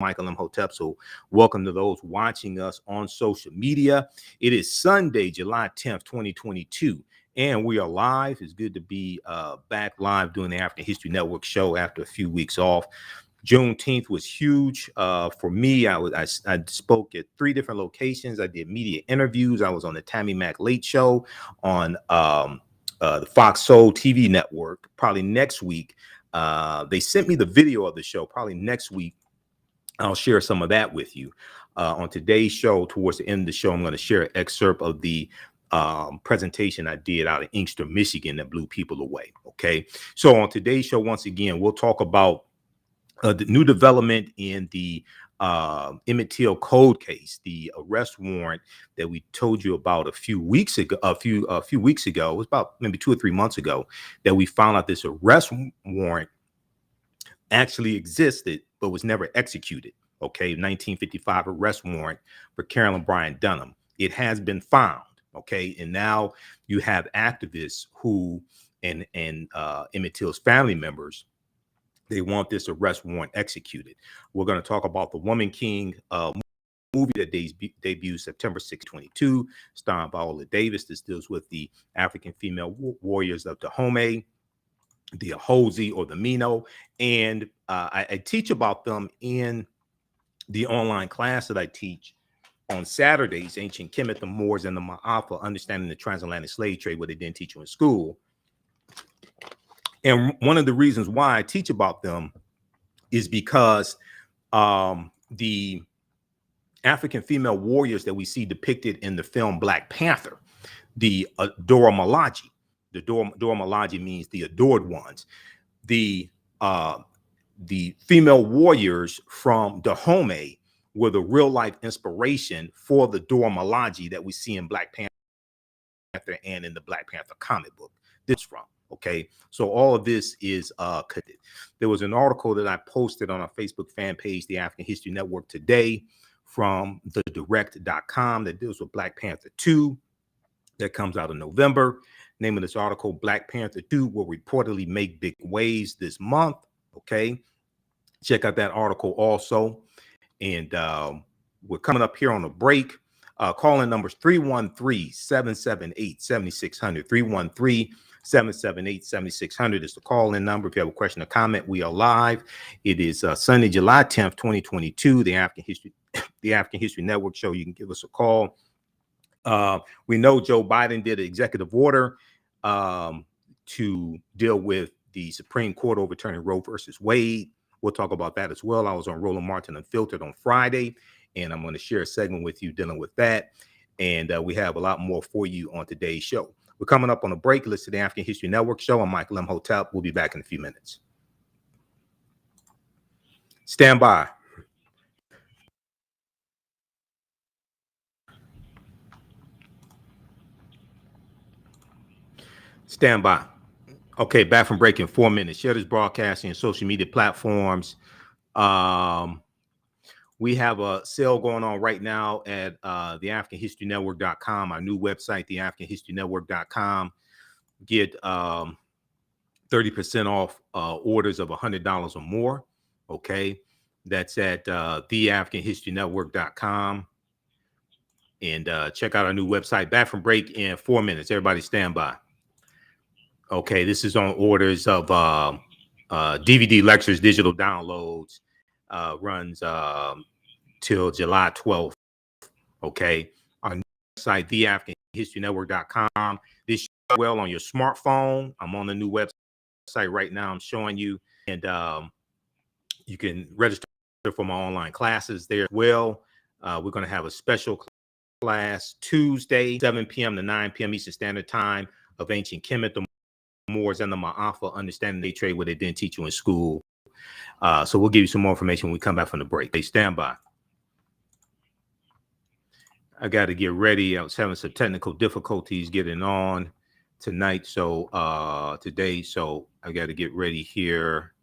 Michael Imhotep. So welcome to those watching us on social media. It is Sunday, July 10th, 2022, and we are live. It's good to be back live doing the African History Network show after a few weeks off. Juneteenth was huge for me. I spoke at 3 different locations. I did media interviews. I was on the Tammy Mack Late Show on the Fox Soul TV network. Probably next week, they sent me the video of the show. Probably next week, I'll share some of that with you. On today's show, towards the end of the show, I'm going to share an excerpt of the presentation I did out of Inkster, Michigan that blew people away. Okay. So on today's show, once again, we'll talk about the new development in the Emmett Till code case, the arrest warrant that we told you about a few weeks ago. A few weeks ago, it was about maybe 2 or 3 months ago, that we found out this arrest warrant actually existed but was never executed. Okay, 1955 arrest warrant for Carolyn Bryant Donham. It has been found. Okay, and now you have activists who and Emmett Till's family members. They want this arrest warrant executed. We're going to talk about the Woman King movie that debuted September 6, 2022, starring Viola Davis. This deals with the African female warriors of Donham, the Ahosi or the Mino, and I teach about them in the online class that I teach on Saturdays, Ancient Kemet, the Moors, and the Ma'afa, Understanding the Transatlantic Slave Trade, what they didn't teach you in school. And one of the reasons why I teach about them is because the African female warriors that we see depicted in the film Black Panther, the Dora Milaje. The Dora Milaje means the adored ones. The female warriors from Donham were the real life inspiration for the Dora Milaje that we see in Black Panther and in the Black Panther comic book. This from. Okay, so all of this is connected. There was an article that I posted on our Facebook fan page, the African History Network, today from thedirect.com that deals with Black Panther 2 that comes out in November. Name of this article, Black Panther 2 will reportedly make big waves this month. Okay, check out that article also. And we're coming up here on a break. Call-in numbers 313-778-7600, 313-778-7600 is the call-in number. If you have a question or comment, we are live. It is Sunday, July 10th, 2022, the African History Network show. You can give us a call. We know Joe Biden did an executive order to deal with the Supreme Court overturning Roe versus Wade. We'll talk about that as well. I was on Roland Martin Unfiltered on Friday, and I'm going to share a segment with you dealing with that. And we have a lot more for you on today's show. We're coming up on a break. Listen to the African History Network show. I'm Michael Imhotep. We'll be back in a few minutes. Stand by. Stand by. Okay, back from break in 4 minutes. Share this broadcasting and social media platforms. We have a sale going on right now at the AfricanHistoryNetwork.com, our new website, the AfricanHistoryNetwork.com. Get 30% off orders of $100 or more. Okay, that's at the AfricanHistoryNetwork.com. And check out our new website. Back from break in 4 minutes. Everybody stand by. Okay, this is on orders of DVD lectures, digital downloads. Runs till July 12th. Okay, our new website, theafricanhistorynetwork.com. This shows well on your smartphone. I'm on the new website right now. I'm showing you, and you can register for my online classes there as well. We're going to have a special class Tuesday, 7 p.m. to 9 p.m. Eastern Standard Time of Ancient Kemet, the Moors, and the Ma'afa, Understanding They Trade, what they didn't teach you in school. So we'll give you some more information when we come back from the break. They stand by. I got to get ready. I was having some technical difficulties getting on tonight. So today, so I got to get ready here.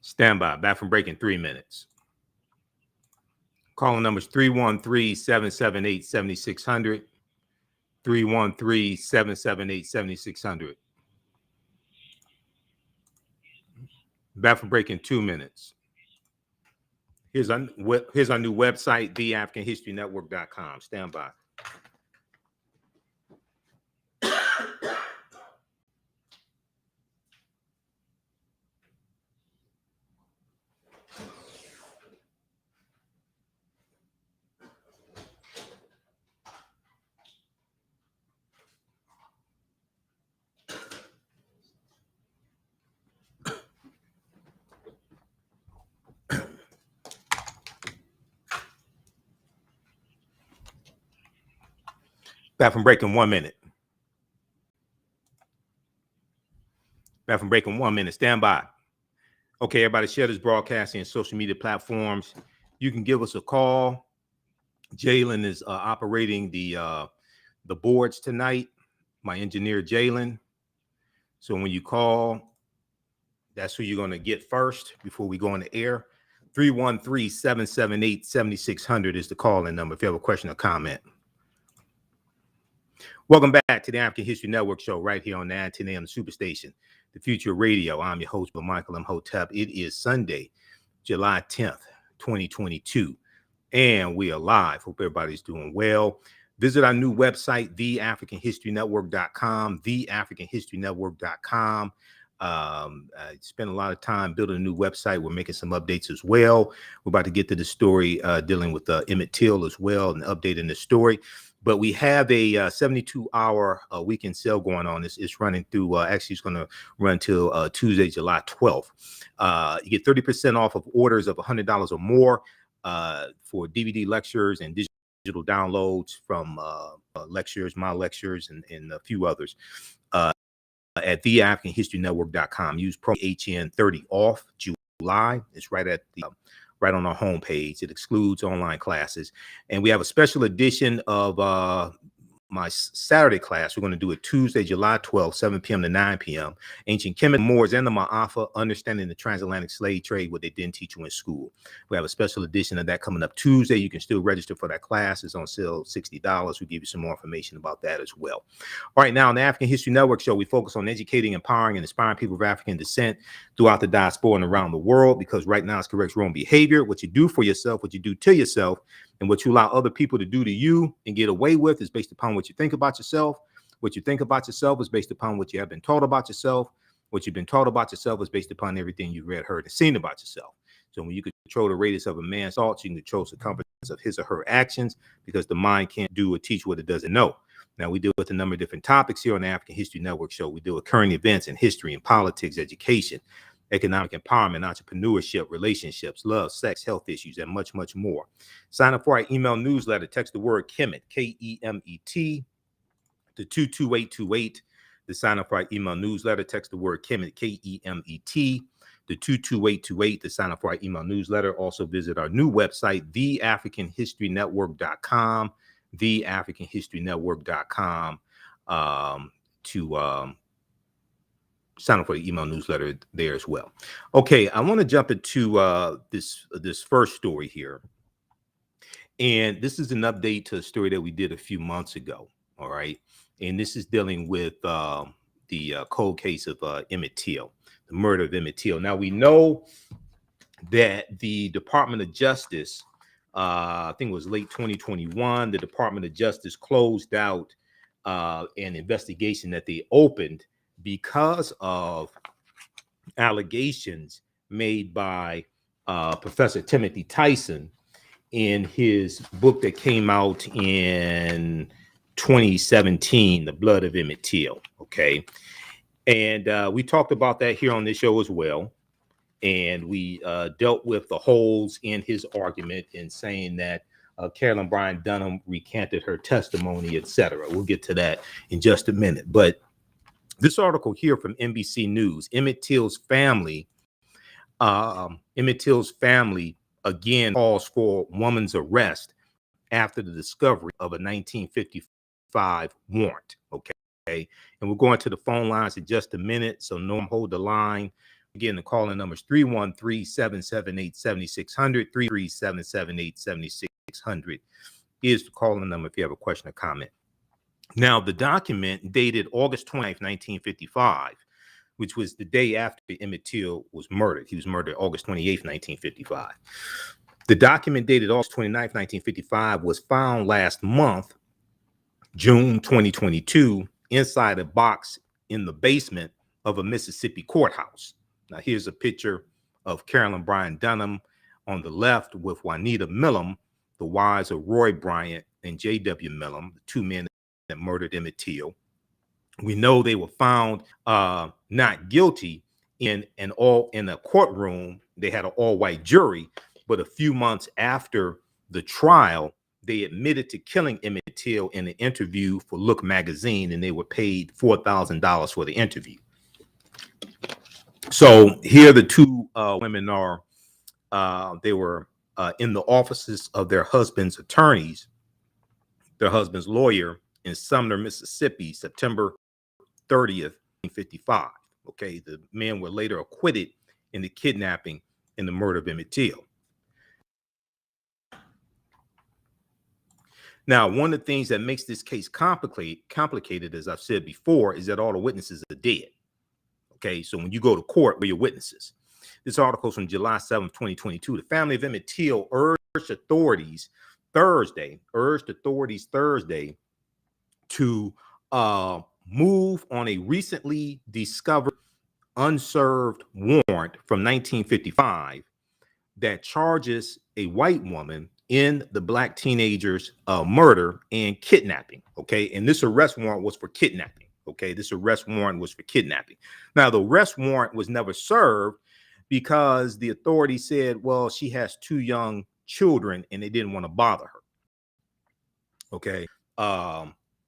Stand by. Back from break in 3 minutes. Calling numbers 313-778-7600. 313-778-7600. Back from break in 2 minutes. Here's our new website, theafricanhistorynetwork.com. Stand by. Back from break in 1 minute. Back from break in 1 minute. Stand by. Okay, everybody, share this broadcasting and social media platforms. You can give us a call. Jalen is operating the boards tonight. My engineer, Jalen. So when you call, that's who you're going to get first before we go on the air. 313-778-7600 is the call-in number if you have a question or comment. Welcome back to the African History Network show right here on the 10 a.m. Superstation, the Future Radio. I'm your host, Michael M. Hotep. It is Sunday, July 10th, 2022, and we are live. Hope everybody's doing well. Visit our new website, theafricanhistorynetwork.com, theafricanhistorynetwork.com. I spent a lot of time building a new website. We're making some updates as well. We're about to get to the story dealing with Emmett Till as well and updating the story. But we have a 72-hour weekend sale going on. It's running through, actually, it's going to run till Tuesday, July 12th. You get 30% off of orders of $100 or more for DVD lectures and digital downloads from lectures, my lectures, and a few others at theafricanhistorynetwork.com. Use pro HN30 off July. It's right at the right on our homepage. It excludes online classes. And we have a special edition of my Saturday class. We're going to do it Tuesday, July 12th, 7 p.m. to 9 p.m. Ancient Kemet, Moors, and the Ma'afa, Understanding the Transatlantic Slave Trade, what they didn't teach you in school. We have a special edition of that coming up Tuesday. You can still register for that class. It's on sale, $60. We'll give you some more information about that as well. All right, now on the African History Network show, we focus on educating, empowering, and inspiring people of African descent throughout the diaspora and around the world, because right now it's corrects wrong behavior. What you do for yourself, what you do to yourself, and what you allow other people to do to you and get away with is based upon what you think about yourself. What you think about yourself is based upon what you have been taught about yourself. What you've been taught about yourself is based upon everything you've read, heard, and seen about yourself. So when you control the radius of a man's thoughts, you can control the circumference of his or her actions, because the mind can't do or teach what it doesn't know. Now, we deal with a number of different topics here on the African History Network show. We deal with current events in history and politics, education, economic empowerment, entrepreneurship, relationships, love, sex, health issues, and much, much more. Sign up for our email newsletter. Text the word Kemet, K-E-M-E-T, to 22828. To sign up for our email newsletter, text the word Kemet, K-E-M-E-T, to 22828. To sign up for our email newsletter. Also visit our new website, theafricanhistorynetwork.com, theafricanhistorynetwork.com, to sign up for the email newsletter there as well. Okay, I want to jump into this first story here. And this is an update to a story that we did a few months ago. All right. And this is dealing with the cold case of Emmett Till, the murder of Emmett Till. Now, we know that the Department of Justice, I think it was late 2021, the Department of Justice closed out an investigation that they opened because of allegations made by Professor Timothy Tyson in his book that came out in 2017, The Blood of Emmett Till. Okay. And we talked about that here on this show as well. And we dealt with the holes in his argument in saying that Carolyn Bryant Donham recanted her testimony, etc. We'll get to that in just a minute. But this article here from NBC News, Emmett Till's family again calls for woman's arrest after the discovery of a 1955 warrant. Okay. And we're going to the phone lines in just a minute. So Norm, hold the line. Again, the calling number is 313-778-7600, 337-778-7600 is the calling number if you have a question or comment. Now, the document dated August 20th, 1955, which was the day after Emmett Till was murdered. He was murdered August 28th, 1955. The document dated August 29th, 1955 was found last month, June 2022, inside a box in the basement of a Mississippi courthouse. Now, here's a picture of Carolyn Bryant Donham on the left with Juanita Millam, the wives of Roy Bryant and J.W. Millam, the two men that murdered Emmett Till. We know they were found not guilty in a courtroom. They had an all-white jury, but a few months after the trial, they admitted to killing Emmett Till in an interview for Look magazine, and they were paid $4,000 for the interview. So here the two women are. They were in the offices of their husband's attorneys, their husband's lawyer in Sumner, Mississippi, September 30th, 1955. Okay, the men were later acquitted in the kidnapping and the murder of Emmett Till. Now, one of the things that makes this case complicated, as I've said before, is that all the witnesses are dead. Okay, so when you go to court, where your witnesses. This article is from July 7th, 2022. The family of Emmett Till urged authorities Thursday to move on a recently discovered unserved warrant from 1955 that charges a white woman in the black teenager's murder and kidnapping. Okay, and this arrest warrant was for kidnapping. Okay, this arrest warrant was for kidnapping. Now, the arrest warrant was never served because the authority said, well, she has two young children and they didn't want to bother her. Okay,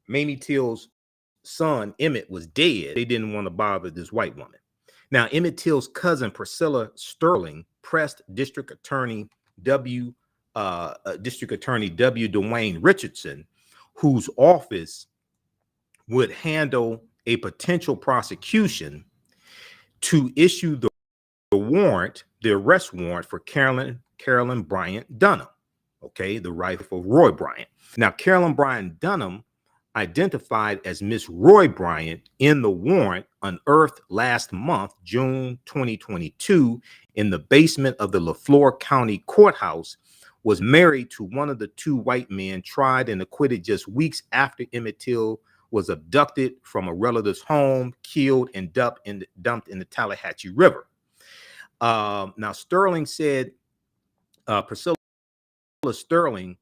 Mamie Till's son Emmett was dead. They didn't want to bother this white woman. Now, Emmett Till's cousin Priscilla Sterling pressed District Attorney W. Dwayne Richardson, whose office would handle a potential prosecution, to issue the warrant, the arrest warrant for Carolyn Bryant Donham. Okay, the wife of Roy Bryant. Now, Carolyn Bryant Donham, identified as Miss Roy Bryant in the warrant, unearthed last month, June 2022, in the basement of the LaFleur County Courthouse, was married to one of the two white men tried and acquitted just weeks after Emmett Till was abducted from a relative's home, killed, and dumped in the Tallahatchie River. Now, Sterling said, Priscilla Sterling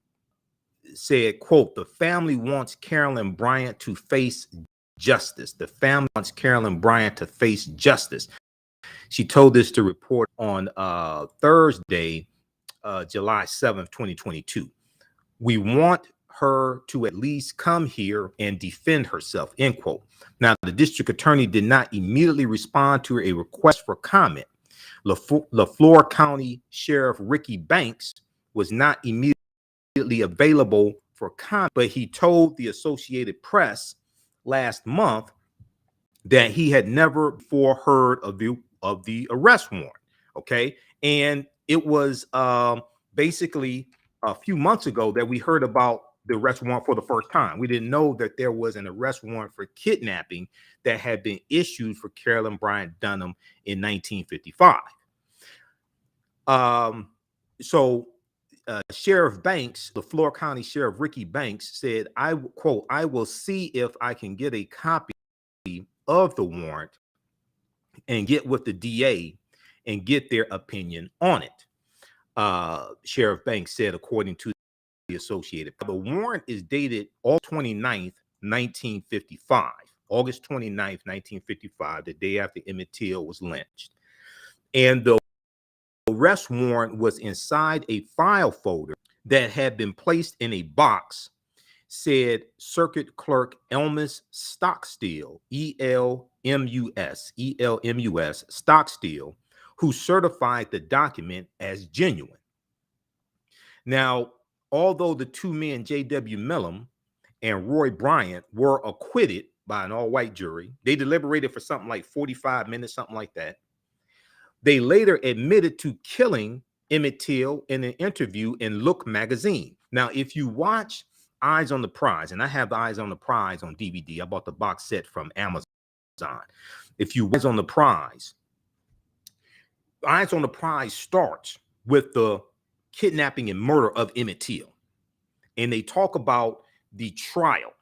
said, quote, the family wants Carolyn Bryant to face justice. The family wants Carolyn Bryant to face justice. She told this to Report on Thursday, July 7th, 2022. We want her to at least come here and defend herself, end quote. Now, the district attorney did not immediately respond to a request for comment. LaFleur County Sheriff Ricky Banks was not immediately available for comment, but he told the Associated Press last month that he had never before heard of the arrest warrant. Okay, and it was basically a few months ago that we heard about the arrest warrant for the first time. We didn't know that there was an arrest warrant for kidnapping that had been issued for Carolyn Bryant Donham in 1955. Sheriff Banks, the LaFleur County Sheriff Ricky Banks, said, I quote, I will see if I can get a copy of the warrant and get with the DA and get their opinion on it. Sheriff Banks said, according to the Associated. The warrant is dated August 29th, 1955. August 29th, 1955, the day after Emmett Till was lynched. And the arrest warrant was inside a file folder that had been placed in a box, said Circuit Clerk Elmus Stockstill, E-L-M-U-S, Stockstill, who certified the document as genuine. Now, although the two men, J.W. Millam and Roy Bryant, were acquitted by an all-white jury, they deliberated for something like 45 minutes, something like that. They later admitted to killing Emmett Till in an interview in Look magazine. Now, if you watch Eyes on the Prize, and I have the Eyes on the Prize on DVD, I bought the box set from Amazon. if you eyes on the prize, eyes on the prize starts with the kidnapping and murder of Emmett Till. And they talk about the trial.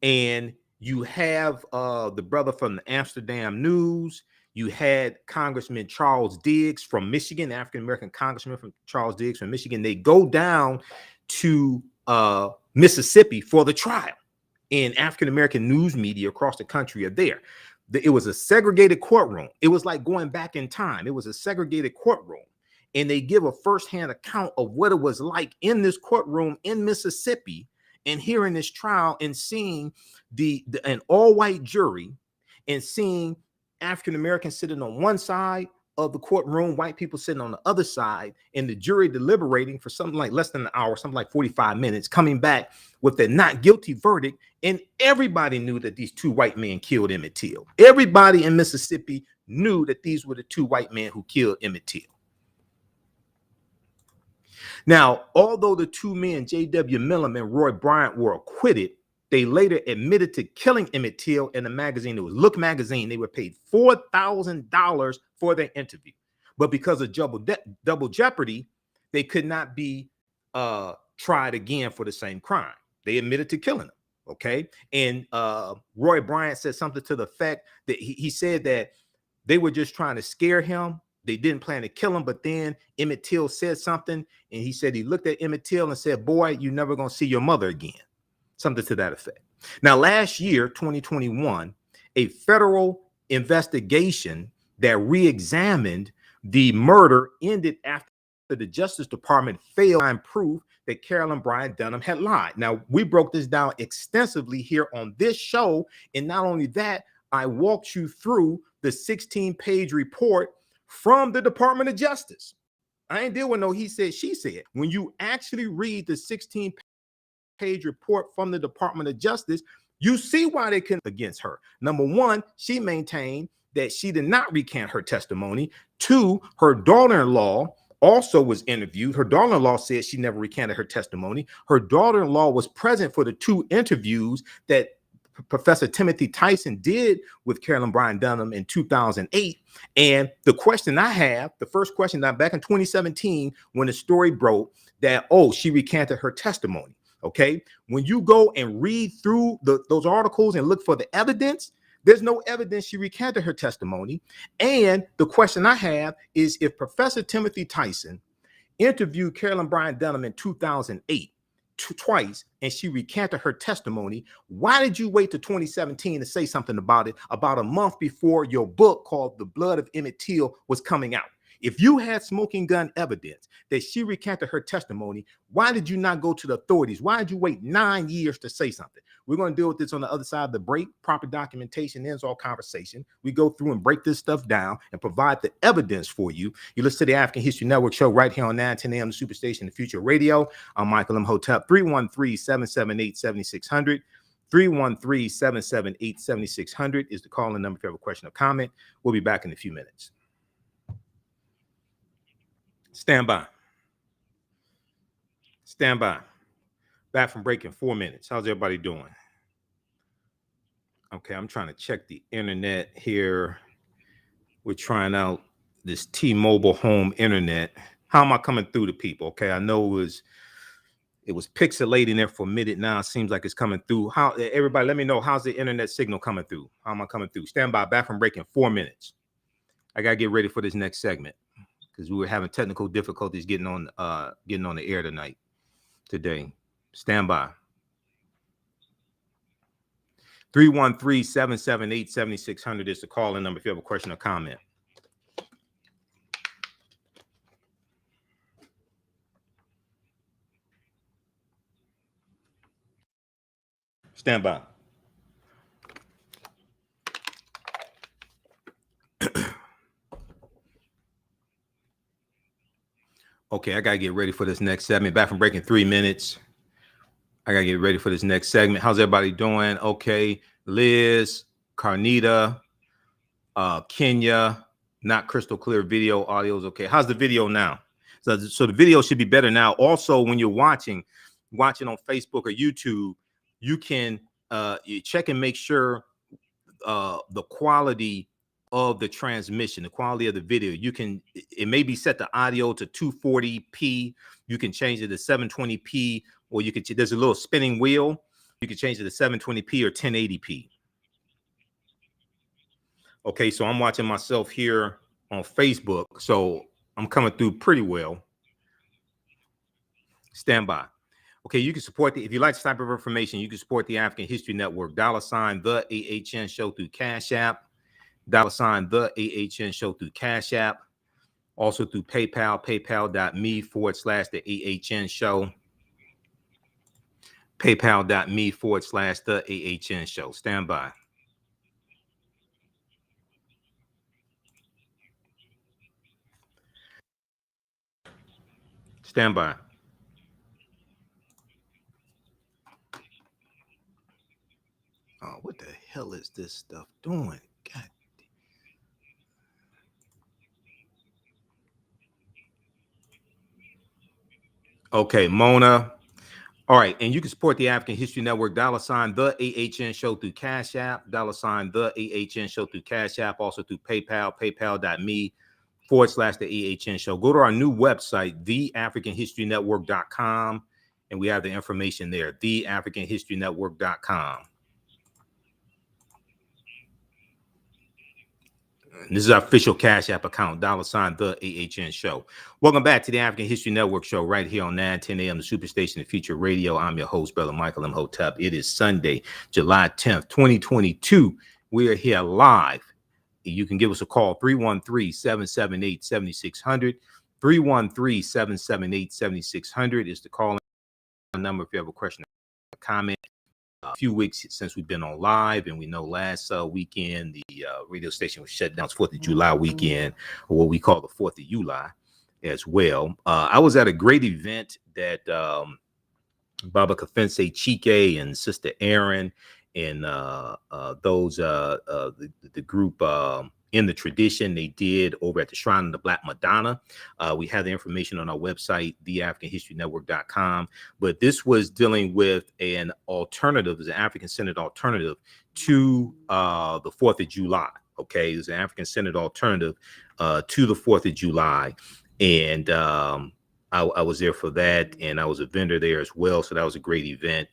And you have the brother from the Amsterdam News. You had Congressman Charles Diggs from Michigan, African-American Congressman from Charles Diggs from Michigan. They go down to Mississippi for the trial. And African-American news media across the country are there. It was a segregated courtroom. It was like going back in time. It was a segregated courtroom. And they give a firsthand account of what it was like in this courtroom in Mississippi, and hearing this trial and seeing an all-white jury and seeing African-Americans sitting on one side of the courtroom, white people sitting on the other side, and the jury deliberating for something like less than an hour, something like 45 minutes, coming back with a not guilty verdict. And everybody knew that these two white men killed Emmett Till. Everybody in Mississippi knew that these were the two white men who killed Emmett Till. Now, although the two men, J.W. Millam and Roy Bryant, were acquitted, they later admitted to killing Emmett Till in a magazine. It was Look magazine. They were paid $4,000 for their interview. But because of double jeopardy, they could not be tried again for the same crime. They admitted to killing him. Okay. And Roy Bryant said something to the effect that he said that they were just trying to scare him. They didn't plan to kill him, but then Emmett Till said something, and he said he looked at Emmett Till and said, "Boy, you're never going to see your mother again." Something to that effect. Now, last year, 2021, a federal investigation that re-examined the murder ended after the Justice Department failed to find proof that Carolyn Bryant Donham had lied. Now, we broke this down extensively here on this show, and not only that, I walked you through the 16-page report from the Department of Justice. I ain't deal with no he said, she said. When you actually read the 16-page report from the Department of Justice, you see why they couldn't against her. Number one, she maintained that she did not recant her testimony. Two, her daughter-in-law also was interviewed. Her daughter-in-law said she never recanted her testimony. Her daughter-in-law was present for the two interviews that Professor Timothy Tyson did with Carolyn Bryant Donham in 2008. And the question I have, the first question that back in 2017, when the story broke that, oh, she recanted her testimony. Okay. When you go and read through those articles and look for the evidence, there's no evidence she recanted her testimony. And the question I have is, if Professor Timothy Tyson interviewed Carolyn Bryant Donham in 2008, twice, and she recanted her testimony, why did you wait to 2017 to say something about it about a month before your book called The Blood of Emmett Till was coming out? If you had smoking gun evidence that she recanted her testimony, why did you not go to the authorities? Why did you wait 9 years to say something? We're going to deal with this on the other side of the break. Proper documentation ends all conversation. We go through and break this stuff down and provide the evidence for you. You listen to the African History Network show right here on 910 a.m. the Superstation, the Future Radio. I'm Michael Imhotep. 313-778-7600. 313-778-7600 is the call-in number if you have a question or comment. We'll be back in a few minutes. Stand by. Stand by. Back from break in 4 minutes. How's everybody doing? Okay, I'm trying to check the internet here. We're trying out this T-Mobile home internet. How am I coming through to people? Okay, I know it was pixelating there for a minute. Now it seems like it's coming through. How, everybody, let me know, how's the internet signal coming through? How am I coming through? Stand by. Back from break in 4 minutes. I gotta get ready for this next segment because we were having technical difficulties getting on the air today. Stand by. 313-778-7600 is the call-in number if you have a question or comment. Stand by. Okay, I gotta get ready for this next segment. Back from break in 3 minutes. I gotta get ready for this next segment. How's everybody doing? Okay, Liz, Carnita, Kenya, not crystal clear video, audio is okay. How's the video now? So the video should be better now. Also, when you're watching on Facebook or YouTube, you can you check and make sure the quality of the transmission, the quality of the video. It may be set the audio to 240p. You can change it to 720p, or there's a little spinning wheel. You can change it to 720p or 1080p. Okay, so I'm watching myself here on Facebook, so I'm coming through pretty well. Stand by. Okay, you can support if you like this type of information, you can support the African History Network, $ the AHN show through Cash App, $ the AHN show through Cash App, also through PayPal, paypal.me/the AHN show, paypal.me/the AHN show. Stand by. Stand by. Oh, what the hell is this stuff doing? God. Okay, Mona. All right, and you can support the African History Network, $ the AHN show through Cash App, $ the AHN show through Cash App, also through PayPal, paypal.me/the AHN show. Go to our new website, theafricanhistorynetwork.com, and we have the information there, theafricanhistorynetwork.com. This is our official Cash App account, $ the AHN show. Welcome back to the African History Network show right here on 910 a.m. the Superstation of Future Radio. I'm your host, Brother Michael Imhotep. It is Sunday, July 10th, 2022. We are here live. You can give us a call, 313-778-7600. 313-778-7600 is the call number if you have a question or comment. A few weeks since we've been on live, and we know last weekend the radio station was shut down. It's 4th of July weekend, or what we call the 4th of July as well. I was at a great event that Baba Kafense Chike and Sister Aaron and the group in the tradition they did over at the Shrine of the Black Madonna. We have the information on our website, theafricanhistorynetwork.com. But this was dealing with an alternative, an African-centered alternative to the 4th of July. Okay, it's an African-centered alternative to the 4th of July. And I was there for that, and I was a vendor there as well. So that was a great event.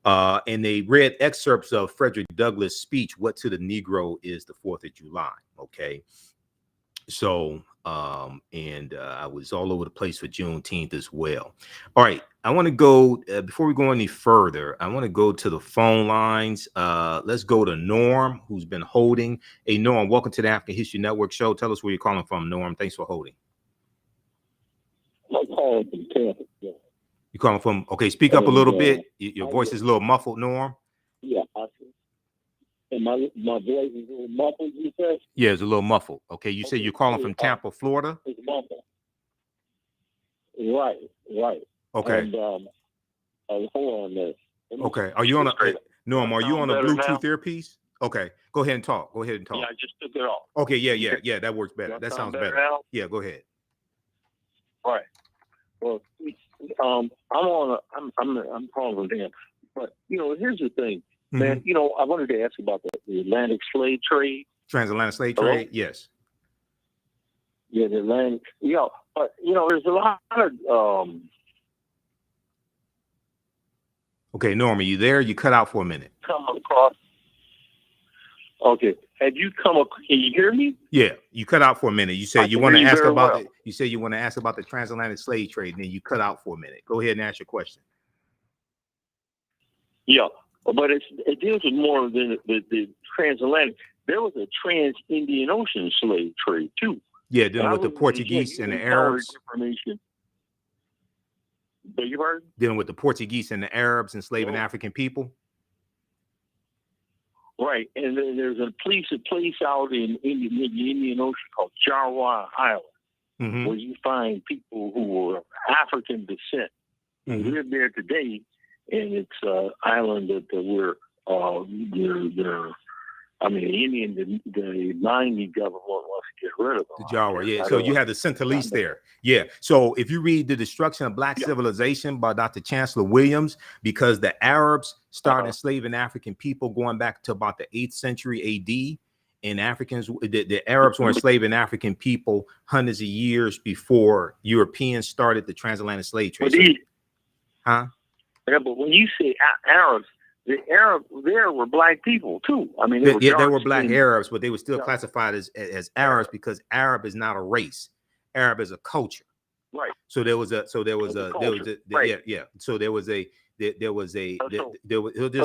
And they read excerpts of Frederick Douglass' speech, "What to the Negro is the 4th of July." Okay. So, I was all over the place for Juneteenth as well. All right. I want to go, before we go any further, I want to go to the phone lines. Let's go to Norm, who's been holding. Hey, Norm, welcome to the African History Network show. Tell us where you're calling from, Norm. Thanks for holding. I'm calling from Tampa. You calling from? Okay, speak up a little bit. Your voice is a little muffled, Norm. Yeah, and my voice is a little muffled. You said? Yeah, it's a little muffled. Okay, you say you're calling from Tampa, Florida. It's muffled. Right. Okay. And hold on there. Okay. Are you on Norm? Are you on a Bluetooth earpiece? Okay. Go ahead and talk. Yeah, I just took it off. Okay. Yeah. That works better. That sounds better. Now? Yeah, go ahead. All right. Well, I'm calling from them, but here's the thing, man. I wanted to ask about the Atlantic slave trade. Transatlantic slave trade, yes. Yeah, the Atlantic. Yeah, but there's a lot of. Okay, Norm, are you there? You cut out for a minute. Come across. Okay, have you come? Can you hear me? Yeah, you cut out for a minute. You said you want to ask about it. You said you want to ask about the transatlantic slave trade, and then you cut out for a minute. Go ahead and ask your question. Yeah, but it deals with more than the transatlantic. There was a trans-Indian Ocean slave trade too. Yeah, dealing with the Portuguese and the Arabs. Information. Beg your pardon? Dealing with the Portuguese and the Arabs enslaving African people. Right, and then there's a place out in the Indian Ocean called Jarwa Island, where you find people who are African descent who live there today, and it's an island that I mean, the 90 government wants to get rid of them. The Jawa, yeah. So you have the Centralese there. Yeah. So if you read The Destruction of Black Civilization by Dr. Chancellor Williams, because the Arabs started enslaving African people going back to about the 8th century AD, and the Arabs were enslaving African people hundreds of years before Europeans started the transatlantic slave trade. Yeah, but when you say Arabs, the Arabs there were black people too. I mean, they were black Arabs, but they were still classified as Arabs because Arab is not a race. Arab is a culture. Right. So there was a just a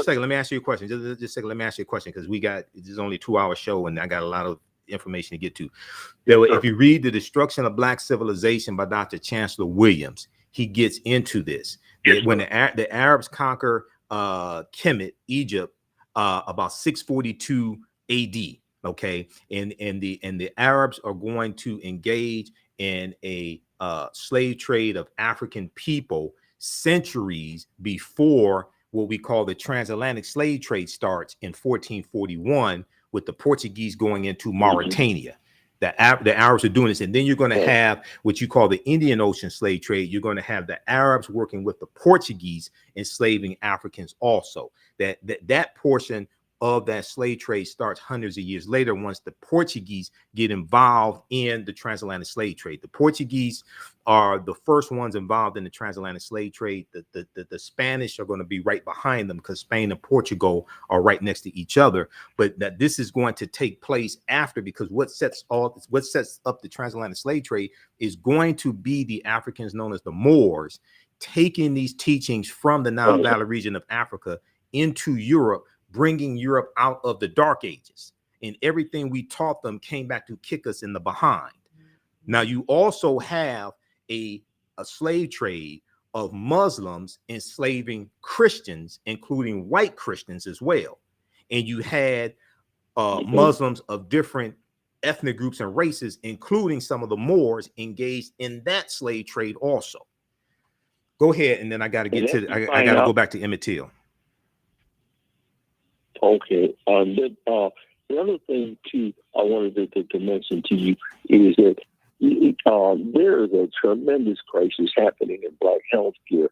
second. Let me ask you a question. Just a second. Let me ask you a question because this is only a 2-hour show and I got a lot of information to get to. If you read The Destruction of Black Civilization by Dr. Chancellor Williams, he gets into this. When the Arabs conquer Kemet, Egypt, about 642 AD. Okay, and the Arabs are going to engage in a slave trade of African people centuries before what we call the transatlantic slave trade starts in 1441 with the Portuguese going into Mauritania. The Arabs are doing this, and then you're going to have what you call the Indian Ocean slave trade. You're going to have the Arabs working with the Portuguese enslaving Africans also. That portion of that slave trade starts hundreds of years later once the Portuguese get involved in the transatlantic slave trade. The Portuguese are the first ones involved in the transatlantic slave trade. The Spanish are going to be right behind them because Spain and Portugal are right next to each other. But that this is going to take place after, because what sets up the transatlantic slave trade is going to be the Africans known as the Moors taking these teachings from the Nile Valley region of Africa into Europe, bringing Europe out of the Dark Ages, and everything we taught them came back to kick us in the behind. Now you also have a slave trade of Muslims enslaving Christians, including white Christians as well. And you had Muslims of different ethnic groups and races, including some of the Moors, engaged in that slave trade also. Go ahead, and then I got to get to I got to go back to Emmett Till. Okay. The other thing too I wanted to mention to you is that there is a tremendous crisis happening in black healthcare,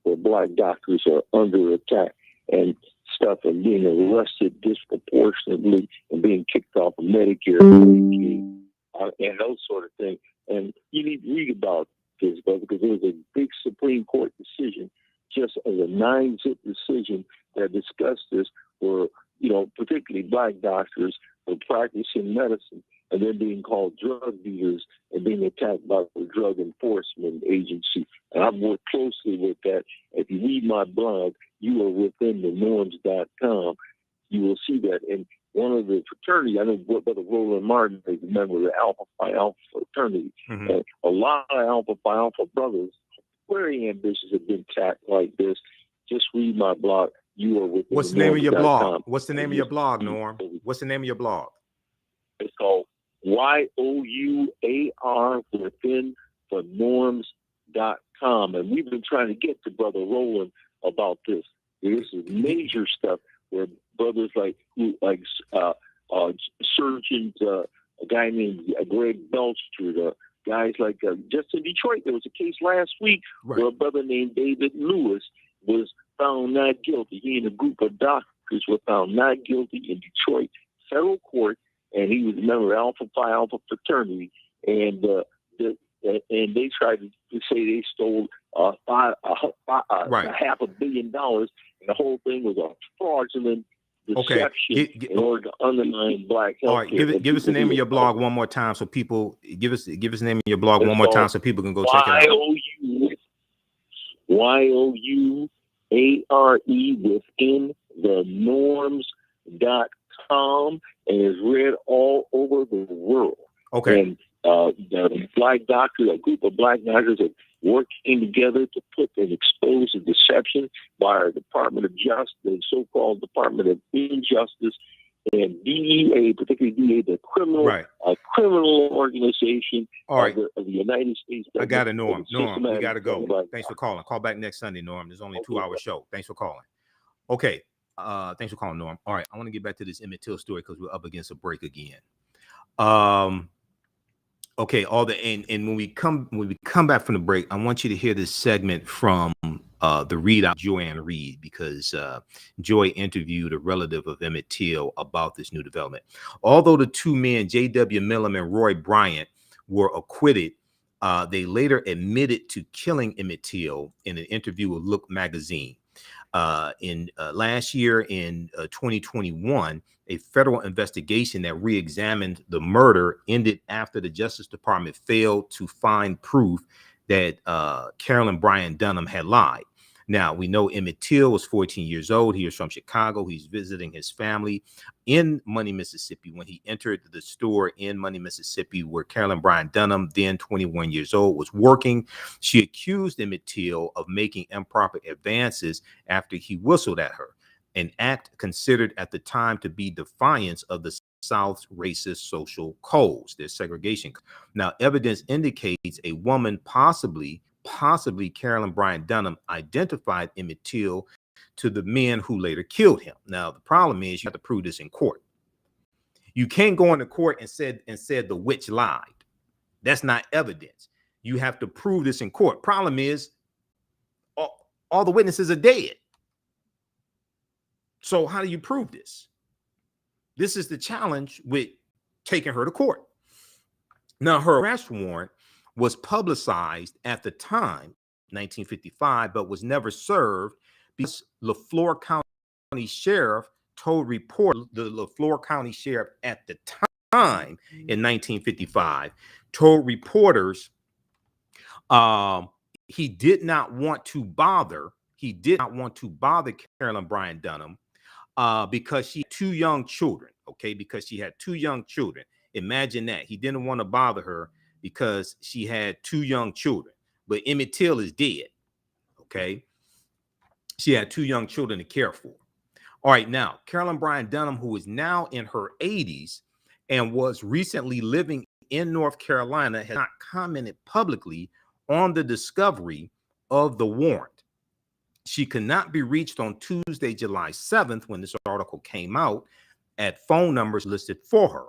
where black doctors are under attack and stuff, and being arrested disproportionately and being kicked off of Medicare, Medicaid, and those sort of things. And you need to read about this, because there was a big Supreme Court decision, just as a 9-zip decision that discussed this, where, particularly black doctors were practicing medicine and then being called drug dealers and being attacked by the Drug Enforcement Agency. And I've worked closely with that. If you read my blog, you are within the norms.com. You will see that. And one of the fraternity, I know Brother Roland Martin is a member of the Alpha Phi Alpha fraternity. Mm-hmm. And a lot of Alpha Phi Alpha brothers, very ambitious, have been attacked like this. Just read my blog. You are within What's the name of your blog? What's the name of your blog, Norm? What's the name of your blog? It's called YOUAR within the norms.com. And we've been trying to get to Brother Roland about this. This is major stuff where brothers like surgeons, a guy named Greg Belcher, guys like just in Detroit, there was a case last week where a brother named David Lewis was found not guilty. He and a group of doctors were found not guilty in Detroit federal court, and he was a member of Alpha Phi Alpha fraternity, and they tried to say they stole $500 million, and the whole thing was a fraudulent deception in order to undermine black health. All right, give us the name of your blog one more time, so people give us the name of your blog one more time, so people can go check it out. YOUARE within the norms.com, and is read all over the world. Okay. And the black doctors, a group of black doctors, are working together to put and expose the deception by our Department of Justice, the so-called Department of Injustice, and DEA, particularly DEA, the criminal organization of the United States. I got it, Norm. Norm, we got to go. Thanks for calling. Call back next Sunday, Norm. There's only a 2-hour show. Thanks for calling. Okay. Thanks for calling, Norm. All right, I want to get back to this Emmett Till story because we're up against a break again. Okay, and when we come back from the break, I want you to hear this segment from the readout Joanne Reed, because Joy interviewed a relative of Emmett Till about this new development. Although the two men, J.W. Millam and Roy Bryant, were acquitted, they later admitted to killing Emmett Till in an interview with Look magazine. In last year, in 2021, a federal investigation that re-examined the murder ended after the Justice Department failed to find proof that Carolyn Bryant Donham had lied. Now, we know Emmett Till was 14 years old. He was from Chicago. He's visiting his family in Money, Mississippi, when he entered the store in Money, Mississippi, where Carolyn Bryant Donham, then 21 years old, was working. She accused Emmett Till of making improper advances after he whistled at her, an act considered at the time to be defiance of the South's racist social codes, their segregation. Now, evidence indicates a woman, possibly Carolyn Bryant Donham, identified Emmett Till to the men who later killed him. Now, the problem is you have to prove this in court. You can't go into court and said the witch lied. That's not evidence. You have to prove this in court. Problem is all the witnesses are dead. So how do you prove this? This is the challenge with taking her to court. Now, her arrest warrant was publicized at the time, 1955, but was never served because LaFleur County Sheriff told reporters, the LaFleur County Sheriff at the time in 1955 told reporters he did not want to bother Carolyn Bryant Donham because she had two young children. Okay, because she had two young children. Imagine that. He didn't want to bother her because she had two young children. But Emmett Till is dead. Okay, she had two young children to care for. All right, now Carolyn Bryant Donham, who is now in her 80s and was recently living in North Carolina, has not commented publicly on the discovery of the warrant. She could not be reached on Tuesday, July 7th, when this article came out, at phone numbers listed for her.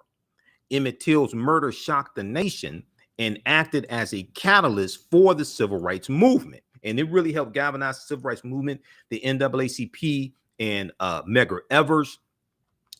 Emmett Till's murder shocked the nation and acted as a catalyst for the civil rights movement. And it really helped galvanize the civil rights movement. The NAACP and Medgar Evers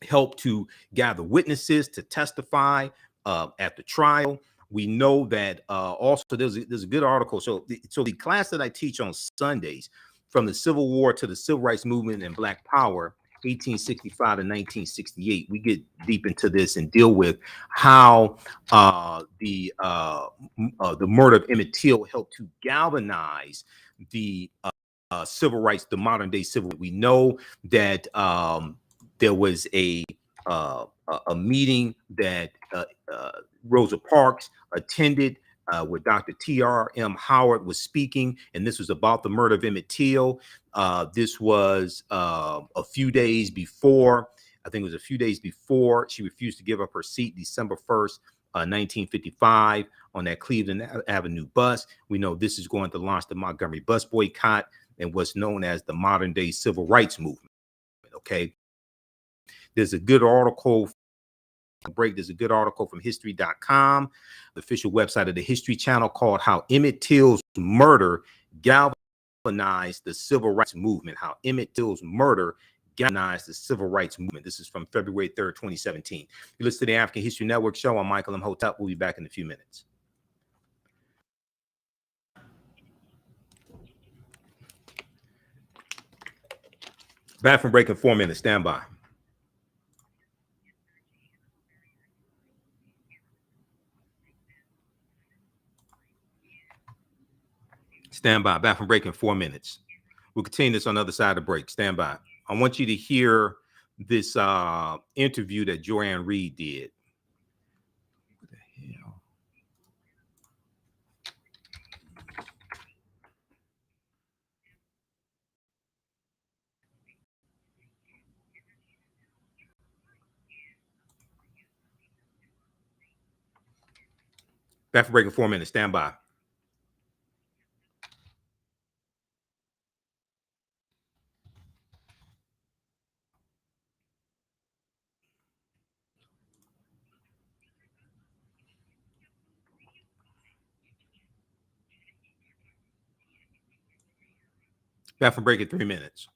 helped to gather witnesses to testify at the trial. We know that also there's a good article. So the class that I teach on Sundays, from the Civil War to the Civil Rights Movement and Black Power, 1865 to 1968, we get deep into this and deal with how the murder of Emmett Till helped to galvanize the civil rights, the modern day civil. We know that there was a meeting that Rosa Parks attended, where Dr. T.R.M. Howard was speaking, and this was about the murder of Emmett Till. This was a few days before, I think it was a few days before she refused to give up her seat, December 1st, 1955, on that Cleveland Avenue bus. We know this is going to launch the Montgomery bus boycott and what's known as the modern day civil rights movement. Okay. There's a good article There's a good article from history.com, the official website of the History Channel, called How Emmett Till's Murder Galvanized the Civil Rights Movement. How Emmett Till's murder galvanized the Civil Rights Movement. This is from February 3rd, 2017. You listen to the African History Network show. I'm Michael Imhotep. We'll be back in a few minutes. Back from break in 4 minutes. Stand by. Stand by. Back from break in 4 minutes. We'll continue this on the other side of the break. Stand by. I want you to hear this interview that Joanne Reed did. What the hell? Back from break in 4 minutes. Stand by. Bathroom break in 3 minutes.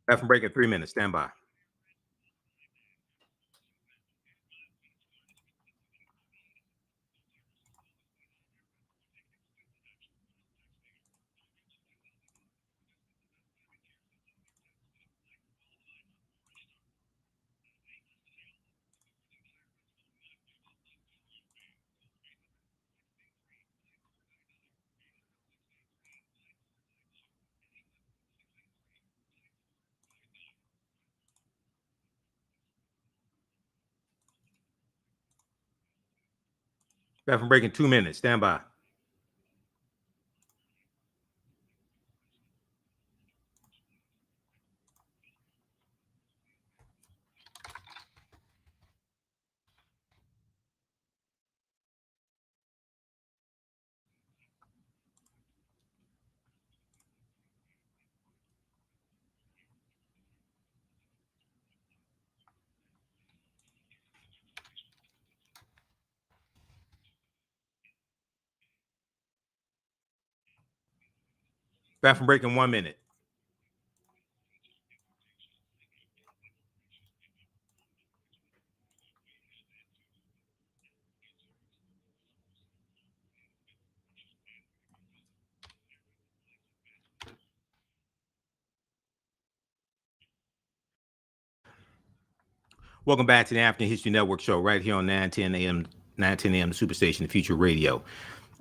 Bathroom break in 3 minutes. Stand by. Bathroom break in 2 minutes. Stand by. Bathroom break in 1 minute. Welcome back to the African History Network show right here on 910 a.m. 910 a.m. the Superstation, the Future Radio.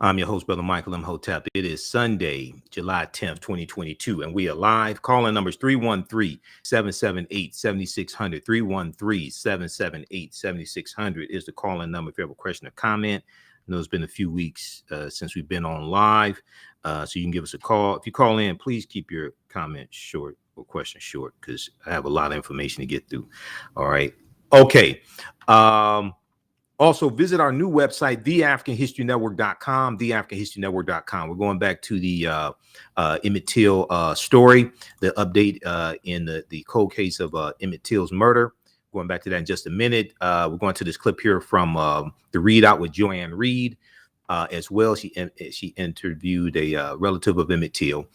I'm your host, Brother Michael M. Hotep. It is Sunday, July 10th, 2022, and we are live. Calling numbers 313-778-7600. 313-778-7600 is the calling number if you have a question or comment. I know it's been a few weeks since we've been on live, so you can give us a call. If you call in, please keep your comment short or question short because I have a lot of information to get through. All right. Okay. Also, visit our new website, theafricanhistorynetwork.com, theafricanhistorynetwork.com. We're going back to the Emmett Till story, the update in the cold case of Emmett Till's murder. Going back to that in just a minute. We're going to this clip here from the readout with Joanne Reed as well. She interviewed a relative of Emmett Till.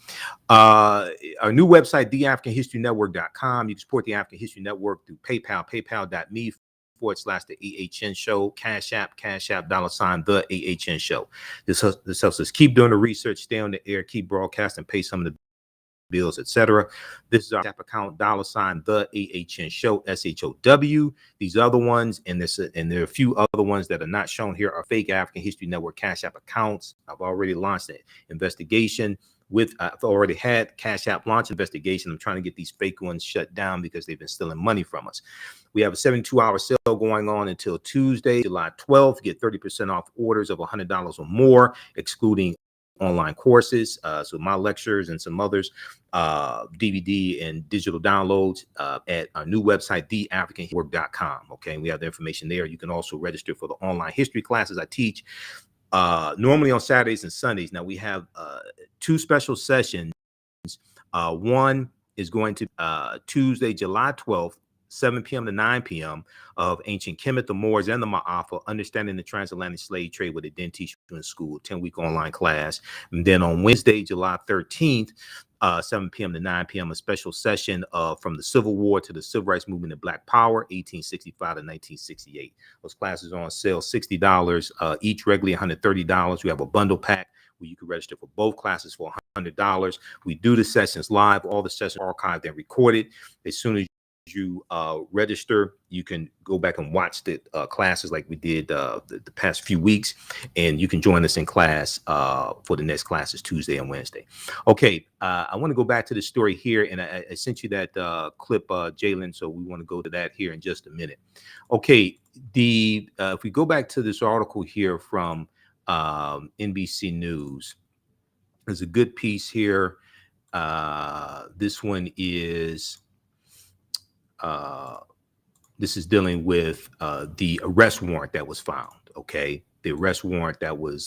Our new website, theafricanhistorynetwork.com. You can support the African History Network through PayPal, paypal.me/the AHN show, Cash App, $ the AHN show. This helps us keep doing the research, stay on the air, keep broadcasting, pay some of the bills, etc. This is our app account, $ the AHN show, SHOW. These other ones, and there are a few other ones that are not shown here, are fake African History Network Cash App accounts. I've already launched an investigation. I've already had Cash App launch investigation. I'm trying to get these fake ones shut down because they've been stealing money from us. We have a 72-hour sale going on until Tuesday, July 12th. Get 30% off orders of $100 or more, excluding online courses. So my lectures and some others, DVD and digital downloads at our new website, theafricanhistorynetwork.com. Okay, we have the information there. You can also register for the online history classes I teach normally on Saturdays and Sundays. Now we have two special sessions. One is going to Tuesday, July 12th, 7 p.m. to 9 p.m. of Ancient Kemet, the Moors, and the Ma'afa, Understanding the Transatlantic Slave Trade, what they didn't teach you in school, 10-week online class. And then on Wednesday, July 13th, 7 p.m. to 9 p.m., a special session from the Civil War to the Civil Rights Movement and Black Power, 1865 to 1968. Those classes are on sale, $60 each, regularly $130. We have a bundle pack where you can register for both classes for $100. We do the sessions live. All the sessions are archived and recorded. As soon as you register, you can go back and watch the classes like we did the past few weeks, and you can join us in class for the next classes Tuesday and Wednesday. Okay, I want to go back to the story here, and I sent you that clip, Jalen, so we want to go to that here in just a minute. Okay, if we go back to this article here from NBC News, there's a good piece here. This one is This is dealing with the arrest warrant that was found. Okay, the arrest warrant that was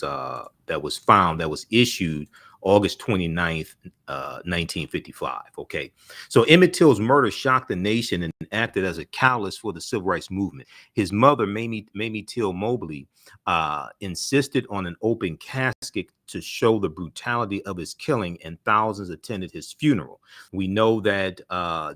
found, that was issued August 29th, 1955. Okay, so Emmett Till's murder shocked the nation and acted as a catalyst for the civil rights movement. His mother, Mamie Till Mobley, insisted on an open casket to show the brutality of his killing, and thousands attended his funeral. We know that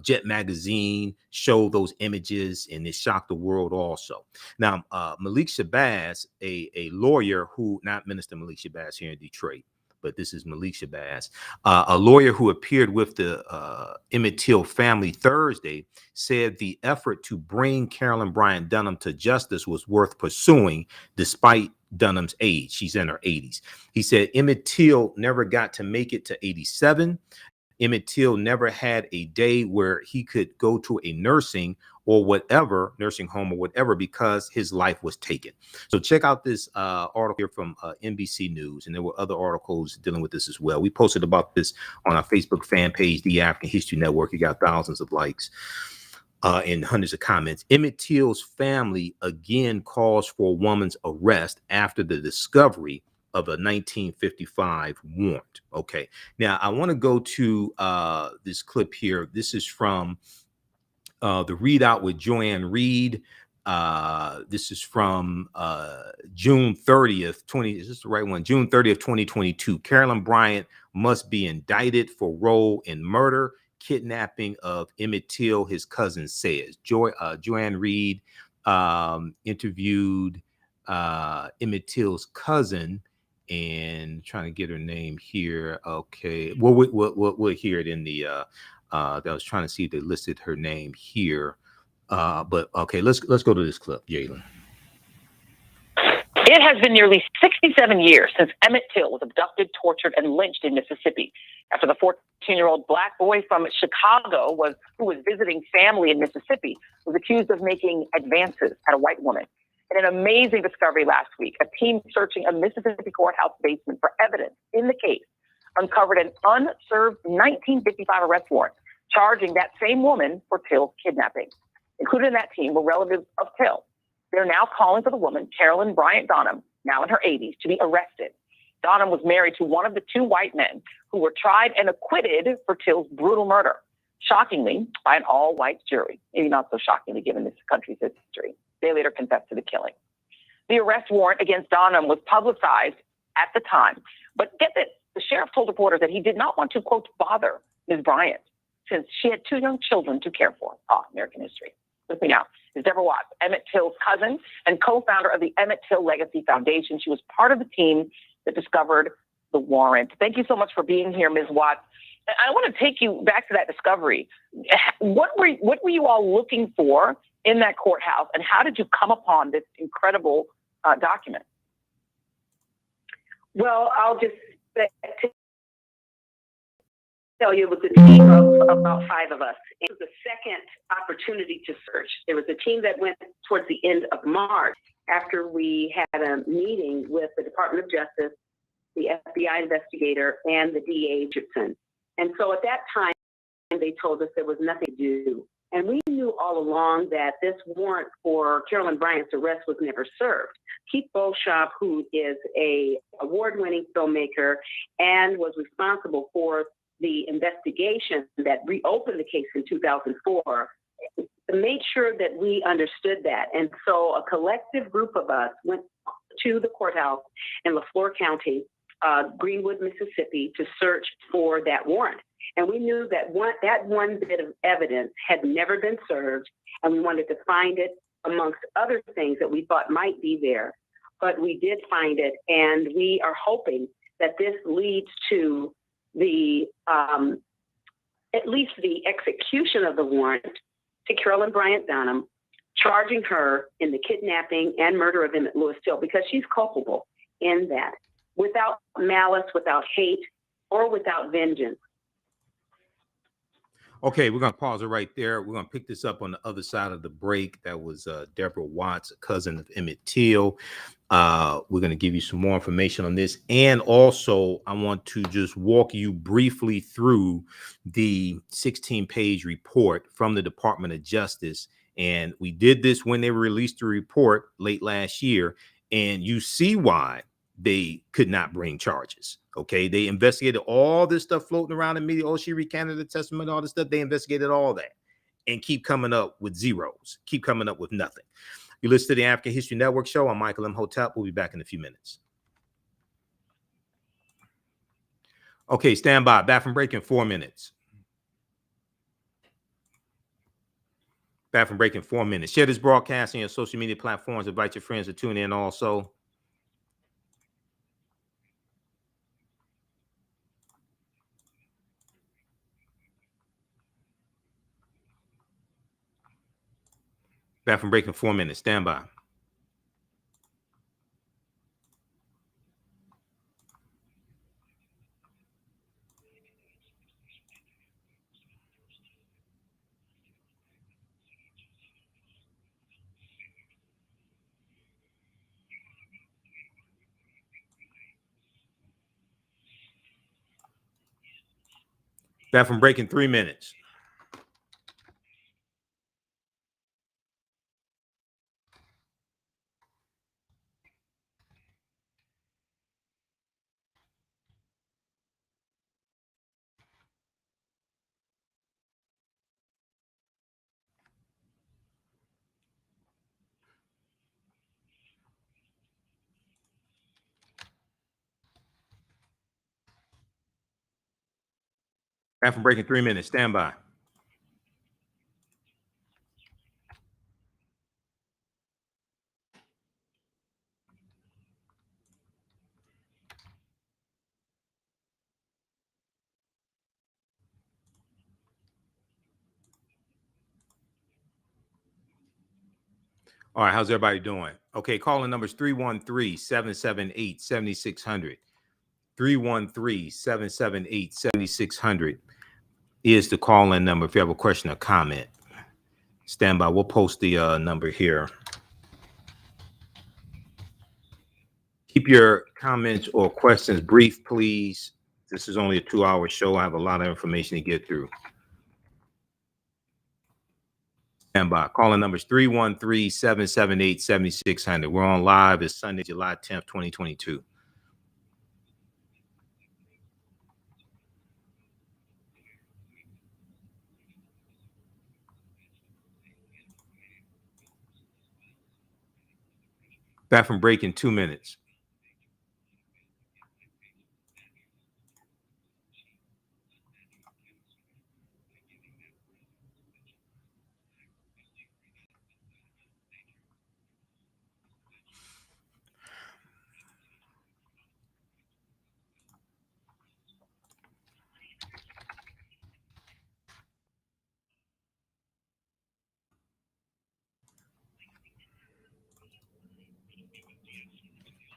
Jet Magazine showed those images, and it shocked the world also. Now, Malik Shabazz, a lawyer who, not Minister Malik Shabazz here in Detroit, but this is Malik Shabazz, a lawyer who appeared with the Emmett Till family Thursday, said the effort to bring Carolyn Bryant Donham to justice was worth pursuing despite Dunham's age. She's in her 80s. He said Emmett Till never got to make it to 87. Emmett Till never had a day where he could go to a nursing home or whatever, because his life was taken. So check out this article here from NBC News, and there were other articles dealing with this as well. We posted about this on our Facebook fan page, The African History Network. It got thousands of likes and hundreds of comments. Emmett Till's family again calls for a woman's arrest after the discovery of a 1955 warrant. Okay, now I want to go to this clip here. This is from the readout with Joanne Reed. This is from June 30th, is this the right one? June 30th, 2022. Carolyn Bryant must be indicted for role in murder, kidnapping of Emmett Till, his cousin says. Joanne Reed interviewed Emmett Till's cousin, and trying to get her name here. Okay, well, we'll hear it in the I was trying to see if they listed her name here, but okay, let's go to this clip, Jalen. It has been nearly 67 years since Emmett Till was abducted, tortured, and lynched in Mississippi after the 14-year-old black boy from Chicago who was visiting family in Mississippi was accused of making advances at a white woman. In an amazing discovery last week, a team searching a Mississippi courthouse basement for evidence in the case uncovered an unserved 1955 arrest warrant charging that same woman for Till's kidnapping. Included in that team were relatives of Till. They're now calling for the woman, Carolyn Bryant Donham, now in her 80s, to be arrested. Donham was married to one of the two white men who were tried and acquitted for Till's brutal murder, shockingly, by an all-white jury. Maybe not so shockingly given this country's history. They later confessed to the killing. The arrest warrant against Donham was publicized at the time. But get this, the sheriff told reporters that he did not want to, quote, bother Ms. Bryant, since she had two young children to care for. American history. With me now is Deborah Watts, Emmett Till's cousin and co-founder of the Emmett Till Legacy Foundation. She was part of the team that discovered the warrant. Thank you so much for being here, Ms. Watts. I want to take you back to that discovery. What were you all looking for in that courthouse, and how did you come upon this incredible document? Well, I'll just tell you, it was a team of about 5 of us. It was the second opportunity to search. There was a team that went towards the end of March after we had a meeting with the Department of Justice, the FBI investigator, and the DA Richardson. And so at that time, they told us there was nothing to do. And we knew all along that this warrant for Carolyn Bryant's arrest was never served. Keith Beauchamp, who is an award-winning filmmaker and was responsible for the investigation that reopened the case in 2004, made sure that we understood that. And so a collective group of us went to the courthouse in LaFleur County, Greenwood, Mississippi, to search for that warrant. And we knew that one bit of evidence had never been served, and we wanted to find it amongst other things that we thought might be there. But we did find it, and we are hoping that this leads to the at least the execution of the warrant to Carolyn Bryant Donham, charging her in the kidnapping and murder of Emmett Lewis Till, because she's culpable in that, without malice, without hate, or without vengeance. Okay, we're going to pause it right there. We're going to pick this up on the other side of the break. That was Deborah Watts, a cousin of Emmett Till. We're going to give you some more information on this. And also, I want to just walk you briefly through the 16-page report from the Department of Justice And we did this when they released the report late last year. And you see why they could not bring charges. Okay. They investigated all this stuff floating around in the media. Oh, she recanted the testimony, all this stuff. They investigated all that and keep coming up with zeros, keep coming up with nothing. You listen to the African History Network show. I'm Michael M. Hotep. We'll be back in a few minutes. Okay, stand by. Back from break in 4 minutes. Back from break in 4 minutes. Share this broadcast on your social media platforms. Invite your friends to tune in also. Back from break in 4 minutes. Stand by. Back from break in 3 minutes. Back from break in 3 minutes. Stand by. All right, how's everybody doing? Okay, calling numbers 313-778-7600. 313-778-7600 is the call-in number if you have a question or comment. Stand by. We'll post the number here. Keep your comments or questions brief, please. This is only a 2-hour show. I have a lot of information to get through. Stand by. Calling numbers 313-778-7600. We're on live. It's Sunday, July 10th, 2022. Back from break in 2 minutes.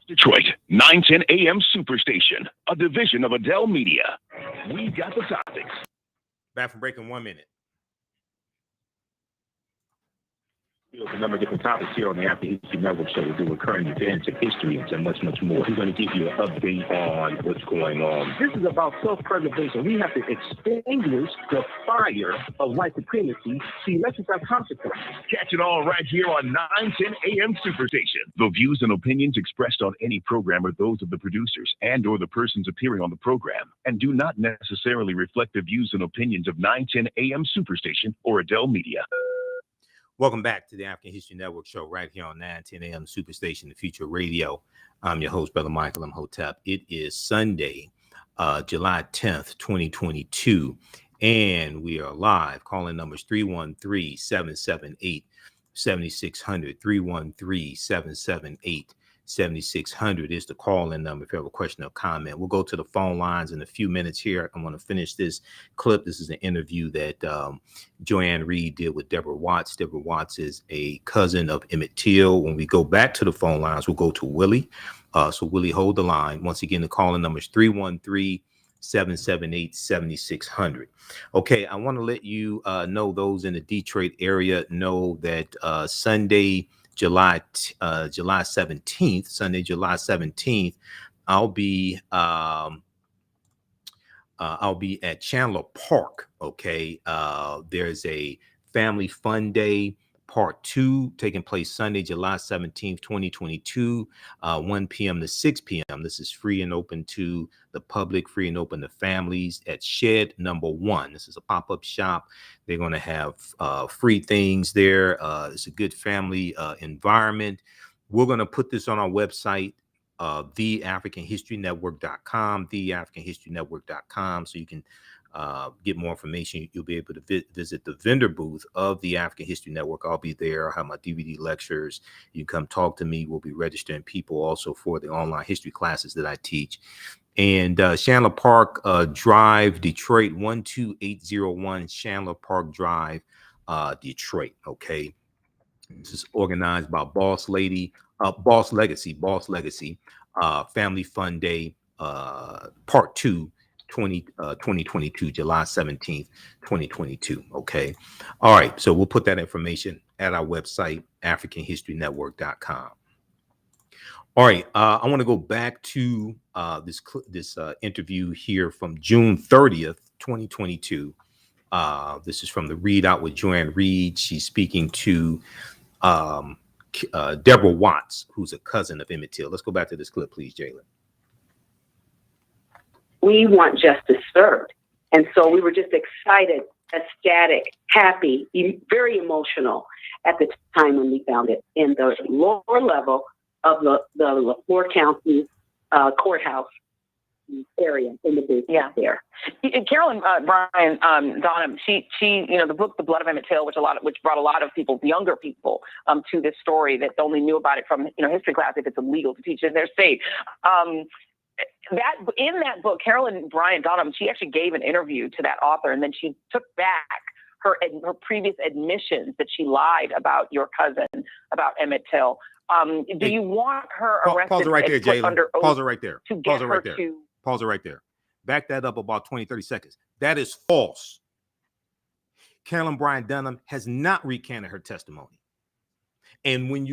Detroit, 910 AM Superstation, a division of Adele Media. We got the topics. Back from break in 1 minute. A number of different topics here on the African History Network show. We do current events and history and much, much more. We're going to give you an update on what's going on. This is about self-preservation. We have to extinguish the fire of white supremacy. See, elections have consequences. Catch it all right here on 910 AM Superstation. The views and opinions expressed on any program are those of the producers and or the persons appearing on the program and do not necessarily reflect the views and opinions of 910 AM Superstation or Adele Media. Welcome back to the African History Network show right here on 910 AM Superstation, the Future Radio. I'm your host, Brother Michael M. Hotep. It is Sunday, July 10th, 2022, and we are live. Calling numbers 313-778-7600, 313-778-7600 is the call-in number if you have a question or comment. We'll go to the phone lines in a few minutes here. I'm going to finish this clip. This is an interview that Joanne Reed did with Deborah Watts. Deborah Watts is a cousin of Emmett Till. When we go back to the phone lines, we'll go to Willie. So Willie, hold the line. Once again, the call-in number is 313-778-7600. Okay, I want to let you know, those in the Detroit area know that Sunday, July 17th, I'll be at Chandler Park. Okay, there's a family fun day Part 2, taking place Sunday, July 17th, 2022, 1 p.m. to 6 p.m. This is free and open to the public, free and open to families at Shed Number 1. This is a pop-up shop. They're going to have free things there. It's a good family environment. We're going to put this on our website, theafricanhistorynetwork.com, theafricanhistorynetwork.com, so you can get more information. You'll be able to visit the vendor booth of the African History Network. I'll be there. I'll have my DVD lectures. You can come talk to me. We'll be registering people also for the online history classes that I teach. And Chandler Park Drive, Detroit, 12801 Chandler Park Drive, Detroit. Okay. This is organized by Boss Legacy, Family Fun Day, Part 2, 2022, July 17th, 2022. Okay. All right. So we'll put that information at our website, africanhistorynetwork.com. All right. I want to go back to this interview here from June 30th, 2022. This is from the Read Out with Joanne Reed. She's speaking to Deborah Watts, who's a cousin of Emmett Till. Let's go back to this clip, please, Jalen. We want justice served. And so we were just excited, ecstatic, happy, very emotional at the time when we found it in the lower level of the LaFleur County courthouse area in the basement there. Carolyn, Bryant, Donham, she, the book, The Blood of Emmett Till, which brought a lot of people, younger people, to this story that only knew about it from, history class if it's illegal to teach in their state. That in that book, Carolyn, Bryant, Donham, she actually gave an interview to that author, and then she took back her previous admissions that she lied about your cousin, about Emmett Till. Do you want her arrested? Pause it right there, Jalen. Pause it right there. Pause it right there. Pause it right there. Back that up about 20, 30 seconds. That is false. Carolyn Bryant Donham has not recanted her testimony. And when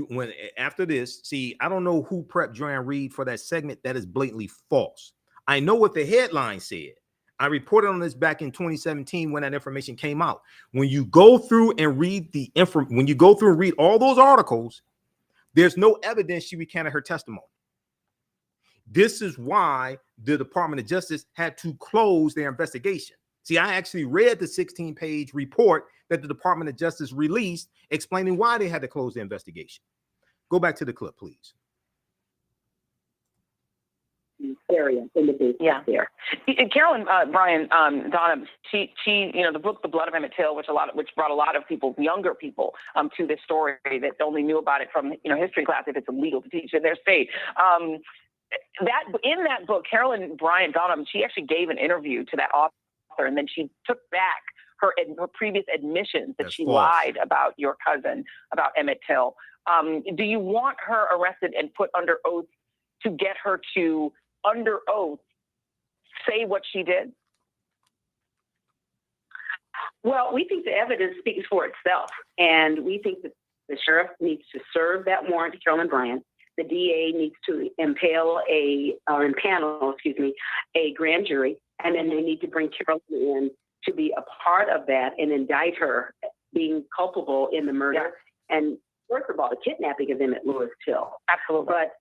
after this, see, I don't know who prepped Joanne Reed for that segment. That is blatantly false. I know what the headline said. I reported on this back in 2017 when that information came out. When you go through and read read all those articles, there's no evidence she recanted her testimony. This is why the Department of Justice had to close their investigation. See, I actually read the 16-page report that the Department of Justice released explaining why they had to close the investigation. Go back to the clip, please. Area in the basement there. Carolyn, Bryant, Donham, she, the book, The Blood of Emmett Till, which brought a lot of people, younger people, to this story that only knew about it from, history class if it's illegal to teach in their state. That in that book, Carolyn, Bryant, Donham, she actually gave an interview to that author, and then she took back her previous admissions that she lied about your cousin, about Emmett Till. Do you want her arrested and put under oath to get her to, under oath, say what she did? Well, we think the evidence speaks for itself, and we think that the sheriff needs to serve that warrant to Carolyn Bryant. The DA needs to impanel a grand jury, and then they need to bring Carolyn in to be a part of that and indict her being culpable in the murder and, first of all, the kidnapping of Emmett Lewis Till. Absolutely. But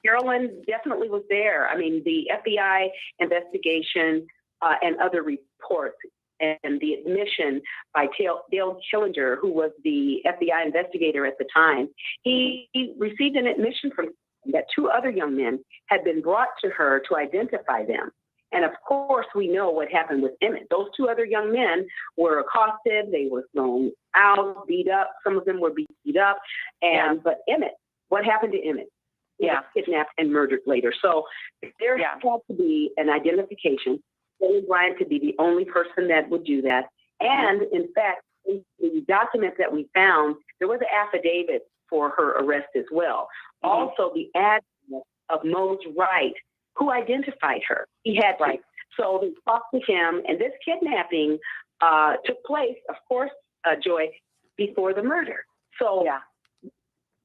Carolyn definitely was there. I mean, the FBI investigation and other reports and the admission by Dale Killinger, who was the FBI investigator at the time, he received an admission from that two other young men had been brought to her to identify them. And of course, we know what happened with Emmett. Those two other young men were accosted. They were thrown out, beat up. Some of them were beat up. But Emmett, what happened to Emmett? He was kidnapped and murdered later. So there had to be an identification. Carolyn Bryant could be the only person that would do that. And in fact, in the documents that we found, there was an affidavit for her arrest as well. Also, the address of Mose Wright, who identified her. He had to. So they talked to him, and this kidnapping took place, of course, Joy, before the murder. So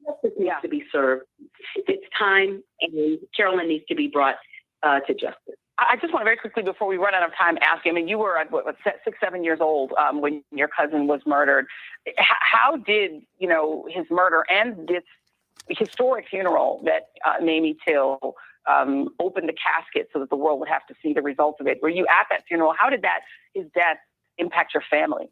justice needs to be served. It's time, and Carolyn needs to be brought to justice. I just want to very quickly, before we run out of time, ask you, I mean, you were what 6, 7 years old when your cousin was murdered. How did, his murder and this historic funeral that Mamie Till opened the casket so that the world would have to see the results of it? Were you at that funeral? How did his death impact your family?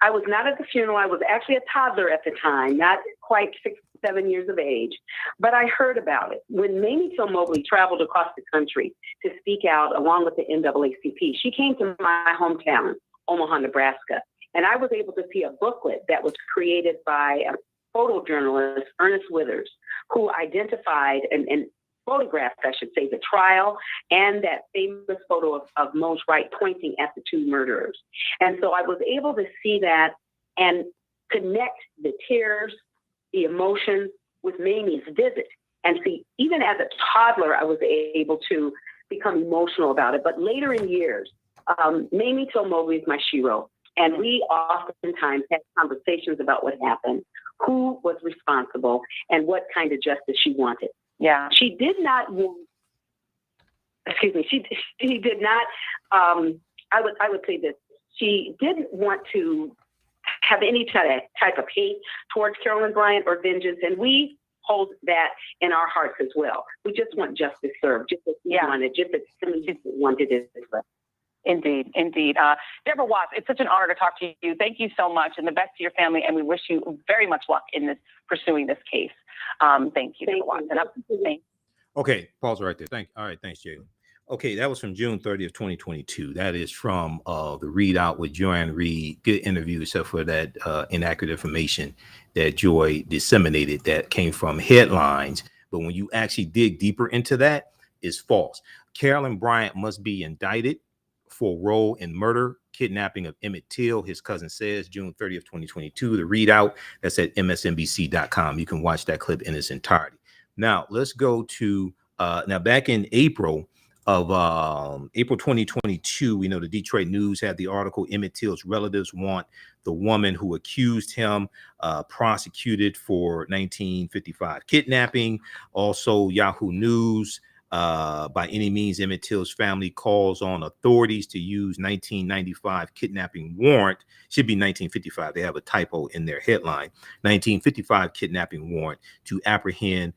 I was not at the funeral. I was actually a toddler at the time, not quite 6, 7 years of age, but I heard about it. When Mamie Till Mobley traveled across the country to speak out along with the NAACP, she came to my hometown, Omaha, Nebraska, and I was able to see a booklet that was created by a photojournalist, Ernest Withers, who identified and photographed, I should say, the trial and that famous photo of Mose Wright pointing at the 2 murderers. And so I was able to see that and connect the tears, the emotions with Mamie's visit. And see, even as a toddler, I was able to become emotional about it. But later in years, Mamie Till Mobley is my shero. And we oftentimes had conversations about what happened, who was responsible, and what kind of justice she wanted. Yeah. She did not want, she did not, I would say this, she didn't want to have any type of hate towards Carolyn Bryant or vengeance, and we hold that in our hearts as well. We just want justice served, just as we wanted, just as she wanted it as well. Indeed. Deborah Watts, it's such an honor to talk to you. Thank you so much, and the best to your family, and we wish you very much luck in pursuing this case. Thank you, Deborah Watts. Okay, pause right there. Thanks, Jalen. Okay, that was from June 30th, 2022. That is from the readout with Joanne Reed. Good interview, except for that inaccurate information that Joy disseminated that came from headlines. But when you actually dig deeper into that, it's false. Carolyn Bryant must be indicted for role in murder, kidnapping of Emmett Till, his cousin says, June 30th, 2022. The readout, that's at msnbc.com. You can watch that clip in its entirety. Now, let's go to, back in April of April 2022, we know the Detroit News had the article, Emmett Till's relatives want the woman who accused him prosecuted for 1955 kidnapping. Also, Yahoo News, by any means, Emmett Till's family calls on authorities to use 1995 kidnapping warrant. Should be 1955. They have a typo in their headline. 1955 kidnapping warrant to apprehend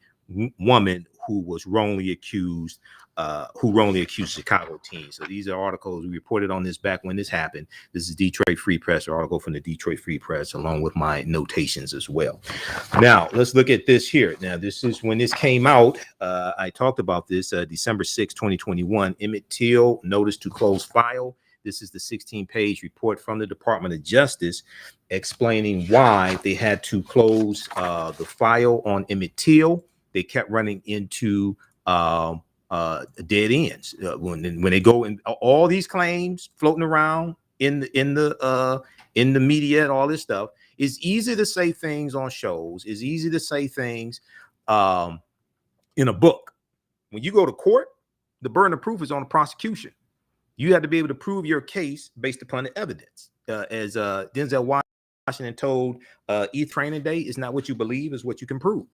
woman who was wrongly accused, Chicago teen. So these are articles we reported on this back when this happened. This is Detroit Free Press, an article from the Detroit Free Press, along with my notations as well. Now let's look at this here. Now this is when this came out. I talked about this December 6, 2021. Emmett Till notice to close file. This is the 16-page report from the Department of Justice explaining why they had to close the file on Emmett Till. They kept running into dead ends when they go and all these claims floating around in the media and all this stuff. It's easy to say things on shows. It's easy to say things in a book. When you go to court, the burden of proof is on the prosecution. You have to be able to prove your case based upon the evidence. As Denzel Washington told Training Day, it's not what you believe, it's what you can prove.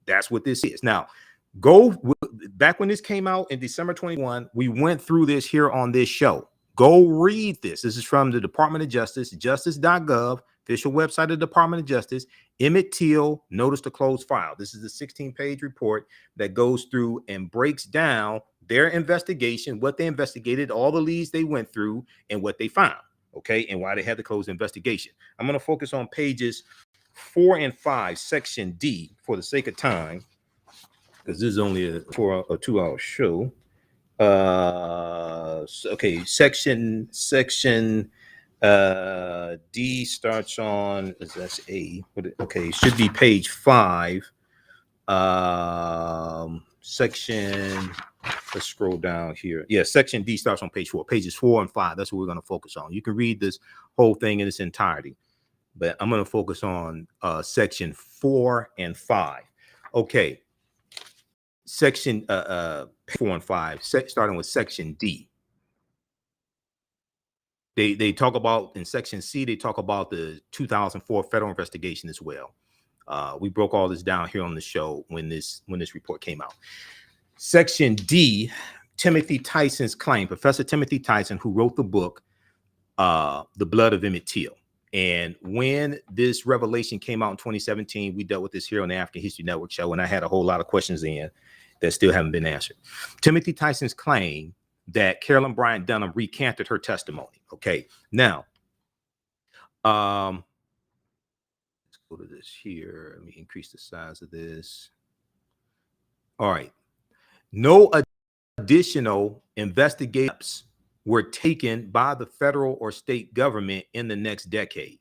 That's what this is. Now, back when this came out in December 21, we went through this here on this show. Go read this. This is from the Department of Justice, justice.gov, official website of the Department of Justice. Emmett Till, notice to close file. This is a 16-page report that goes through and breaks down their investigation, what they investigated, all the leads they went through, and what they found, okay, and why they had to close the investigation. I'm going to focus on pages 4 and 5, section D, for the sake of time, because this is only a 2-hour show. Okay, section D starts on, that's A. Okay, should be page 5. Section, let's scroll down here. Yeah, section D starts on page 4. Pages 4 and 5. That's what we're going to focus on. You can read this whole thing in its entirety, but I'm going to focus on section 4 and 5. Okay. Section 4 and 5, starting with section D. They talk about, in section C, they talk about the 2004 federal investigation as well. We broke all this down here on the show when this report came out. Section D Timothy Tyson's claim, Professor Timothy Tyson, who wrote the book, The Blood of Emmett Till. And when this revelation came out in 2017, we dealt with this here on the African History Network show, and I had a whole lot of questions in that still haven't been answered. Timothy Tyson's claim that Carolyn Bryant Donham recanted her testimony. Okay, now, let's go to this here. Let me increase the size of this. All right. No additional investigations were taken by the federal or state government in the next decade.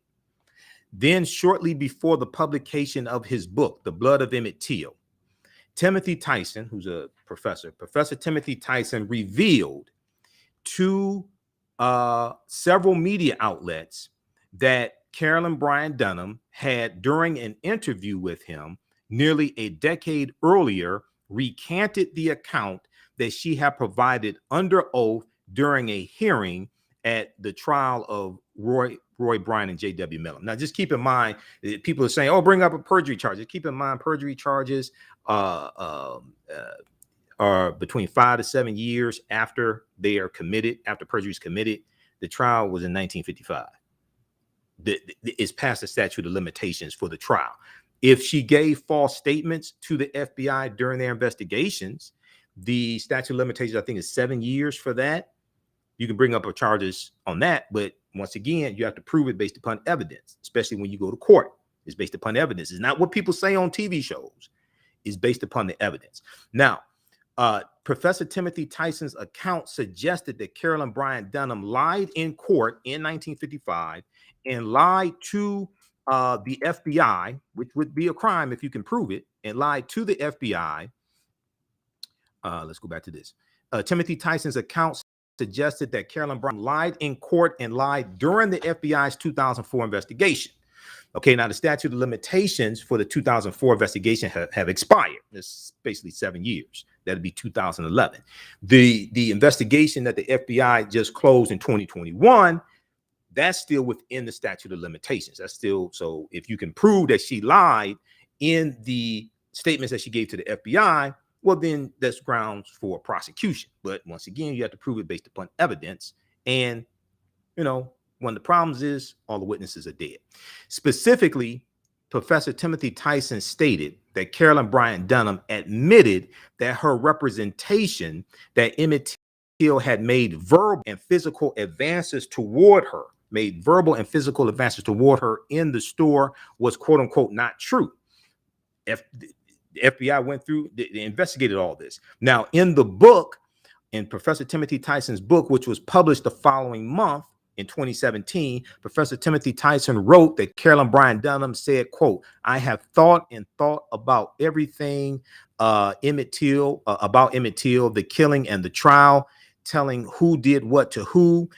Then, shortly before the publication of his book, The Blood of Emmett Till, Timothy Tyson, who's a professor, Professor Timothy Tyson revealed to several media outlets that Carolyn Bryant Donham had, during an interview with him nearly a decade earlier, recanted the account that she had provided under oath during a hearing at the trial of Roy Bryant and J.W. Miller. Now, just keep in mind, people are saying, oh, bring up a perjury charge. Keep in mind, perjury charges are between 5 to 7 years after they are committed, after perjury is committed. The trial was in 1955. It's past the statute of limitations for the trial. If she gave false statements to the FBI during their investigations, the statute of limitations, I think, is 7 years for that. You can bring up charges on that, but once again, you have to prove it based upon evidence, especially when you go to court. It's based upon evidence. It's not what people say on TV shows. It's based upon the evidence. Now, Professor Timothy Tyson's account suggested that Carolyn Bryant Donham lied in court in 1955 and lied to the FBI, which would be a crime if you can prove it, and lied to the FBI. Let's go back to this. Timothy Tyson's account suggested that Carolyn Bryant lied in court and lied during the FBI's 2004 investigation. Okay, now the statute of limitations for the 2004 investigation have expired. It's basically 7 years. That'd be 2011. The investigation that the FBI just closed in 2021, that's still within the statute of limitations. That's still, so if you can prove that she lied in the statements that she gave to the FBI, well, then that's grounds for prosecution. But once again, you have to prove it based upon evidence. And, you know, one of the problems is all the witnesses are dead. Specifically, Professor Timothy Tyson stated that Carolyn Bryant Donham admitted that her representation that Emmett Till had made verbal and physical advances toward her, in the store was, quote unquote, not true. The FBI went through, they investigated all this. Now, in the book, in Professor Timothy Tyson's book, which was published the following month in 2017, Professor Timothy Tyson wrote that Carolyn Bryant Donham said, quote, I have thought about everything Emmett Till, the killing and the trial, telling who did what to who.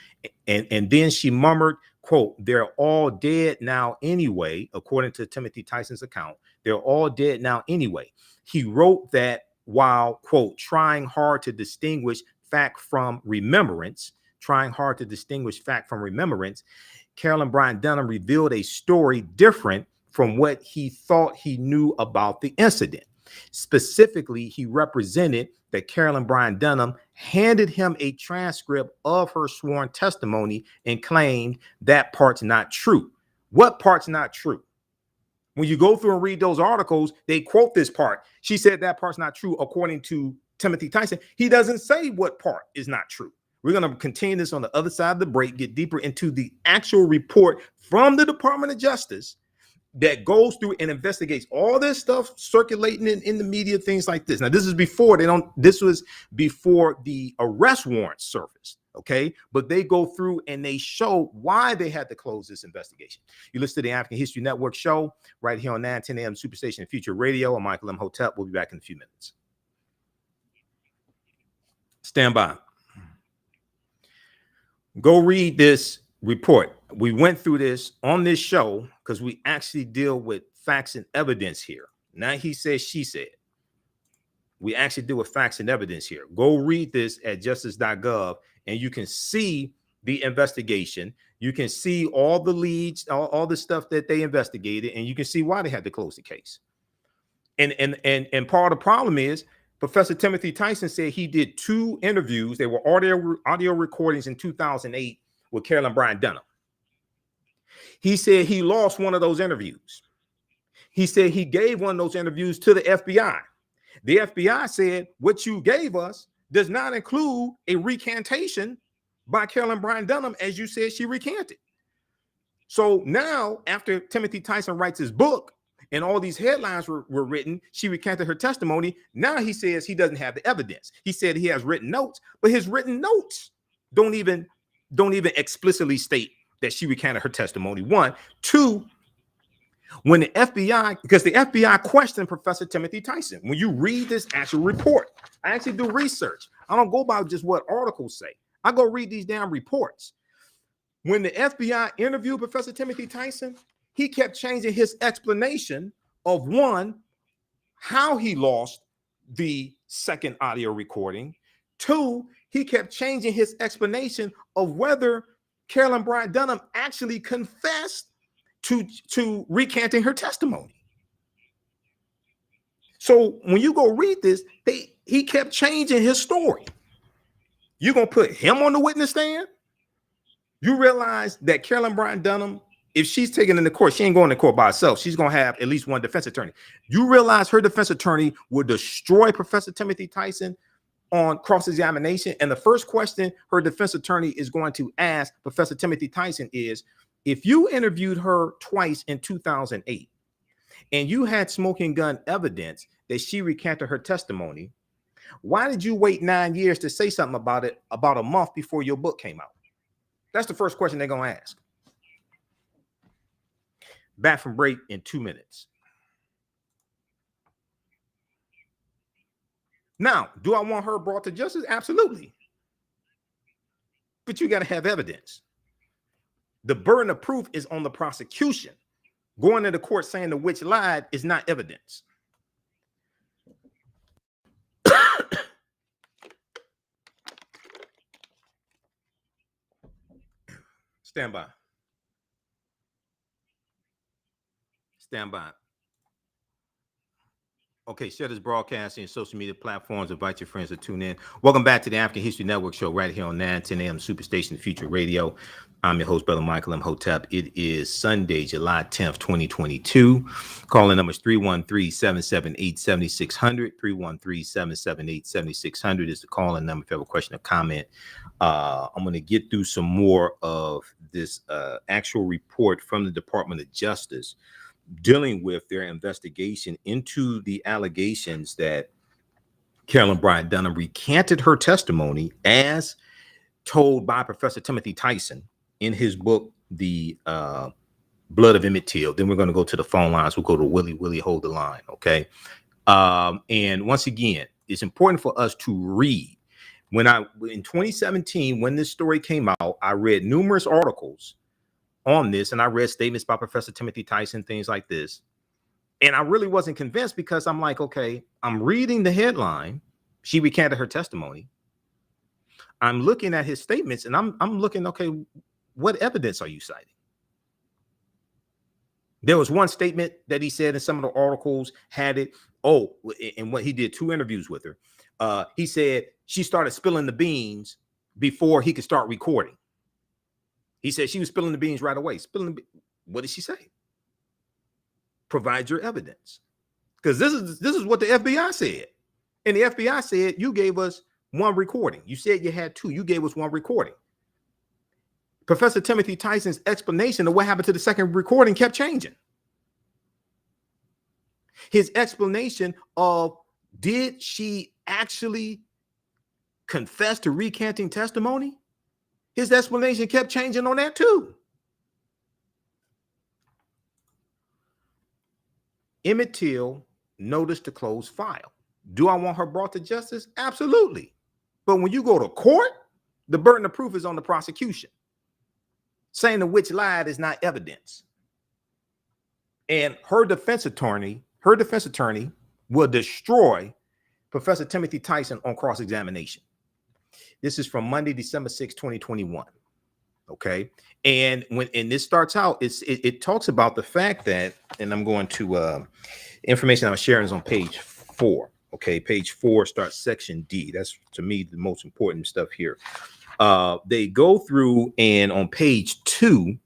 And then she murmured, quote, they're all dead now anyway, according to Timothy Tyson's account. They're all dead now anyway. He wrote that while, quote, trying hard to distinguish fact from remembrance, Carolyn Bryant Donham revealed a story different from what he thought he knew about the incident. Specifically, he represented that Carolyn Bryant Donham handed him a transcript of her sworn testimony and claimed that part's not true. What part's not true? When you go through and read those articles, they quote this part. She said that part's not true, according to Timothy Tyson. He doesn't say what part is not true. We're going to continue this on the other side of the break, get deeper into the actual report from the Department of Justice that goes through and investigates all this stuff circulating in the media, things like this. Now, this is before this was before the arrest warrant surfaced. Okay, but they go through and they show why they had to close this investigation. You listen to the African History Network show right here on 910 AM Superstation Future Radio. I'm Michael M. Hotep. We'll be back in a few minutes. Stand by. Go read this report. We went through this on this show because we actually deal with facts and evidence here. Now he says, she said. We actually deal with facts and evidence here. Go read this at justice.gov and you can see the investigation. You can see all the leads, all the stuff that they investigated, and you can see why they had to close the case. And part of the problem is Professor Timothy Tyson said he did 2 interviews. They were audio recordings in 2008 with Carolyn Bryant Donham. He said he lost one of those interviews. He said he gave one of those interviews to the FBI. The FBI said, what you gave us does not include a recantation by Carolyn Bryant Donham, as you said she recanted. So now, after Timothy Tyson writes his book and all these headlines were written, she recanted her testimony. Now he says he doesn't have the evidence. He said he has written notes, but his written notes don't even explicitly state that she recanted her testimony. 1, 2, when the FBI, because the FBI questioned Professor Timothy Tyson. When you read this actual report, I actually do research. I don't go by just what articles say. I go read these damn reports. When the FBI interviewed Professor Timothy Tyson, he kept changing his explanation of, 1, how he lost the second audio recording. 2, he kept changing his explanation of whether Carolyn Bryant Donham actually confessed to recanting her testimony. So when you go read this, he kept changing his story. You're going to put him on the witness stand? You realize that Carolyn Bryant Donham, if she's taken into court, she ain't going to court by herself. She's going to have at least one defense attorney. You realize her defense attorney will destroy Professor Timothy Tyson on cross-examination. And the first question her defense attorney is going to ask Professor Timothy Tyson is, if you interviewed her twice in 2008 and you had smoking gun evidence that she recanted her testimony, why did you wait 9 years to say something about it about a month before your book came out? That's the first question they're going to ask. Back from break in 2 minutes. Now, do I want her brought to justice? Absolutely. But you got to have evidence. The burden of proof is on the prosecution. Going to the court saying the witch lied is not evidence. Stand by. Stand by. Okay, share this broadcast in social media platforms. Invite your friends to tune in. Welcome back to the African History Network show right here on 910 AM Superstation Future Radio. I'm your host, Brother Michael M. Hotep. It is Sunday, July 10th, 2022. Calling numbers 313-778-7600. 313-778-7600 is the calling number if you have a question or comment. I'm going to get through some more of this actual report from the Department of Justice dealing with their investigation into the allegations that Carolyn Bryant Donham recanted her testimony as told by Professor Timothy Tyson in his book, The Blood of Emmett Till. Then we're going to go to the phone lines. We'll go to Willie Hold the Line, okay? And once again, it's important for us to read. In 2017, when this story came out, I read numerous articles on this, and I read statements by Professor Timothy Tyson, things like this. And I really wasn't convinced because I'm like, okay, I'm reading the headline. She recanted her testimony. I'm looking at his statements and I'm looking, okay, what evidence are you citing? There was one statement that he said in some of the articles had it. Oh, and what he did 2 interviews with her. He said she started spilling the beans before he could start recording. He said she was spilling the beans right away. What did she say? Provide your evidence. Because this is what the FBI said. And the FBI said, you gave us 1 recording. You said you had 2. You gave us 1 recording. Professor Timothy Tyson's explanation of what happened to the second recording kept changing. His explanation of, did she actually confess to recanting testimony? His explanation kept changing on that too. Emmett Till notice to close file. Do I want her brought to justice? Absolutely. But when you go to court, the burden of proof is on the prosecution. Saying the witch lied is not evidence. And her defense attorney will destroy Professor Timothy Tyson on cross-examination. This is from Monday, December 6, 2021. Okay. And this starts out, it talks about the fact that, and I'm going to information I'm sharing is on page 4. Okay, page 4 starts section D. That's, to me, the most important stuff here. They go through, and on page 2,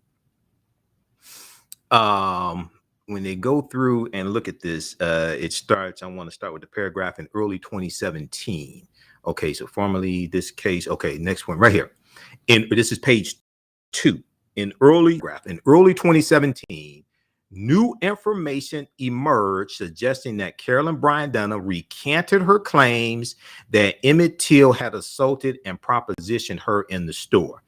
when they go through and look at this, it starts, I want to start with the paragraph in early 2017. Okay, so formally this case, okay, next one right here. This is page 2. In early 2017, new information emerged suggesting that Carolyn Bryant Donham recanted her claims that Emmett Till had assaulted and propositioned her in the store.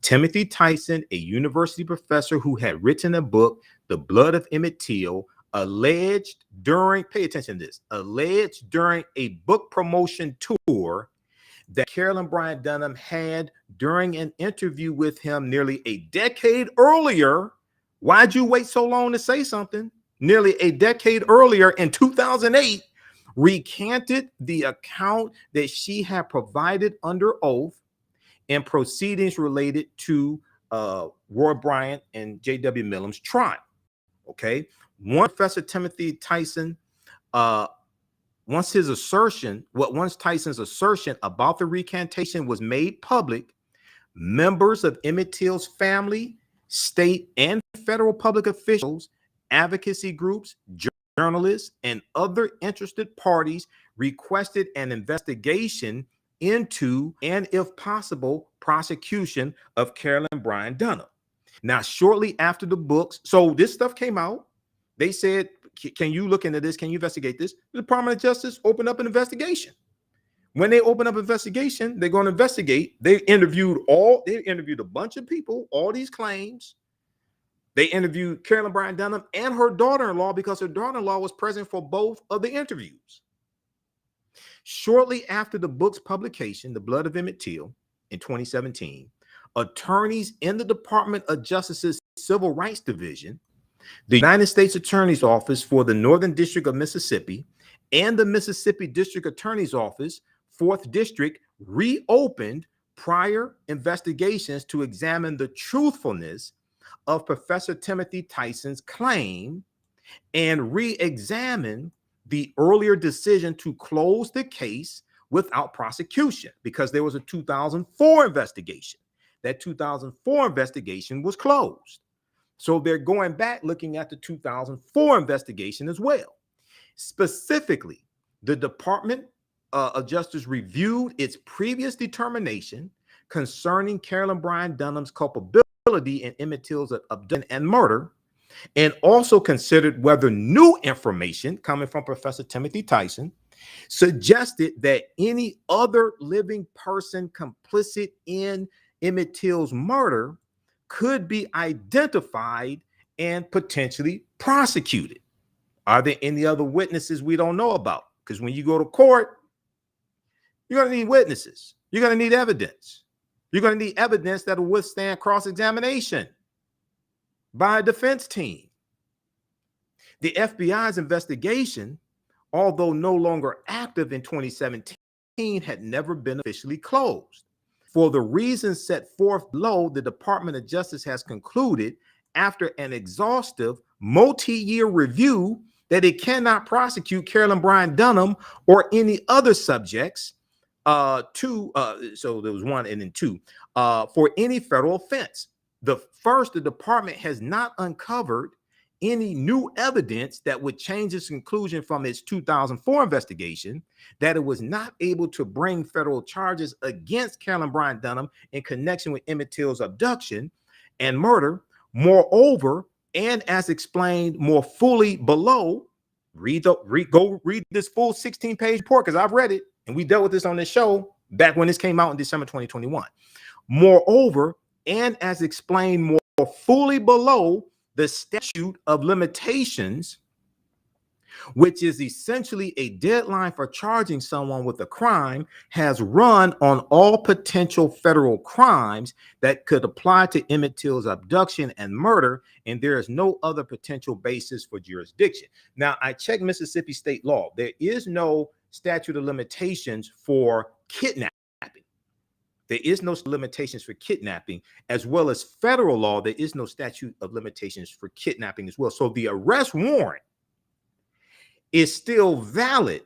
Timothy Tyson, a university professor who had written a book, The Blood of Emmett Till, alleged during, pay attention to this, alleged during a book promotion tour that Carolyn Bryant Donham had during an interview with him nearly a decade earlier. Why'd you wait so long to say something? Nearly a decade earlier in 2008, recanted the account that she had provided under oath in proceedings related to Roy Bryant and J.W. Millam's trial. Okay, one Professor Timothy Tyson, once Tyson's assertion about the recantation was made public, members of Emmett Till's family, state and federal public officials, advocacy groups, journalists, and other interested parties requested an investigation into, and if possible, prosecution of Carolyn Bryant Donham. Now, shortly after the books, so this stuff came out, they said, can you look into this? Can you investigate this? The Department of Justice opened up an investigation. When they open up an investigation, they're going to investigate. They interviewed a bunch of people, all these claims. They interviewed Carolyn Bryant Donham and her daughter-in-law, because her daughter-in-law was present for both of the interviews. Shortly after the book's publication, The Blood of Emmett Till, in 2017, attorneys in the Department of Justice's Civil Rights Division, the United States Attorney's Office for the Northern District of Mississippi, and the Mississippi District Attorney's Office, 4th District, reopened prior investigations to examine the truthfulness of Professor Timothy Tyson's claim and re-examine the earlier decision to close the case without prosecution, because there was a 2004 investigation. That 2004 investigation was closed. So they're going back looking at the 2004 investigation as well. Specifically, the Department of Justice reviewed its previous determination concerning Carolyn Bryant Donham's culpability in Emmett Till's abduction and murder, and also considered whether new information coming from Professor Timothy Tyson suggested that any other living person complicit in Emmett Till's murder could be identified and potentially prosecuted. Are there any other witnesses we don't know about? Because when you go to court, you're going to need witnesses. You're going to need evidence. You're going to need evidence that will withstand cross-examination by a defense team. The FBI's investigation, although no longer active in 2017, had never been officially closed. For the reasons set forth below, the Department of Justice has concluded, after an exhaustive multi-year review, that it cannot prosecute Carolyn Bryant Donham or any other subjects so there was 1 and then 2 for any federal offense. The department has not uncovered any new evidence that would change its conclusion from its 2004 investigation that it was not able to bring federal charges against Carolyn Bryant Donham in connection with Emmett Till's abduction and murder. Moreover, and as explained more fully below, go read this full 16-page report, because I've read it and we dealt with this on this show back when this came out in December 2021. Moreover, and as explained more fully below, the statute of limitations, which is essentially a deadline for charging someone with a crime, has run on all potential federal crimes that could apply to Emmett Till's abduction and murder, and there is no other potential basis for jurisdiction. Now, I checked Mississippi state law. There is no statute of limitations for kidnapping. There is no limitations for kidnapping, as well as federal law. There is no statute of limitations for kidnapping as well. So the arrest warrant is still valid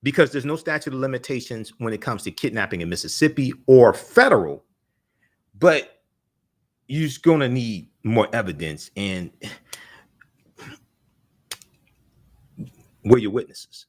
because there's no statute of limitations when it comes to kidnapping in Mississippi or federal, but you're just going to need more evidence, and where your witnesses.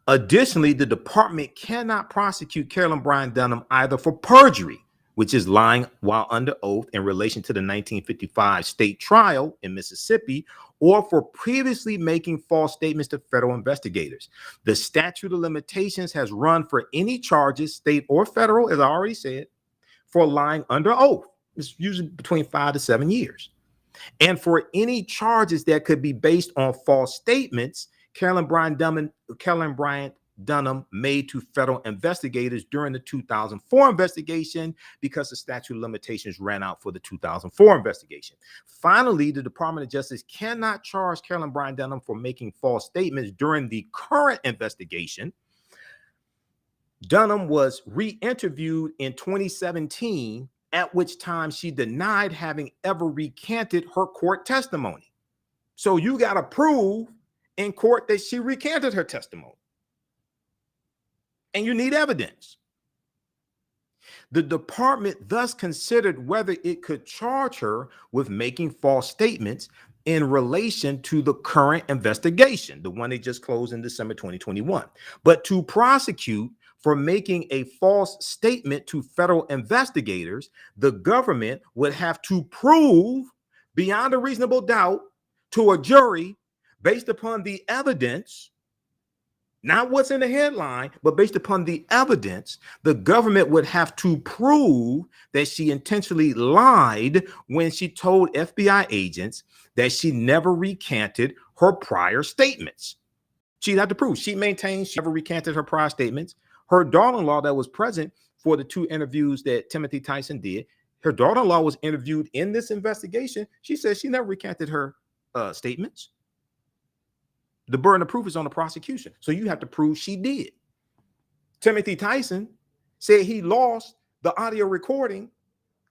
Additionally, the department cannot prosecute Carolyn Bryant Donham either for perjury, which is lying while under oath in relation to the 1955 state trial in Mississippi, or for previously making false statements to federal investigators. The statute of limitations has run for any charges, state or federal, as I already said, for lying under oath. It's usually between 5 to 7 years. And for any charges that could be based on false statements Carolyn Bryant Donham made to federal investigators during the 2004 investigation, because the statute of limitations ran out for the 2004 investigation. Finally, the Department of Justice cannot charge Carolyn Bryant Donham for making false statements during the current investigation. Donham was re-interviewed in 2017, at which time she denied having ever recanted her court testimony. So you got to prove in court that she recanted her testimony. And you need evidence. The department thus considered whether it could charge her with making false statements in relation to the current investigation, the one they just closed in December 2021. But to prosecute for making a false statement to federal investigators, the government would have to prove beyond a reasonable doubt to a jury, based upon the evidence, not what's in the headline, but based upon the evidence, the government would have to prove that she intentionally lied when she told FBI agents that she never recanted her prior statements. She'd have to prove she maintained she never recanted her prior statements. Her daughter-in-law that was present for the 2 interviews that Timothy Tyson did, her daughter-in-law was interviewed in this investigation. She says she never recanted her statements. The burden of proof is on the prosecution. So you have to prove she did. Timothy Tyson said he lost the audio recording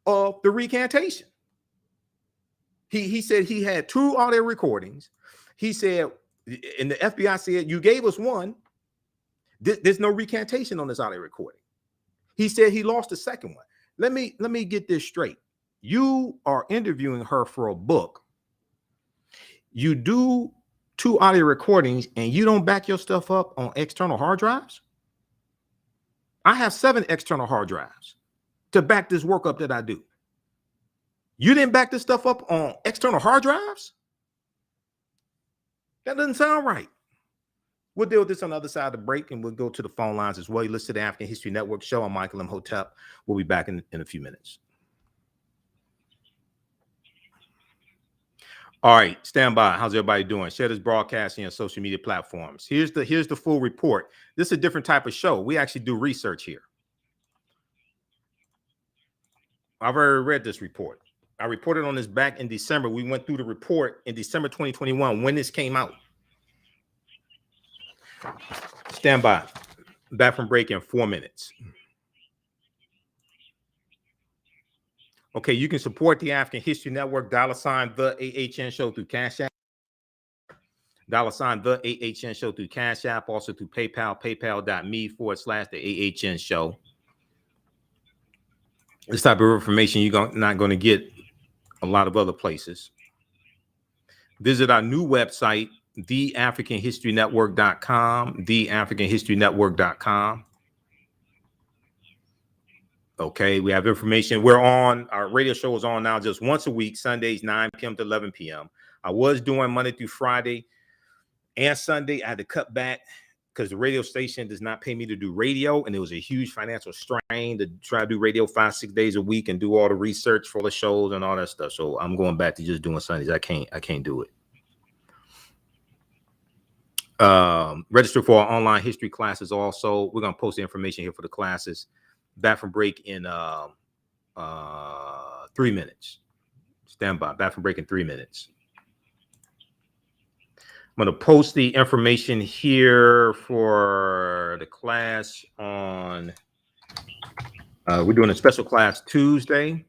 of the recantation. He said he had 2 audio recordings. He said, and the FBI said, you gave us one. There's no recantation on this audio recording. He said he lost the second one. Let me get this straight. You are interviewing her for a book. You do 2 audio recordings and you don't back your stuff up on external hard drives? I have 7 external hard drives to back this work up that I do. You didn't back this stuff up on external hard drives? That doesn't sound right. We'll deal with this on the other side of the break, and we'll go to the phone lines as well. You listen to the African History Network show. I'm Michael M. Hotep. We'll be back in a few minutes. All right, stand by. How's everybody doing? Share this broadcasting on social media platforms. Here's the full report. This is a different type of show. We actually do research here. I've already read this report. I reported on this back in December. We went through the report in December 2021 when this came out. Stand by. Back from break in 4 minutes. Okay, you can support the African History Network, $ the AHN show through Cash App. $ the AHN show through Cash App, also through PayPal, paypal.me/the AHN show. This type of information you're not going to get a lot of other places. Visit our new website, theafricanhistorynetwork.com, theafricanhistorynetwork.com. Okay, we have information. We're on, our radio show is on now just once a week, Sundays, 9 p.m. to 11 p.m. I was doing Monday through Friday and Sunday. I had to cut back because the radio station does not pay me to do radio, and it was a huge financial strain to try to do radio 5-6 days a week and do all the research for the shows and all that stuff. So I'm going back to just doing Sundays. I can't do it. Register for our online history classes also. We're going to post the information here for the classes. Back from break in 3 minutes. Stand by. Back from break in 3 minutes. I'm going to post the information here for the class on, we're doing a special class Tuesday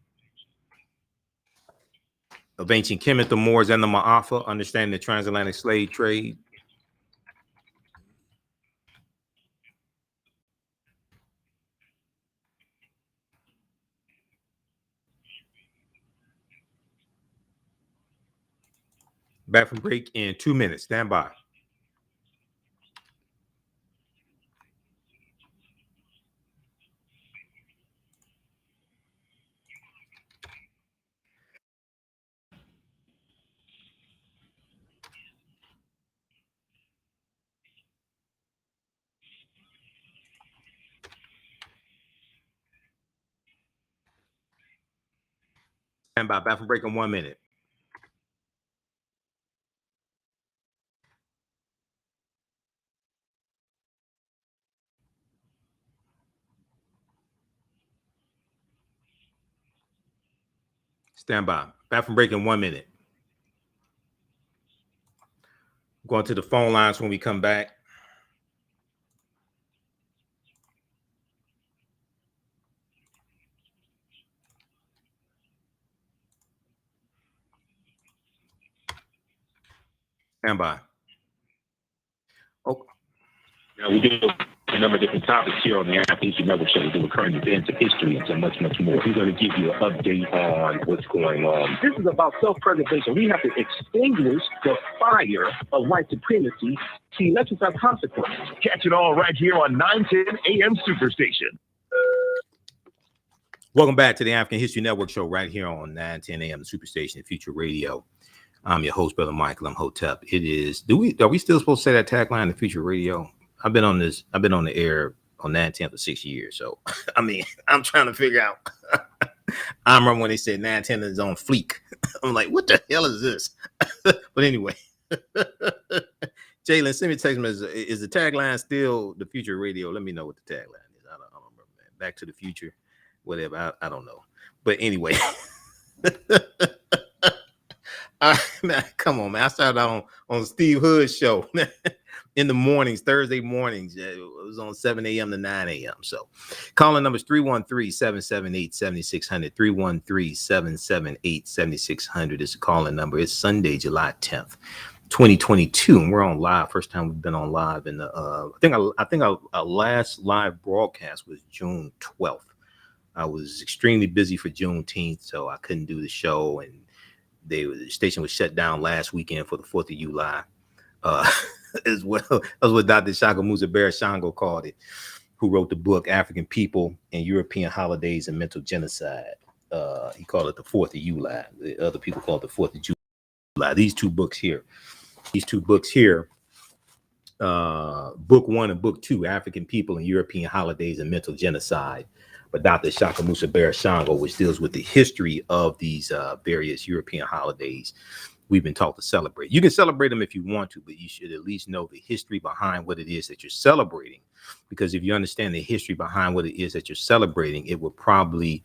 of Ancient Kemet, the Moors, and the Ma'afa, understanding the transatlantic slave trade. Back from break in 2 minutes. Stand by. Stand by. Back from break in 1 minute. Stand by. Back from break in 1 minute. Going to the phone lines when we come back. Stand by. Oh, Now, we do a number of different topics here on the African History Network show. We do current events of history and so much, much more. We're going to give you an update on what's going on. This is about self-preservation. We have to extinguish the fire of white supremacy. See, let's just have consequences. Catch it all right here on 910 AM Superstation. welcome back to the African History Network show right here on 910 AM Superstation Future Radio. I'm your host, Brother Michael. I'm Hotep. It is. Are we still supposed to say that tagline in Future Radio? I've been on the air on 910 for 6 years. So, I mean, I'm trying to figure out. I remember when they said 910 is on fleek. I'm like, what the hell is this? But anyway, Jalen, send me a text message. Is the tagline still the Future Radio? Let me know what the tagline is. I don't remember, man. Back to the Future, whatever. I don't know. But anyway. Man, come on, man. I started on Steve Hood's show in the mornings, Thursday mornings. It was on 7 a.m. to 9 a.m. So calling numbers 313-778-7600. 313-778-7600 is the calling number. It's Sunday, July 10th, 2022. And we're on live. First time we've been on live in the I think our last live broadcast was June 12th. I was extremely busy for Juneteenth, so I couldn't do the show, and the station was shut down last weekend for the 4th of July, as well as what Dr. Shaka Musa Shango called it, who wrote the book African People and European Holidays and Mental Genocide. He called it the 4th of July. The other people call it the 4th of July. These two books here, book 1 and book 2, African People and European Holidays and Mental Genocide, but Dr. Shaka Musa Shango, which deals with the history of these various European holidays we've been taught to celebrate. You can celebrate them if you want to, but you should at least know the history behind what it is that you're celebrating. Because if you understand the history behind what it is that you're celebrating, it will probably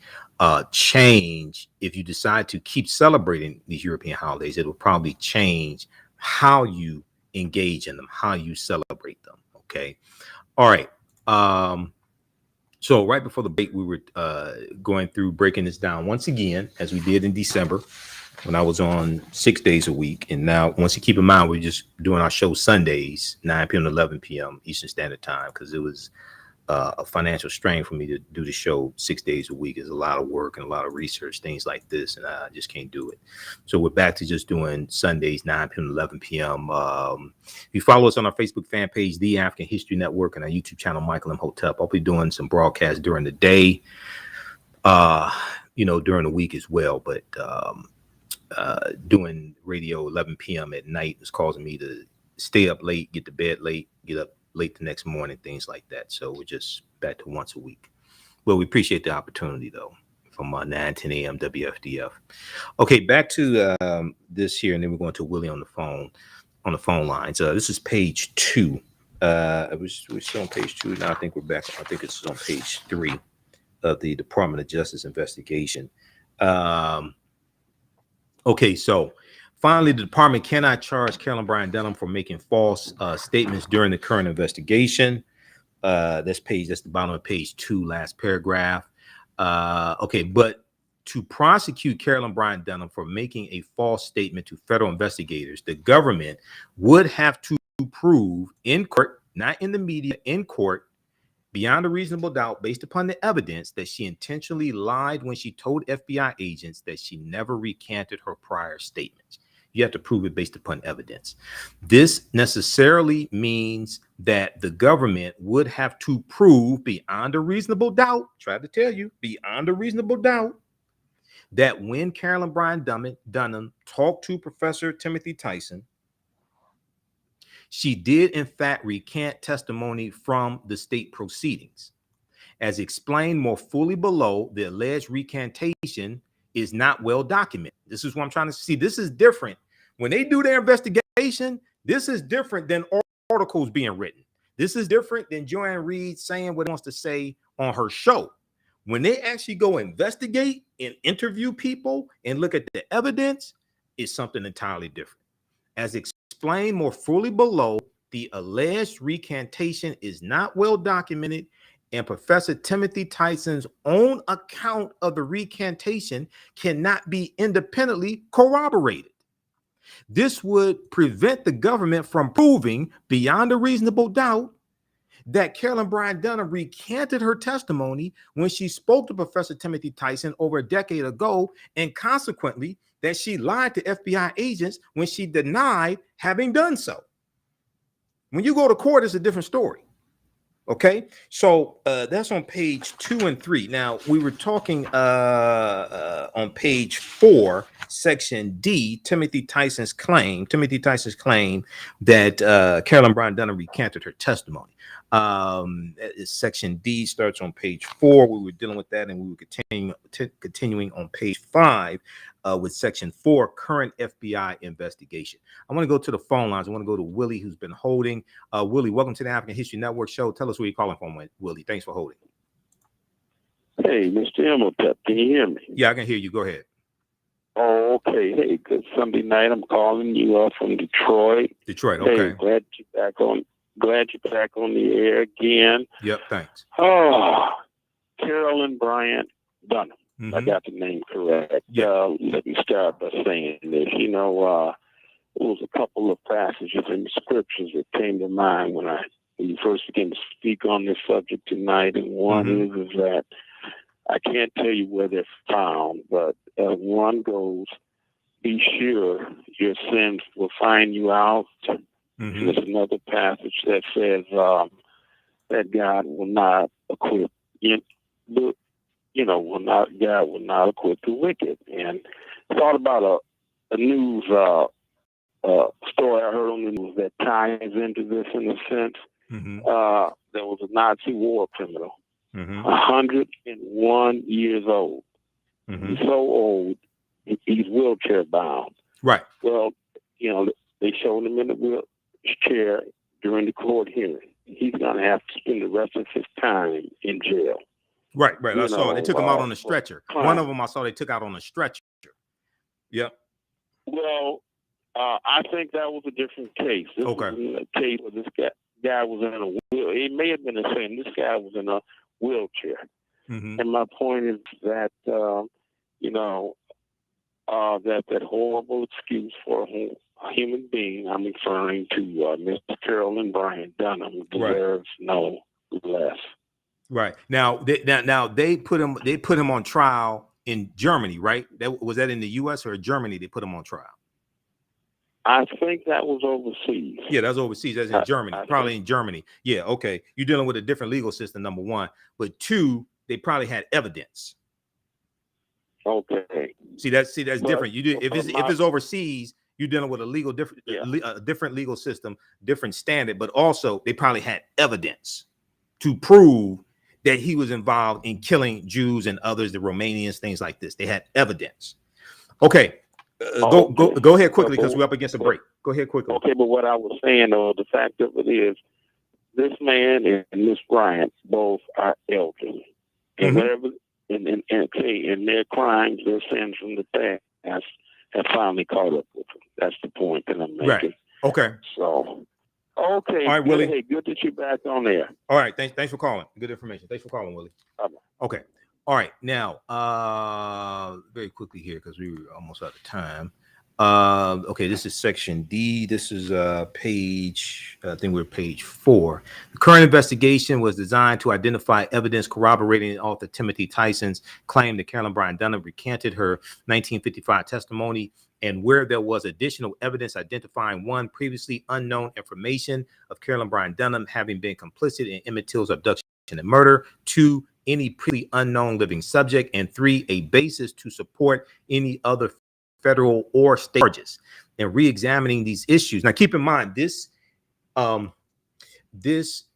change. If you decide to keep celebrating these European holidays, it will probably change how you engage in them, how you celebrate them. Okay. All right. So right before the break, we were going through breaking this down once again, as we did in December when I was on 6 days a week. And now, once you keep in mind, we're just doing our show Sundays, 9 p.m. to 11 p.m. Eastern Standard Time, because it was a financial strain for me to do the show 6 days a week. It's a lot of work and a lot of research, things like this, and I just can't do it. So we're back to just doing Sundays, 9 p.m. to 11 p.m. If you follow us on our Facebook fan page, The African History Network, and our YouTube channel, Michael M. Hotep, I'll be doing some broadcasts during the day, during the week as well. But doing radio 11 p.m. at night is causing me to stay up late, get to bed late, get up late the next morning, things like that. So we're just back to once a week. Well, we appreciate the opportunity, though, from 9, 10 a.m. WFDF. Okay, back to this here, and then we're going to Willie on the phone lines. This is page 2. We're still on page 2 now. I think we're back. I think it's on page 3 of the Department of Justice investigation. Okay, so finally, the department cannot charge Carolyn Bryant Donham for making false statements during the current investigation. That's the bottom of page 2, last paragraph. Okay, but to prosecute Carolyn Bryant Donham for making a false statement to federal investigators, the government would have to prove in court, not in the media, in court, beyond a reasonable doubt, based upon the evidence, that she intentionally lied when she told FBI agents that she never recanted her prior statements. You have to prove it based upon evidence. This necessarily means that the government would have to prove beyond a reasonable doubt, try to tell you, beyond a reasonable doubt, that when Carolyn Bryant Donham talked to Professor Timothy Tyson, she did in fact recant testimony from the state proceedings. As explained more fully below, the alleged recantation is not well documented. This is what I'm trying to see. This is different. When they do their investigation, this is different than articles being written. This is different than Joanne Reed saying what she wants to say on her show. When they actually go investigate and interview people and look at the evidence, it's something entirely different. As explained more fully below, the alleged recantation is not well documented, and Professor Timothy Tyson's own account of the recantation cannot be independently corroborated. This would prevent the government from proving beyond a reasonable doubt that Carolyn Bryant Donham recanted her testimony when she spoke to Professor Timothy Tyson over a decade ago, and consequently that she lied to FBI agents when she denied having done so. When you go to court, it's a different story. Okay, so that's on page 2 and 3. Now, we were talking on page 4, section D, Timothy Tyson's claim that Carolyn Bryant Donham recanted her testimony. Section D starts on page 4. We were dealing with that, and we were continuing on page 5 with section 4, current FBI investigation. I want to go to the phone lines. I want to go to Willie, who's been holding. Willie, welcome to the African History Network show. Tell us where you're calling from, Willie. Thanks for holding. Hey, Mr. Emmett, can you hear me? Yeah, I can hear you. Go ahead. Oh, okay. Hey, good Sunday night. I'm calling you from Detroit. Detroit, okay. Hey, glad you're back on the air again. Yep, thanks. Oh, Carolyn Bryant Donham. Mm-hmm. I got the name correct. Yeah. Let me start by saying this. You know, there was a couple of passages in the scriptures that came to mind when you first began to speak on this subject tonight. And one is that I can't tell you where they're found, but one goes, be sure your sins will find you out. Mm-hmm. There's another passage that says that God will not acquit God will not acquit the wicked. And thought about a news story I heard on the news that ties into this in a sense. Mm-hmm. There was a Nazi war criminal, 101 years old. Mm-hmm. He's so old, he's wheelchair bound. Right. Well, they showed him in the wheelchair during the court hearing. He's going to have to spend the rest of his time in jail. Right. I saw they took him out on a stretcher. One of them I saw they took out on a stretcher. Yep. Well, I think that was a different case. This was a case where this guy was in a wheel. It may have been the same. This guy was in a wheelchair. Mm-hmm. And my point is that, that horrible excuse for a human being, I'm referring to Miss Carolyn Bryant Donham, deserves no less. Right. Now they put him on trial in Germany, right? Was that in the U.S. or Germany? They put him on trial. I think that was overseas. Yeah, that's overseas. That's in Germany. Probably in Germany. Yeah. Okay. You're dealing with a different legal system. Number one, but two, they probably had evidence. Okay. See that's different. You do if it's overseas, you're dealing with a different legal system, different standard. But also, they probably had evidence to prove that he was involved in killing Jews and others, the Romanians, things like this. They had evidence. Okay, go ahead quickly because we're up against a break. Go ahead quickly. Okay, but what I was saying, though, the fact of it is, this man and Miss Bryant both are elderly, and and their crimes, their sins from the past have finally caught up with them. That's the point that I'm making. Right. Okay. So. Okay. All right, Willie. Hey, good that you're back on there. All right. Thanks for calling. Good information. Thanks for calling, Willie. Okay. All right. Now, very quickly here because we were almost out of time. Okay, this is section D. This is page, I think we're page 4. The current investigation was designed to identify evidence corroborating author Timothy Tyson's claim that Carolyn Bryant Donham recanted her 1955 testimony and where there was additional evidence identifying one, previously unknown information of Carolyn Bryant Donham having been complicit in Emmett Till's abduction and murder, two, any previously unknown living subject, and three, a basis to support any other federal or state charges. And re-examining these issues. Now, keep in mind, this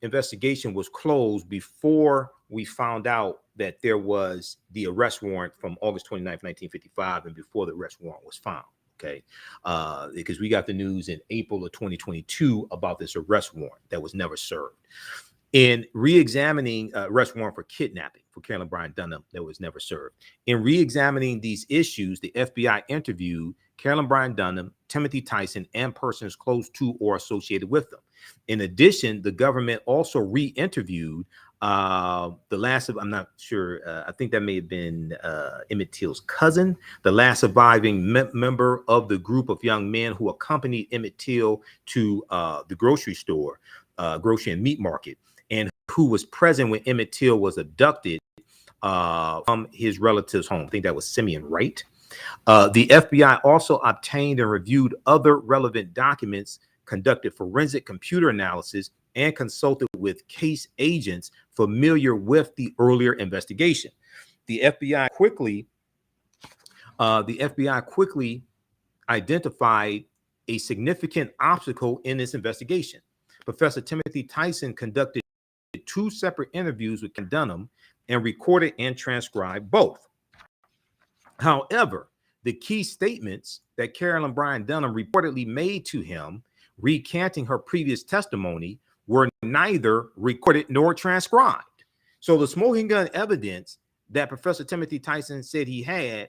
investigation was closed before we found out that there was the arrest warrant from August 29th, 1955, and before the arrest warrant was found. Okay, because we got the news in April of 2022 about this arrest warrant that was never served. In re-examining arrest warrant for kidnapping for Carolyn Bryant Donham that was never served. In re-examining these issues, the FBI interviewed Carolyn Bryant Donham, Timothy Tyson, and persons close to or associated with them. In addition, the government also re-interviewed the last of, I'm not sure, I think that may have been Emmett Till's cousin, the last surviving member of the group of young men who accompanied Emmett Till to the grocery store, grocery and meat market, and who was present when Emmett Till was abducted from his relative's home. I think that was Simeon Wright. The FBI also obtained and reviewed other relevant documents, conducted forensic computer analysis, and consulted with case agents familiar with the earlier investigation. The FBI quickly identified a significant obstacle in this investigation. Professor Timothy Tyson conducted 2 separate interviews with Donham and recorded and transcribed both. However, the key statements that Carolyn Bryant Donham reportedly made to him, recanting her previous testimony, were neither recorded nor transcribed. So the smoking gun evidence that Professor Timothy Tyson said he had,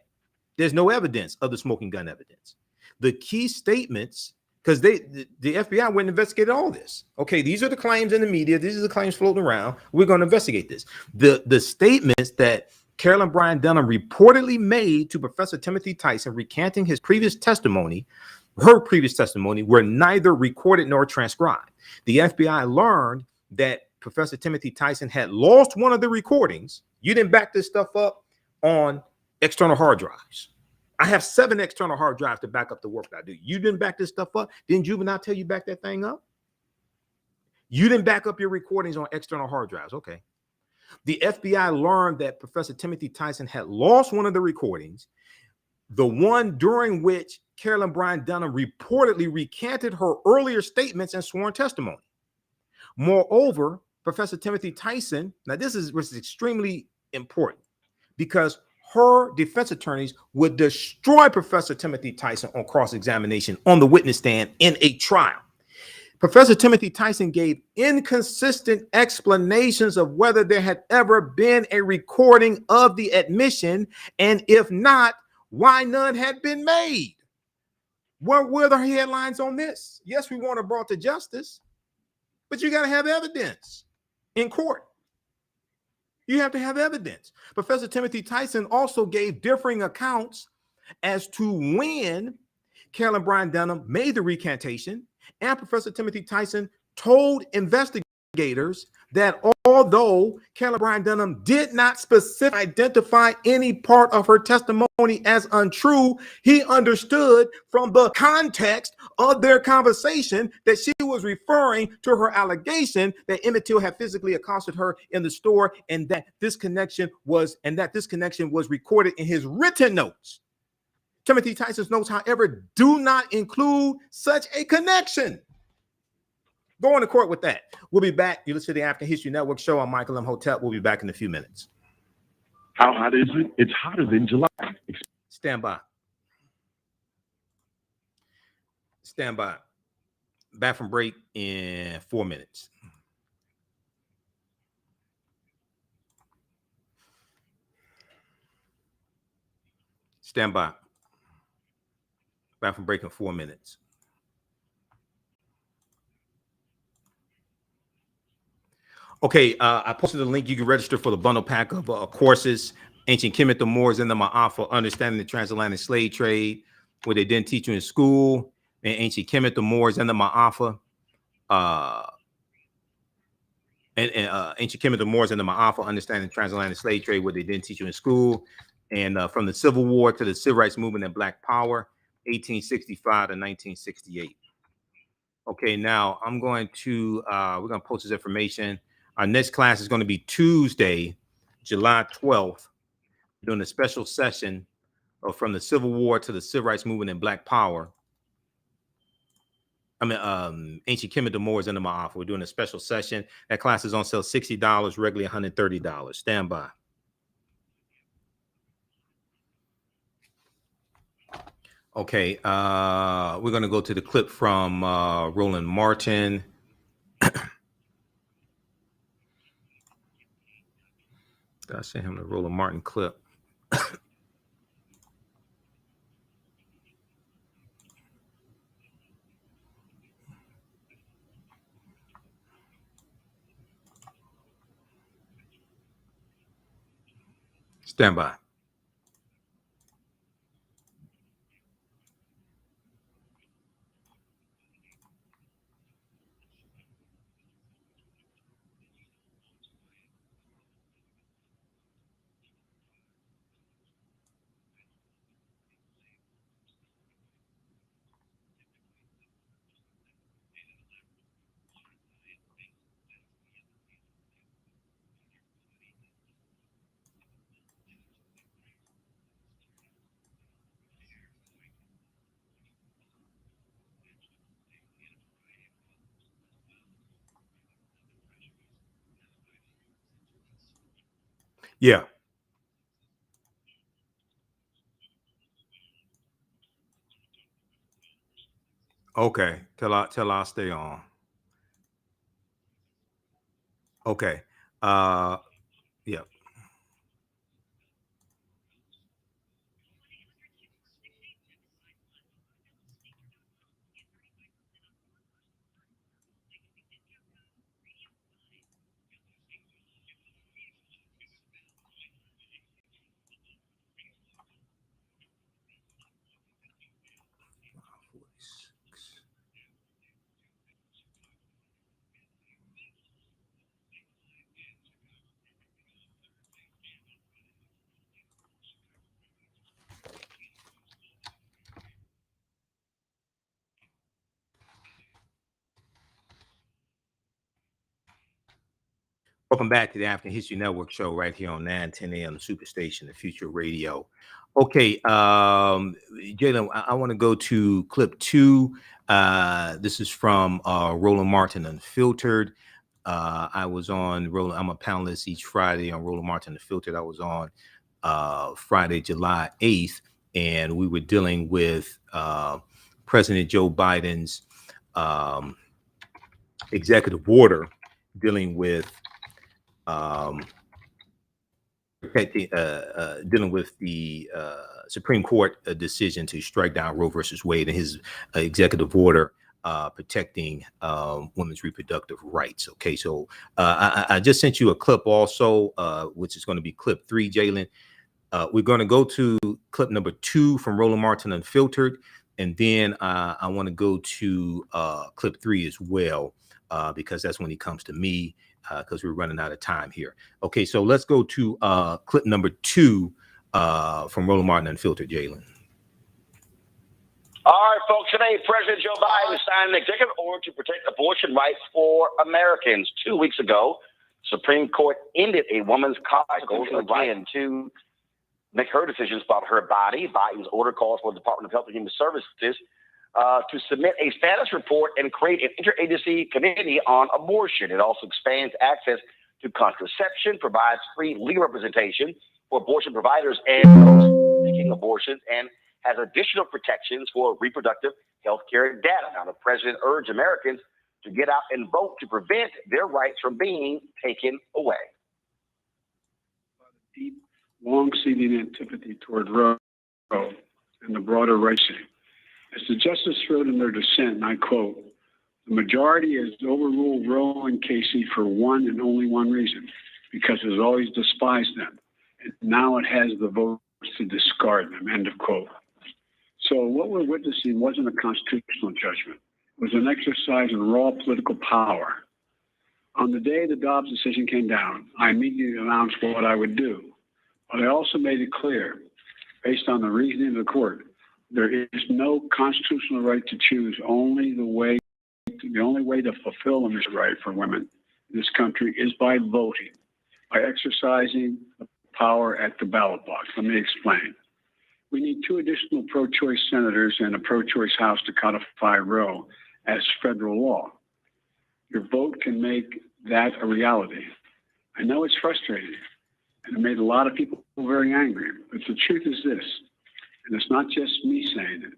there's no evidence of the smoking gun evidence. The key statements, because the FBI went and investigated all this. Okay, these are the claims in the media. These are the claims floating around. We're going to investigate this. The statements that Carolyn Bryant Donham reportedly made to Professor Timothy Tyson, recanting his previous testimony, her previous testimony, were neither recorded nor transcribed. The FBI learned that Professor Timothy Tyson had lost one of the recordings. You didn't back this stuff up on external hard drives. I have 7 external hard drives to back up the work that I do. You didn't back this stuff up. Didn't Juvenile tell you back that thing up? You didn't back up your recordings on external hard drives. Okay. The FBI learned that Professor Timothy Tyson had lost one of the recordings, the one during which Carolyn Bryant Donham reportedly recanted her earlier statements and sworn testimony. Moreover, Professor Timothy Tyson, now this is extremely important because her defense attorneys would destroy Professor Timothy Tyson on cross-examination on the witness stand in a trial. Professor Timothy Tyson gave inconsistent explanations of whether there had ever been a recording of the admission, and if not, why none had been made. What were the headlines on this? Yes, we want her brought to justice, but you got to have evidence in court. You have to have evidence. Professor Timothy Tyson also gave differing accounts as to when Carolyn Bryant Donham made the recantation, and Professor Timothy Tyson told investigators that although Carolyn Bryant Donham did not specifically identify any part of her testimony as untrue, he understood from the context of their conversation that she was referring to her allegation that Emmett Till had physically accosted her in the store, and that this connection was recorded in his written notes. Timothy Tyson's notes, however, do not include such a connection. Go on to court with that. We'll be back. You listen to the African History Network show. I'm Michael M. Hotep. We'll be back in a few minutes. How hot is it? It's hotter than July. Stand by. Stand by. Back from break in 4 minutes. Stand by. Back from break in 4 minutes. Okay, I posted a link. You can register for the bundle pack of courses, Ancient Kemet, the Moors, and the Ma'afa, Understanding the Transatlantic Slave Trade, what they didn't teach you in school, and Ancient Kemet, the Moors, and the Ma'afa. Ancient Kemet, the Moors, and the Ma'afa, Understanding the Transatlantic Slave Trade, what they didn't teach you in school, and from the Civil War to the Civil Rights Movement and Black Power, 1865 to 1968. Okay, now I'm going to, we're going to post this information. Our next class is going to be Tuesday, July 12th, doing a special session from the Civil War to the Civil Rights Movement and Black Power. Ancient Kemet, the Moors, and the Ma'afa. We're doing a special session. That class is on sale $60, regularly $130. Stand by. Okay, we're going to go to the clip from Roland Martin. Did I send him the Roland Martin clip? Stand by. Yeah. Okay. Till I stay on. Okay. Yeah. Welcome back to the African History Network show right here on 910 AM Superstation, the Future Radio. Okay, Jalen, I want to go to clip 2. This is from Roland Martin Unfiltered. I was on Roland. I'm a panelist each Friday on Roland Martin Unfiltered. I was on Friday, July 8th, and we were dealing with President Joe Biden's executive order dealing with dealing with the Supreme Court decision to strike down Roe versus Wade and his executive order protecting women's reproductive rights. Okay, so I just sent you a clip also, which is going to be clip 3, Jalen. We're going to go to clip number 2 from Roland Martin Unfiltered, and then I want to go to clip 3 as well, because that's when he comes to me, because we're running out of time here. Okay, so let's go to clip number 2 from Roland Martin Unfiltered, Jalen. All right, folks, today President Joe Biden signed an executive order to protect abortion rights for Americans. 2 weeks ago, Supreme Court ended a woman's constitutional right to make her decisions about her body. Biden's order calls for the Department of Health and Human Services to submit a status report and create an interagency committee on abortion. It also expands access to contraception, provides free legal representation for abortion providers and those seeking abortions, and has additional protections for reproductive health care data. Now, the president urged Americans to get out and vote to prevent their rights from being taken away. Deep, long-seated antipathy toward Roe and the broader racing. As the justice wrote in their dissent, and I quote, "The majority has overruled Roe and Casey for one and only one reason, because it has always despised them. And now it has the votes to discard them," end of quote. So what we're witnessing wasn't a constitutional judgment. It was an exercise in raw political power. On the day the Dobbs decision came down, I immediately announced what I would do. But I also made it clear, based on the reasoning of the court, There is no constitutional right to choose. The only way to fulfill this right for women in this country is by voting, by exercising the power at the ballot box. Let me explain. We need 2 additional pro-choice senators and a pro-choice House to codify Roe as federal law. Your vote can make that a reality. I know it's frustrating, and it made a lot of people very angry, but the truth is this, and it's not just me saying it,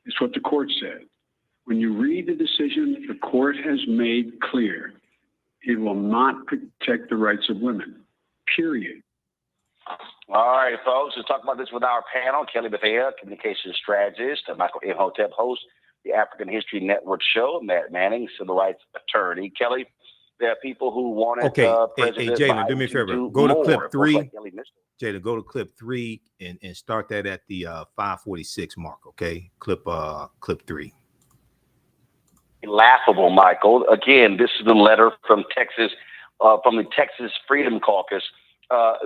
it's what the court said. When you read the decision the court has made clear, it will not protect the rights of women, period. All right, folks, let's talk about this with our panel. Kelly Bethea, communications strategist, and Michael Imhotep, host, the African History Network show, Matt Manning, civil rights attorney. Kelly, there are people who wanted President Jalen, Biden do me a favor. to Go to more, clip 3. like Jalen, go to clip 3 and start that at the 5:46 mark, okay? Clip 3. Laughable, Michael. Again, this is the letter from Texas, from the Texas Freedom Caucus.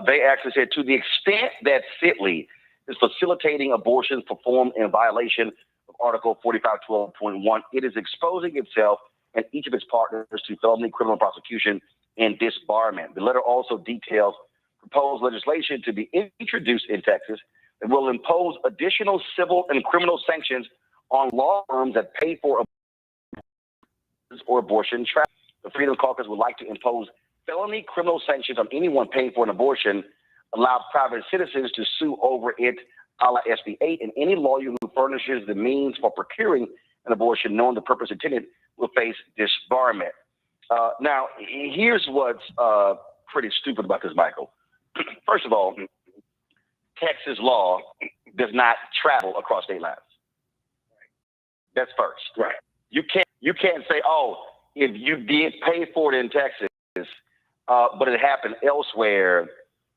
They actually said, to the extent that Sitley is facilitating abortions performed in violation of Article 4512.1, it is exposing itself and each of its partners to felony criminal prosecution and disbarment. The letter also details proposed legislation to be introduced in Texas that will impose additional civil and criminal sanctions on law firms that pay for or abortion trafficking. The Freedom Caucus would like to impose felony criminal sanctions on anyone paying for an abortion, allow private citizens to sue over it, a la SB 8, and any lawyer who furnishes the means for procuring an abortion, knowing the purpose intended, will face disbarment. Now, here's what's pretty stupid about this, Michael. First of all, Texas law does not travel across state lines. That's first. Right. You can't say, oh, if you did pay for it in Texas, but it happened elsewhere,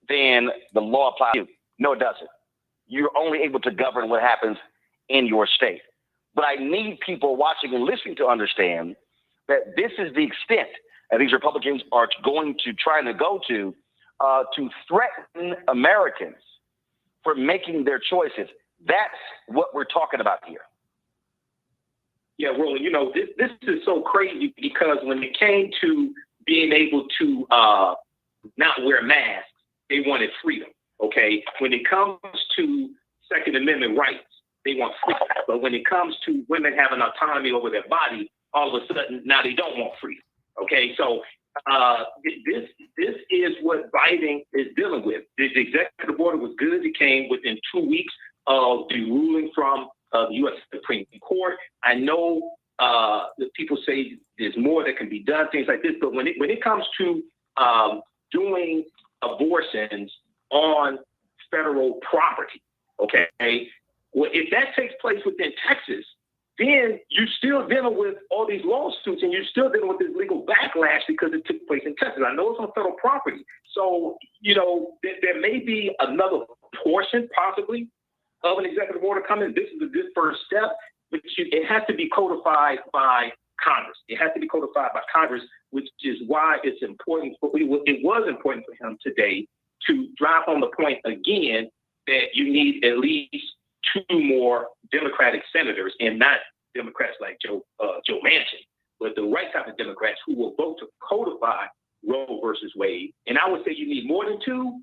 then the law applies to you. No, it doesn't. You're only able to govern what happens in your state. But I need people watching and listening to understand that this is the extent that these Republicans are going to try to go to threaten Americans for making their choices. That's what we're talking about here. Yeah, Roland, you know, this is so crazy because when it came to being able to not wear masks, they wanted freedom, okay? When it comes to Second Amendment rights, they want freedom. But when it comes to women having autonomy over their body, all of a sudden, now they don't want freedom, okay? So this is what Biden is dealing with. The executive order was good. It came within 2 weeks of the ruling from the U.S. Supreme Court. I know that people say there's more that can be done, things like this, but when it comes to doing abortions on federal property, okay, well, if that takes place within Texas, then you're still dealing with all these lawsuits and you're still dealing with this legal backlash because it took place in Texas. I know it's on federal property. So, you know, there may be another portion possibly of an executive order coming. This is a good first step, but it has to be codified by Congress. It has to be codified by Congress, which is why it's important. It was important for him today to drive home the point again that you need at least 2 more Democratic senators, and not Democrats like Joe Manchin, but the right type of Democrats who will vote to codify Roe versus Wade. And I would say you need more than 2,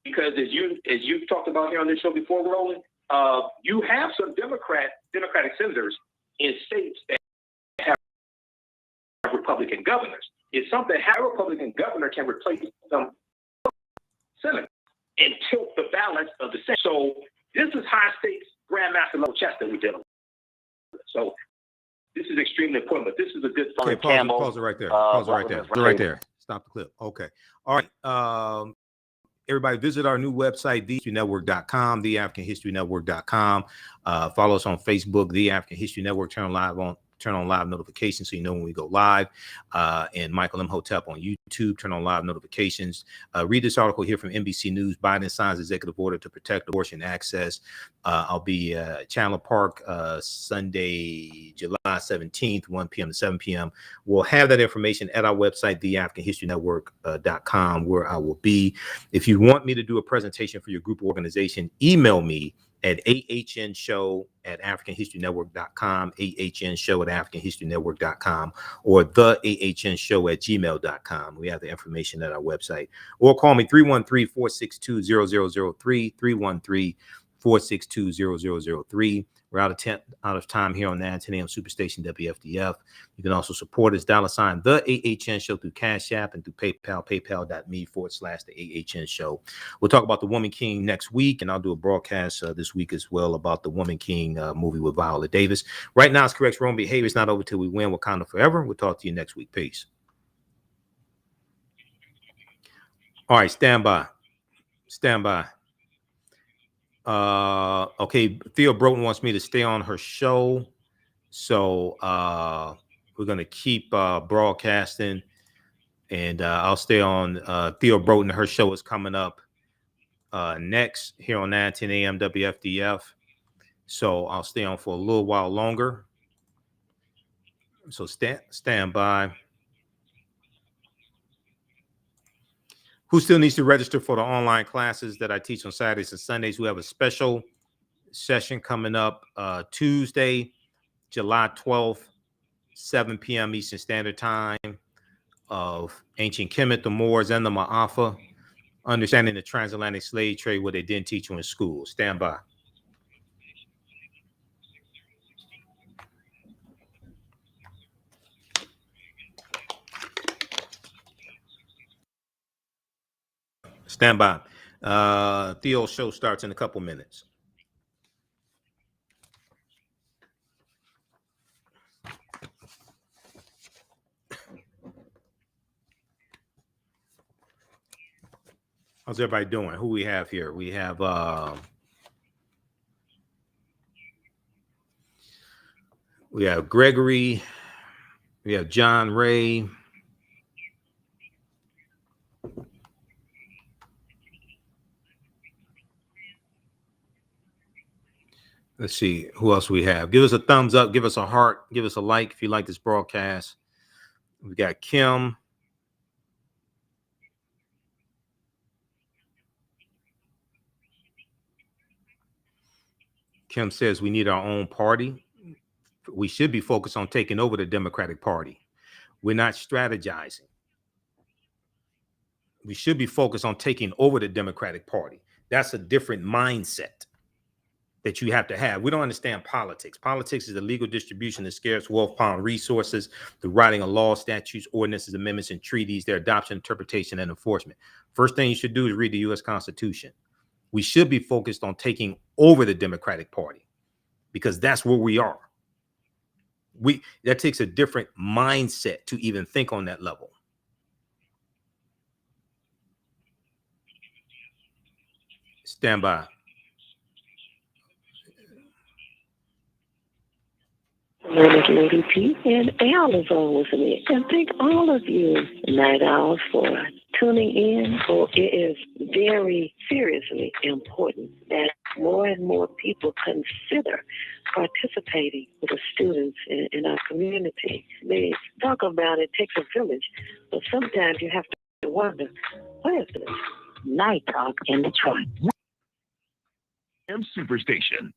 because as you've talked about here on this show before, Roland, you have some Democratic senators in states that have Republican governors. It's something how a Republican governor can replace some senator and tilt the balance of the Senate. So this is high stakes grandmaster level chess that we deal with. So this is extremely important, but this is a good Okay, pause it right there. Pause it right there. Right there. Stop the clip. Okay. All right. Everybody visit our new website, thehistorynetwork.com, theafricanhistorynetwork.com. Follow us on Facebook, The African History Network. Turn on live notifications so you know when we go live. And Michael Imhotep on YouTube, turn on live notifications. Read this article here from NBC News. Biden signs executive order to protect abortion access. I'll be at Chandler Park Sunday, July 17th, 1 p.m. to 7 p.m. We'll have that information at our website, theafricanhistorynetwork.com, where I will be. If you want me to do a presentation for your group or organization, email me at ahnshow@africanhistorynetwork.com, ahnshow@africanhistorynetwork.com, or the ahnshow@gmail.com. We have the information at our website. Or call me 313-462-0003, 313-462-0003. We're out of time here on the 910 AM Superstation WFDF. You can also support us, $ the AHN Show through Cash App and through PayPal, paypal.me/the AHN Show. We'll talk about The Woman King next week, and I'll do a broadcast this week as well about The Woman King movie with Viola Davis. Right now, it's correct wrong behavior. It's not over till we win Wakanda forever. We'll talk to you next week. Peace. All right, stand by. Okay, Theo Broughton wants me to stay on her show, so we're gonna keep broadcasting, and I'll stay on Theo Broughton. Her show is coming up next here on 910 AM WFDF, so I'll stay on for a little while longer. So stand by. Who still needs to register for the online classes that I teach on Saturdays and Sundays? We have a special session coming up Tuesday, July 12th, 7 p.m. Eastern Standard Time, of Ancient Kemet, the Moors, and the Ma'afa, understanding the transatlantic slave trade, what they didn't teach you in school. Stand by. Stand by. Theo's show starts in a couple minutes. How's everybody doing? Who we have here? We have Gregory. We have John Ray. Let's see who else we have. Give us a thumbs up, give us a heart, give us a like if you like this broadcast. We got Kim. Kim says we need our own party. We should be focused on taking over the Democratic Party. We're not strategizing. We should be focused on taking over the Democratic Party. That's a different mindset that you have to have. We don't understand politics. Politics is the legal distribution of scarce wealth, power, resources, the writing of laws, statutes, ordinances, amendments, and treaties, their adoption, interpretation, and enforcement. First thing you should do is read the U.S. Constitution. We should be focused on taking over the Democratic Party because that's where we are. That takes a different mindset to even think on that level. Stand by. Lady P, and Al is on with me. And thank all of you, Night Owls, for tuning in. So it is very seriously important that more and more people consider participating with the students in our community. They talk about it takes a village, but sometimes you have to wonder, where is this Night Talk in Detroit? Superstation.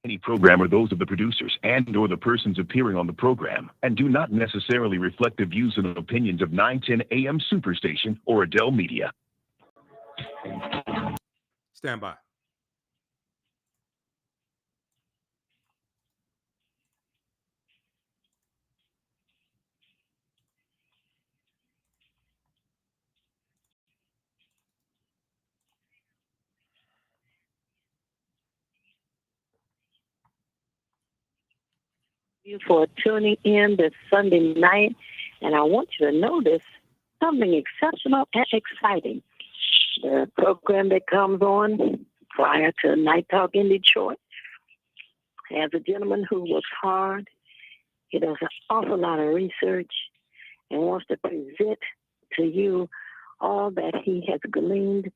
Any program or those of the producers and or the persons appearing on the program and do not necessarily reflect the views and opinions of 910 AM Superstation or Adele Media. Stand by. You for tuning in this Sunday night, and I want you to notice something exceptional and exciting. The program that comes on prior to Night Talk in Detroit has a gentleman who works hard. He does an awful lot of research and wants to present to you all that he has gleaned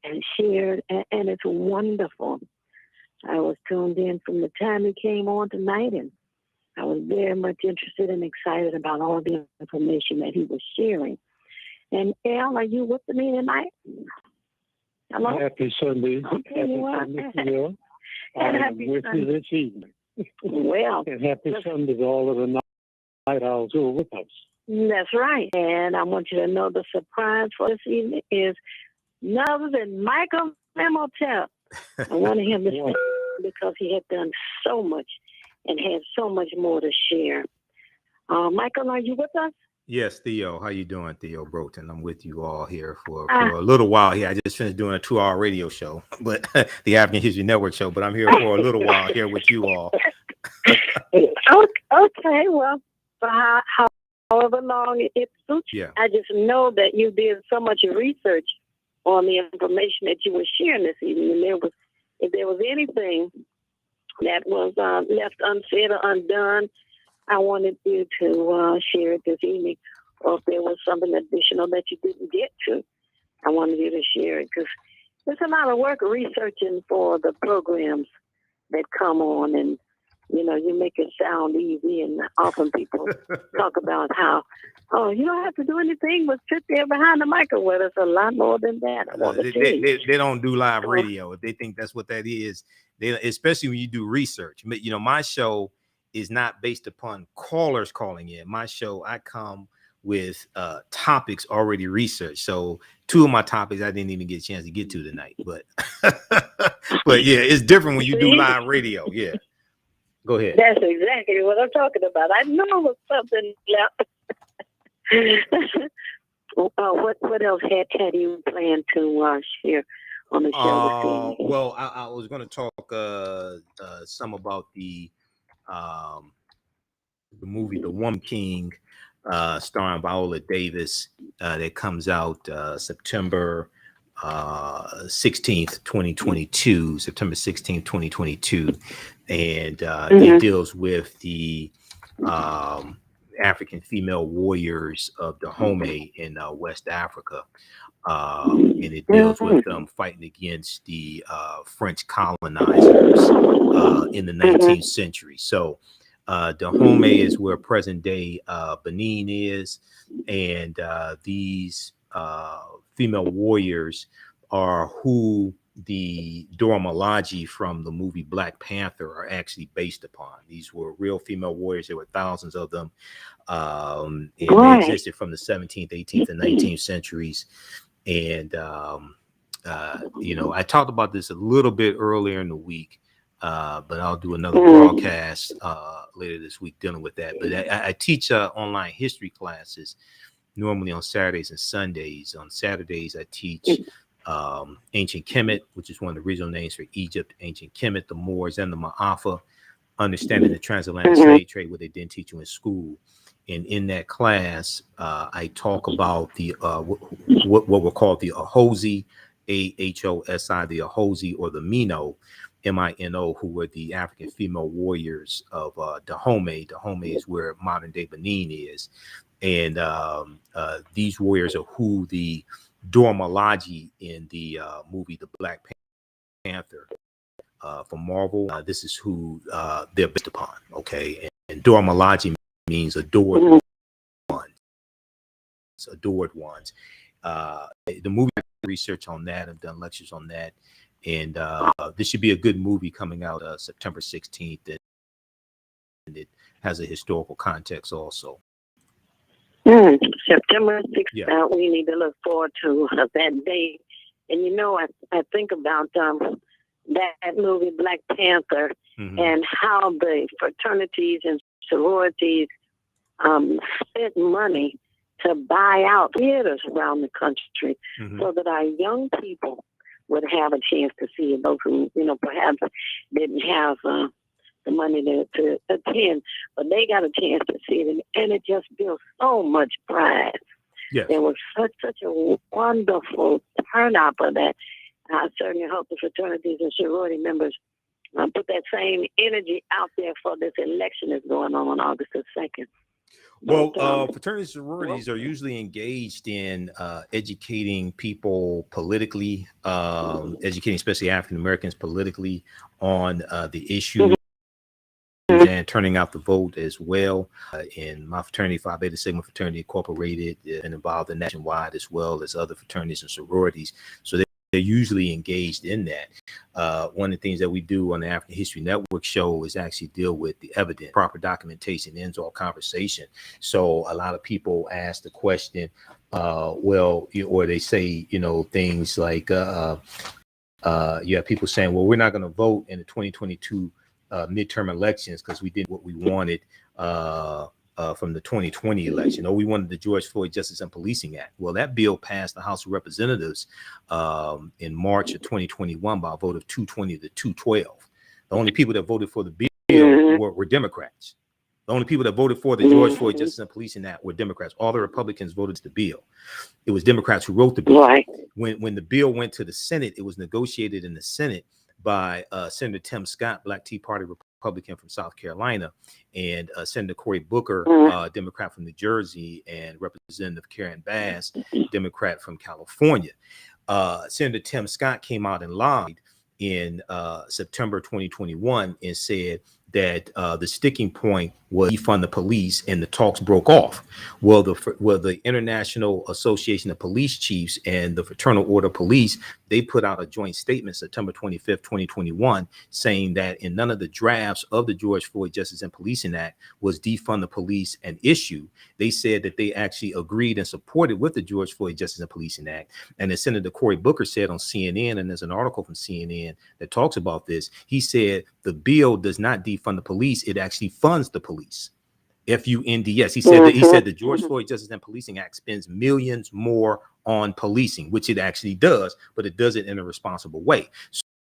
and shared, and it's wonderful. I was tuned in from the time he came on tonight, and I was very much interested and excited about all the information that he was sharing. And Al, are you with me tonight? Hello? Happy Sunday. Okay, Happy you are. Sunday to you. And I am happy with Sunday. you this evening. Well, And happy Sunday to all of the night owls who are with us. that's right. And I want you to know the surprise for this evening is none other than Michael Emmett Till. I wanted him to stay because he had done so much and had so much more to share. Michael, are you with us? Yes, Theo. How you doing, Theo Broughton? I'm with you all here for a little while here. I just finished doing a 2-hour radio show, but the African History Network show. But I'm here for a little while here with you all. Okay, well, for however long it suits you. Yeah. I just know that you did so much research on the information that you were sharing this evening. And if there was anything that was left unsaid or undone, I wanted you to share it this evening. Or if there was something additional that you didn't get to, I wanted you to share it. Because there's a lot of work researching for the programs that come on, and you know, you make it sound easy, and often people talk about how, oh, you don't have to do anything but sit there behind the microwave. It's a lot more than that. They don't do live radio. If they think that's what that is, especially when you do research. You know, my show is not based upon callers calling in. My show, I come with topics already researched. So 2 of my topics I didn't even get a chance to get to tonight. But but yeah, it's different when you do live radio. Yeah. Go ahead. That's exactly what I'm talking about. I know it was something left. What else had you planned to share on the show this evening? Well, I was going to talk some about the movie The Woman King, starring Viola Davis, that comes out September 16th, 2022, September 16th, 2022. And it deals with the African female warriors of Dahomey in West Africa. And it deals with them fighting against the French colonizers in the 19th century. So Dahomey is where present day Benin is. And these female warriors are who the Dora Milaje from the movie Black Panther are actually based upon. These were real female warriors. There were thousands of them. And they existed from the 17th, 18th, and 19th centuries. And, you know, I talked about this a little bit earlier in the week, but I'll do another broadcast later this week dealing with that. But I teach online history classes normally on Saturdays and Sundays. On Saturdays, I teach ancient Kemet, which is one of the regional names for Egypt, ancient Kemet, the Moors, and the Ma'afa, understanding the transatlantic slave trade, what they didn't teach you in school. And in that class, I talk about the what were called the Ahosi, Ahosi, the Ahosi, or the Mino, Mino, who were the African female warriors of Dahomey. Dahomey is where modern day Benin is. And these warriors are who the Dora Milaje in the movie The Black Panther from Marvel. This is who they're based upon. Okay, and Dora Milaje means adored ones. Adored ones. The movie research on that. I've done lectures on that, and this should be a good movie coming out September 16th, and it has a historical context also. September 6th, we need to look forward to that date. And you know, I think about that movie Black Panther and how the fraternities and sororities spent money to buy out theaters around the country so that our young people would have a chance to see it. Those who, you know, perhaps didn't have the money to attend, but they got a chance to see it, and it just built so much pride. Yes. There was such a wonderful turnout for that. I certainly hope the fraternities and sorority members put that same energy out there for this election that's going on August the 2nd. Well, fraternities and sororities are usually engaged in educating people politically, educating especially African Americans politically on the issue and turning out the vote as well. In my fraternity, Phi Beta Sigma Fraternity Incorporated, and involved in nationwide as well as other fraternities and sororities. So they're usually engaged in that. One of the things that we do on the African History Network show is actually deal with the evidence. Proper documentation ends all conversation. So a lot of people ask the question, or they say, things like, you have people saying, well, we're not going to vote in the 2022 midterm elections because we did what we wanted from the 2020 election. We wanted the George Floyd Justice and Policing Act. Well, that bill passed the House of Representatives in March of 2021 by a vote of 220 to 212. The only people that voted for the bill were Democrats. The only people that voted for the George Floyd Justice and Policing Act were Democrats. All the Republicans voted the bill. It was Democrats who wrote the bill. Right. When the bill went to the Senate, it was negotiated in the Senate by Senator Tim Scott, Black Tea Party Republican from South Carolina, and Senator Cory Booker, Democrat from New Jersey, and Representative Karen Bass, Democrat from California. Senator Tim Scott came out and lied in September 2021 and said that the sticking point was defund the police, and the talks broke off. Well, the International Association of Police Chiefs and the Fraternal Order of Police, they put out a joint statement September 25th, 2021, saying that in none of the drafts of the George Floyd Justice and Policing Act was defund the police an issue. They said that they actually agreed and supported with the George Floyd Justice and Policing Act. And as Senator Cory Booker said on CNN, and there's an article from CNN that talks about this, he said the bill does not defund the police, it actually funds the police. FUNDS. He said the George Floyd Justice and Policing Act spends millions more on policing, which it actually does, but it does it in a responsible way.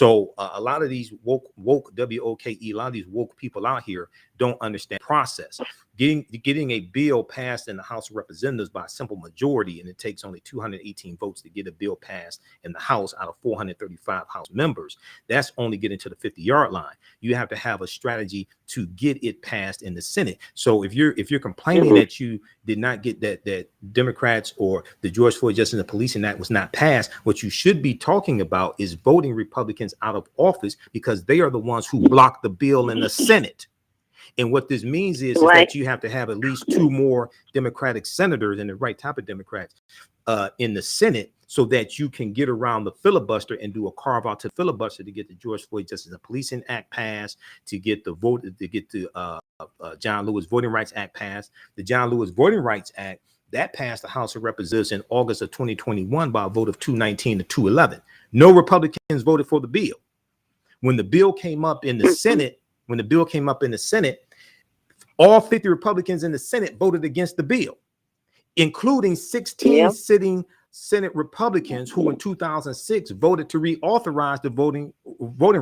So a lot of these woke W-O-K-E, a lot of these woke people out here don't understand the process. Getting a bill passed in the House of Representatives by a simple majority, and it takes only 218 votes to get a bill passed in the House out of 435 House members. That's only getting to the 50-yard line. You have to have a strategy to get it passed in the Senate. So if you're complaining that you did not get that Democrats or the George Floyd Justice and Policing Act was not passed, what you should be talking about is voting Republicans out of office, because they are the ones who blocked the bill in the Senate. And what this means is that you have to have at least 2 more Democratic senators, and the right type of Democrats, in the Senate, so that you can get around the filibuster and do a carve out to the filibuster to get the George Floyd Justice and Policing Act passed, to get the vote, to get the John Lewis Voting Rights Act passed. The John Lewis Voting Rights Act, that passed the House of Representatives in August of 2021 by a vote of 219 to 211. No Republicans voted for the bill. When the bill came up in the Senate, all 50 Republicans in the Senate voted against the bill, including 16 sitting Senate Republicans who in 2006 voted to reauthorize the Voting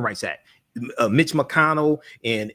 Rights Act. Mitch McConnell and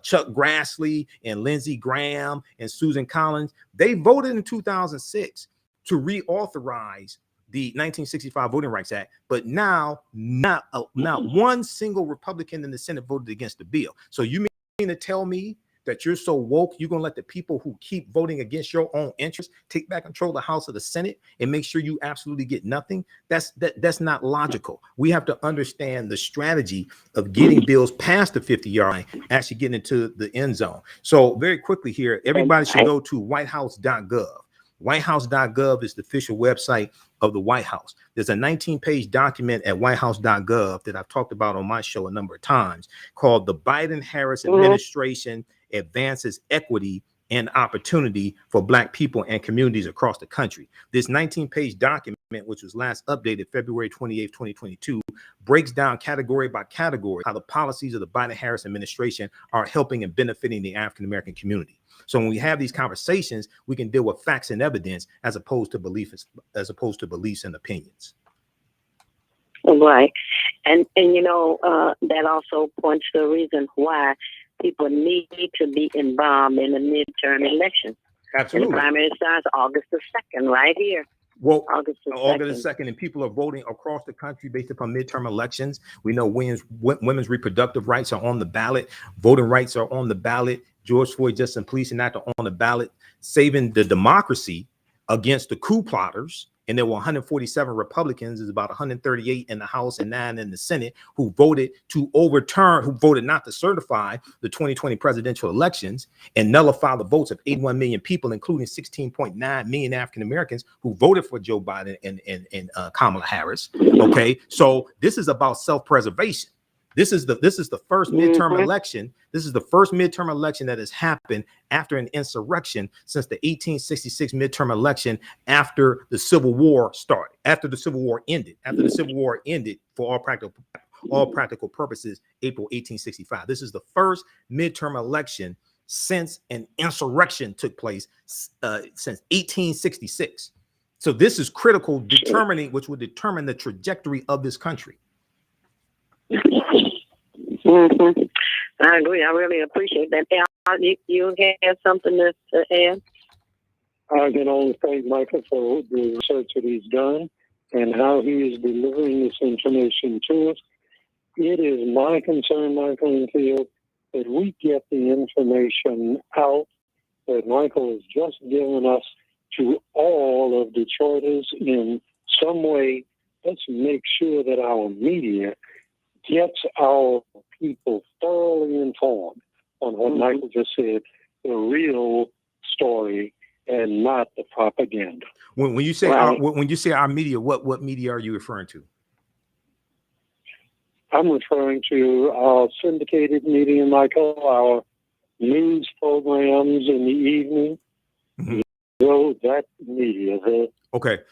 Chuck Grassley and Lindsey Graham and Susan Collins, they voted in 2006 to reauthorize the 1965 Voting Rights Act, but now not one single Republican in the Senate voted against the bill. So you mean to tell me that you're so woke, you're gonna let the people who keep voting against your own interests take back control of the House of the Senate and make sure you absolutely get nothing? That's not logical. We have to understand the strategy of getting bills past the 50-yard line, actually getting into the end zone. So very quickly here, everybody should go to whitehouse.gov. Whitehouse.gov is the official website of the White House. There's a 19-page document at whitehouse.gov that I've talked about on my show a number of times, called The Biden-Harris Administration Advances Equity and Opportunity for Black People and Communities Across the Country. This 19-page document, which was last updated February 28, 2022, breaks down category by category how the policies of the Biden-Harris administration are helping and benefiting the African-American community. So when we have these conversations, we can deal with facts and evidence as opposed to beliefs and opinions. Right. And that also points to the reason why people need to be involved in the midterm election. Absolutely. And the primary starts August the 2nd, right here. Well, August the 2nd, and people are voting across the country based upon midterm elections. We know women's reproductive rights are on the ballot. Voting rights are on the ballot. George Floyd Justice and Policing Act are on the ballot. Saving the democracy against the coup plotters and there were 147 Republicans, is about 138 in the House and 9 in the Senate, who voted not to certify the 2020 presidential elections and nullify the votes of 81 million people, including 16.9 million African Americans who voted for Joe Biden and Kamala Harris. Okay, so this is about self-preservation. This is the first midterm election. This is the first midterm election that has happened after an insurrection since the 1866 midterm election, after the Civil War started, after the Civil War ended, for all practical purposes, April 1865. This is the first midterm election since an insurrection took place since 1866. So this is critical, which will determine the trajectory of this country. I agree. I really appreciate that. You have something to add? I can only thank Michael for the research that he's done and how he is delivering this information to us. It is my concern, Michael and Theo, that we get the information out that Michael has just given us to all of Detroiters in some way. Let's make sure that our media gets our people thoroughly informed on what Michael just said, the real story and not the propaganda. When you say our media, what media are you referring to? I'm referring to our syndicated media, Michael, our news programs in the evening. That media, broadcast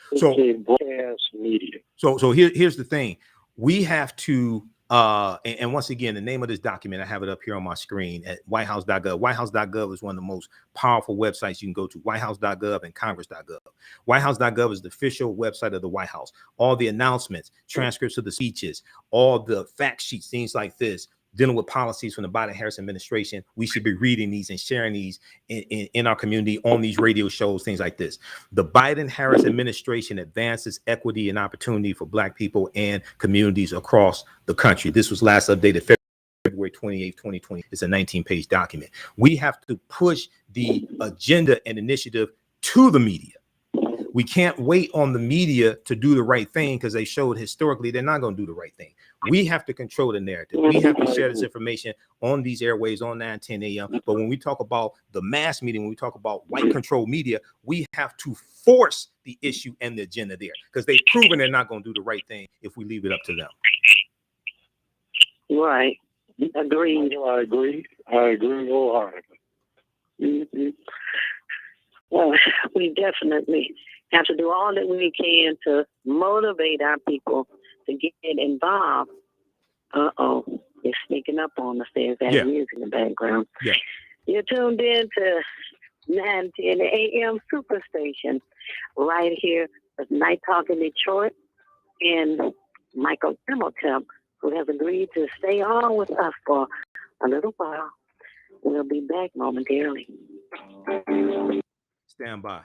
media. So here's the thing. We have to, and once again, the name of this document, I have it up here on my screen at whitehouse.gov. Whitehouse.gov is one of the most powerful websites you can go to, whitehouse.gov and congress.gov. Whitehouse.gov is the official website of the White House. All the announcements, transcripts of the speeches, all the fact sheets, things like this, dealing with policies from the Biden-Harris administration. We should be reading these and sharing these in our community, on these radio shows, things like this. The Biden-Harris administration advances equity and opportunity for Black people and communities across the country. This was last updated February 28, 2020. It's a 19-page document. We have to push the agenda and initiative to the media. We can't wait on the media to do the right thing, because they showed historically they're not going to do the right thing. We have to control the narrative. We have to share this information on these airways on 910 a.m. But when we talk about the mass media, when we talk about white control media, we have to force the issue and the agenda there, because they've proven they're not going to do the right thing if we leave it up to them. Right. Agreed. I agree wholeheartedly. Well, we definitely have to do all that we can to motivate our people to get involved. They're sneaking up on us. There's that music in the background. Yeah. You're tuned in to 910 a.m. Superstation right here with Night Talk in Detroit, and Michael Emmett Till, who has agreed to stay on with us for a little while. We'll be back momentarily. Stand by.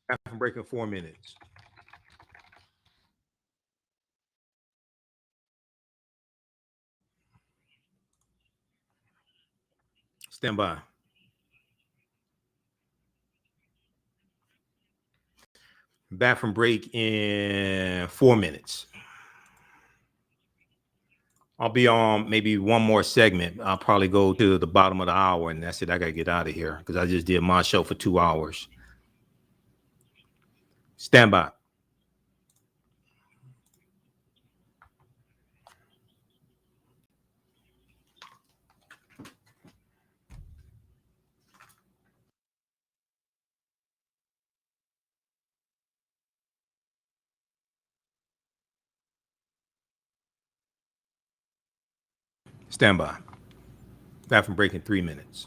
After breaking 4 minutes. Stand by. Back from break in 4 minutes. I'll be on maybe one more segment. I'll probably go to the bottom of the hour, and that's it. I got to get out of here because I just did my show for 2 hours. Stand by. Stand by. Back from break in 3 minutes.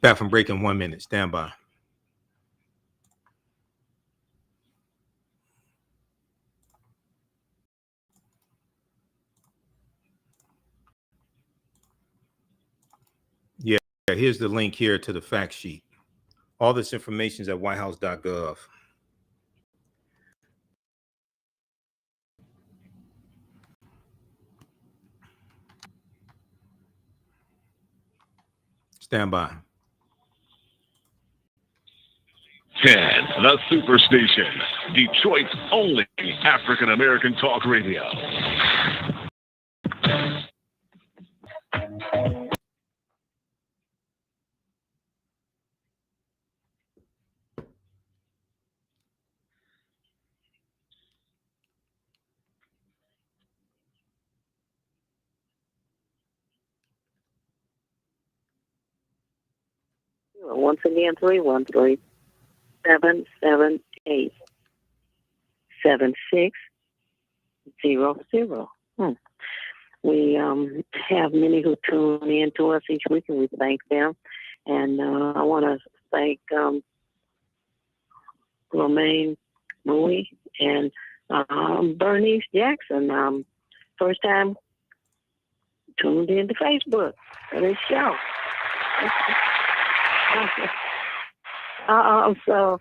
Back from break in 1 minute. Stand by. Yeah, here's the link here to the fact sheet. All this information is at whitehouse.gov. Stand by. 10, the Superstation, Detroit's only African-American talk radio. Once again, 313-778-7600. We have many who tune in to us each week, and we thank them. And I want to thank Romaine Bowie and Bernice Jackson. First time tuned into Facebook for this show. So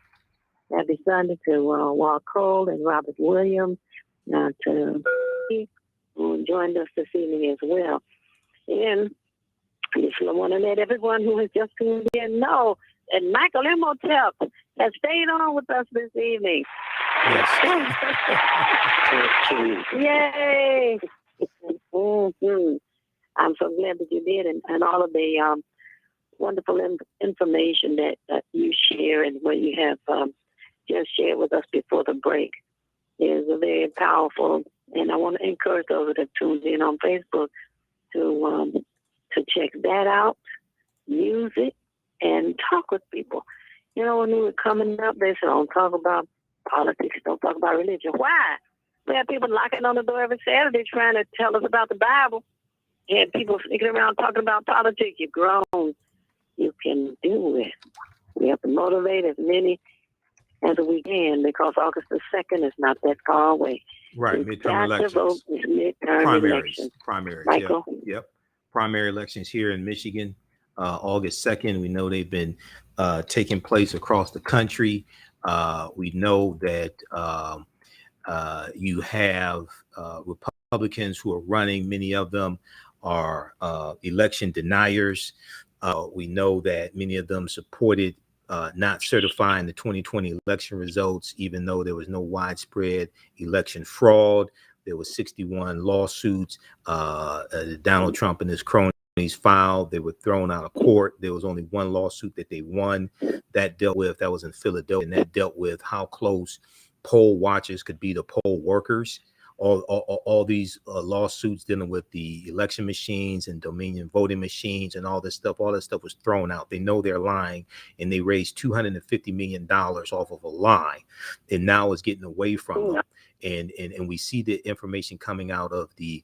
happy Sunday to Walt Cole and Robert Williams, to who joined us this evening as well. And just want to let everyone who has just tuned in know that Michael Emmett Till has stayed on with us this evening. Yes. Yay! I'm so glad that you did, and all of the wonderful information that you share and what you have just shared with us before the break is very powerful. And I want to encourage those that have tuned in on Facebook to check that out, use it, and talk with people. You know, when we were coming up, they said, don't talk about politics, don't talk about religion. Why? We had people knocking on the door every Saturday trying to tell us about the Bible. You had people sneaking around talking about politics. You've grown. You can do it. We have to motivate as many as we can, because August the 2nd is not that far away. Right, midterm elections. Primaries. Michael? Yep. Primary elections here in Michigan, August 2nd. We know they've been taking place across the country. We know that you have Republicans who are running. Many of them are election deniers. We know that many of them supported not certifying the 2020 election results, even though there was no widespread election fraud. There was 61 lawsuits Donald Trump and his cronies filed. They were thrown out of court. There was only one lawsuit that they won. That was in Philadelphia, and that dealt with how close poll watchers could be to poll workers. All these lawsuits dealing with the election machines and Dominion voting machines and all that stuff was thrown out. They know they're lying, and they raised $250 million off of a lie, and now it's getting away from them. And we see the information coming out of the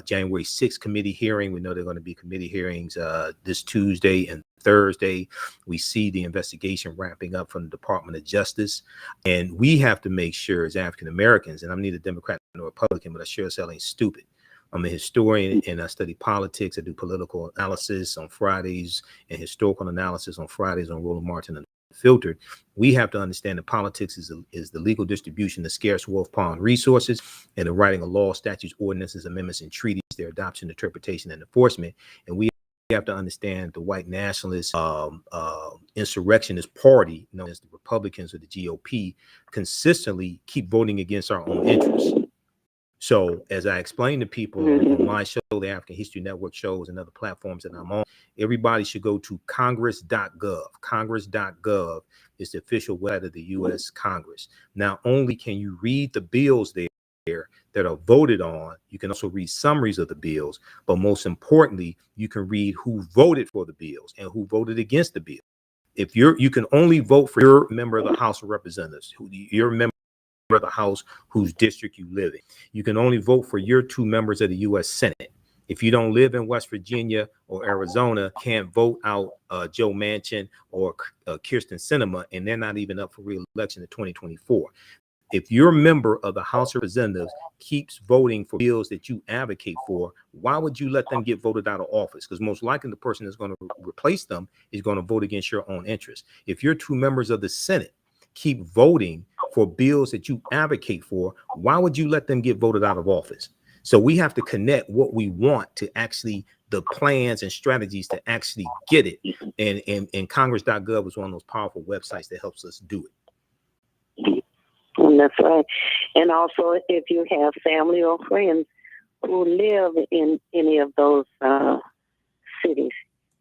January 6th committee hearing. We know there are going to be committee hearings this Tuesday and Thursday. We see the investigation ramping up from the Department of Justice, and we have to make sure as African Americans, and I'm neither Democrat nor Republican, but I sure as hell ain't stupid. I'm a historian and I study politics. I do political analysis on Fridays and historical analysis on Fridays on Roland Martin Unfiltered. We have to understand that politics is the legal distribution of scarce wealth, power, and resources, and the writing of laws, statutes, ordinances, amendments, and treaties, their adoption, interpretation, and enforcement. And we have to understand the white nationalist insurrectionist party, known as the Republicans or the GOP, consistently keep voting against our own interests. So as I explain to people on my show, the African History Network shows and other platforms that I'm on, everybody should go to congress.gov. Congress.gov is the official website of the U.S. Congress. Not only can you read the bills there that are voted on, you can also read summaries of the bills, but most importantly, you can read who voted for the bills and who voted against the bill. If you can only vote for your member of the House of Representatives, your member of the House whose district you live in. You can only vote for your 2 members of the U.S. Senate. If you don't live in West Virginia or Arizona, can't vote out Joe Manchin or Kirsten Sinema, and they're not even up for re-election in 2024. If your member of the House of Representatives keeps voting for bills that you advocate for, why would you let them get voted out of office? Because most likely the person that's going to replace them is going to vote against your own interests. If your 2 members of the Senate keep voting for bills that you advocate for, why would you let them get voted out of office? So we have to connect what we want to actually the plans and strategies to actually get it. And Congress.gov is one of those powerful websites that helps us do it. And that's right. And also, if you have family or friends who live in any of those cities,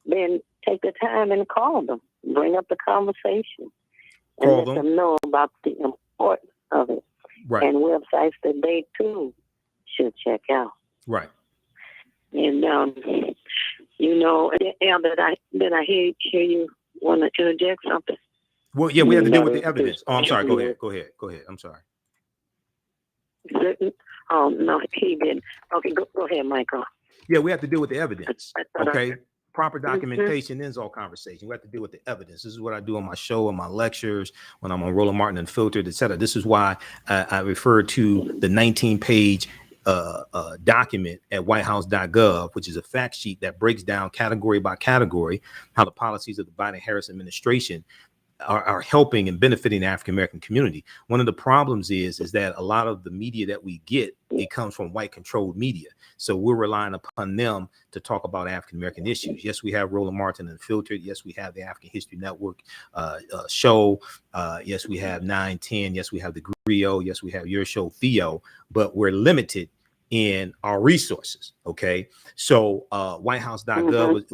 then take the time and call them. Bring up the conversation. And Call let them know about the importance of it. Right. And websites that they, too, should check out. Right. And, you know, did I hear you want to interject something? Well, yeah, we have to deal with the evidence. Oh, I'm sorry. Go ahead. I'm sorry. Oh, no, he didn't. Okay, go ahead, Michael. Yeah, we have to deal with the evidence. Okay. Proper documentation ends all conversation. We have to deal with the evidence. This is what I do on my show, on my lectures, when I'm on Roland Martin Unfiltered, etc. This is why I refer to the 19-page document at whitehouse.gov, which is a fact sheet that breaks down category by category how the policies of the Biden-Harris administration are helping and benefiting the African-American community. One of the problems is that a lot of the media that we get, it comes from white controlled media. So we're relying upon them to talk about African-American issues. Yes, we have Roland Martin Unfiltered. Yes, we have the African History Network show. Yes, we have 910. Yes, we have the Griot. Yes, we have your show, Theo, but we're limited in our resources. Okay. So whitehouse.gov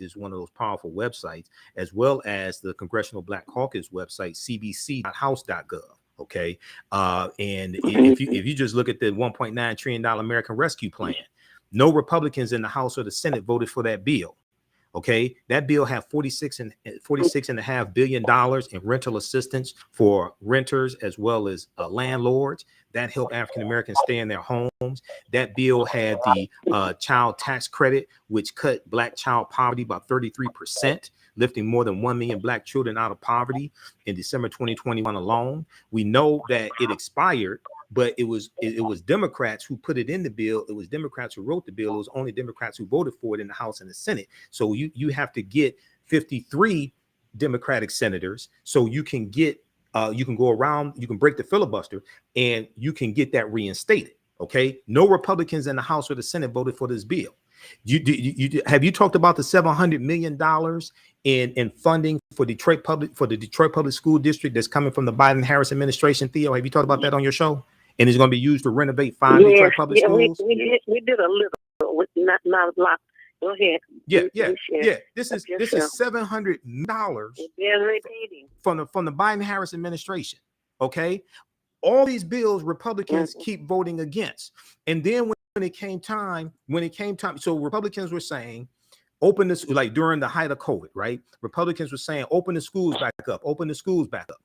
is one of those powerful websites, as well as the Congressional Black Caucus website, cbc.house.gov. Okay. And if you just look at the $1.9 trillion American Rescue Plan, no Republicans in the House or the Senate voted for that bill. Okay, that bill had $46.5 billion in rental assistance for renters as well as landlords. That helped African Americans stay in their homes. That bill had the child tax credit, which cut Black child poverty by 33%, lifting more than 1 million Black children out of poverty in December 2021 alone. We know that it expired, but it was Democrats who put it in the bill. It was Democrats who wrote the bill. It was only Democrats who voted for it in the House and the Senate. So you have to get 53 Democratic senators so you can get you can go around, you can break the filibuster, and you can get that reinstated. Okay, no Republicans in the House or the Senate voted for this bill. Have you talked about the $700 million in funding for the Detroit Public School District that's coming from the Biden-Harris administration? Theo, have you talked about that on your show? And it's going to be used to renovate 5 Detroit public schools. We did a little, not a lot. Go ahead. Yeah. This is $700 from the Biden-Harris administration. Okay, all these bills Republicans keep voting against, and then when it came time, so Republicans were saying, open this, like during the height of COVID, right? Republicans were saying, open the schools back up.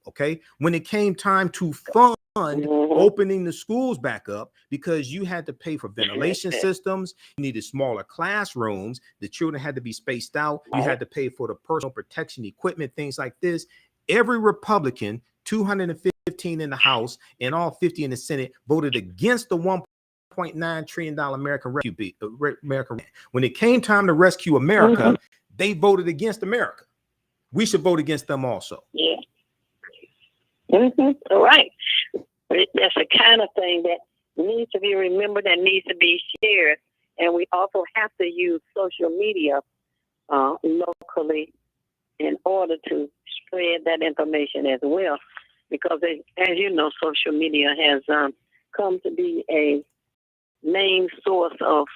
Okay. When it came time to fund opening the schools back up, because you had to pay for ventilation systems, you needed smaller classrooms, the children had to be spaced out, you had to pay for the personal protection equipment, things like this. Every Republican, 215 in the House and all 50 in the Senate, voted against the $1.9 trillion American Rescue. When it came time to rescue America, they voted against America. We should vote against them also. Yeah. All right. That's the kind of thing that needs to be remembered and needs to be shared. And we also have to use social media locally in order to spread that information as well. Because as you know, social media has come to be a main source of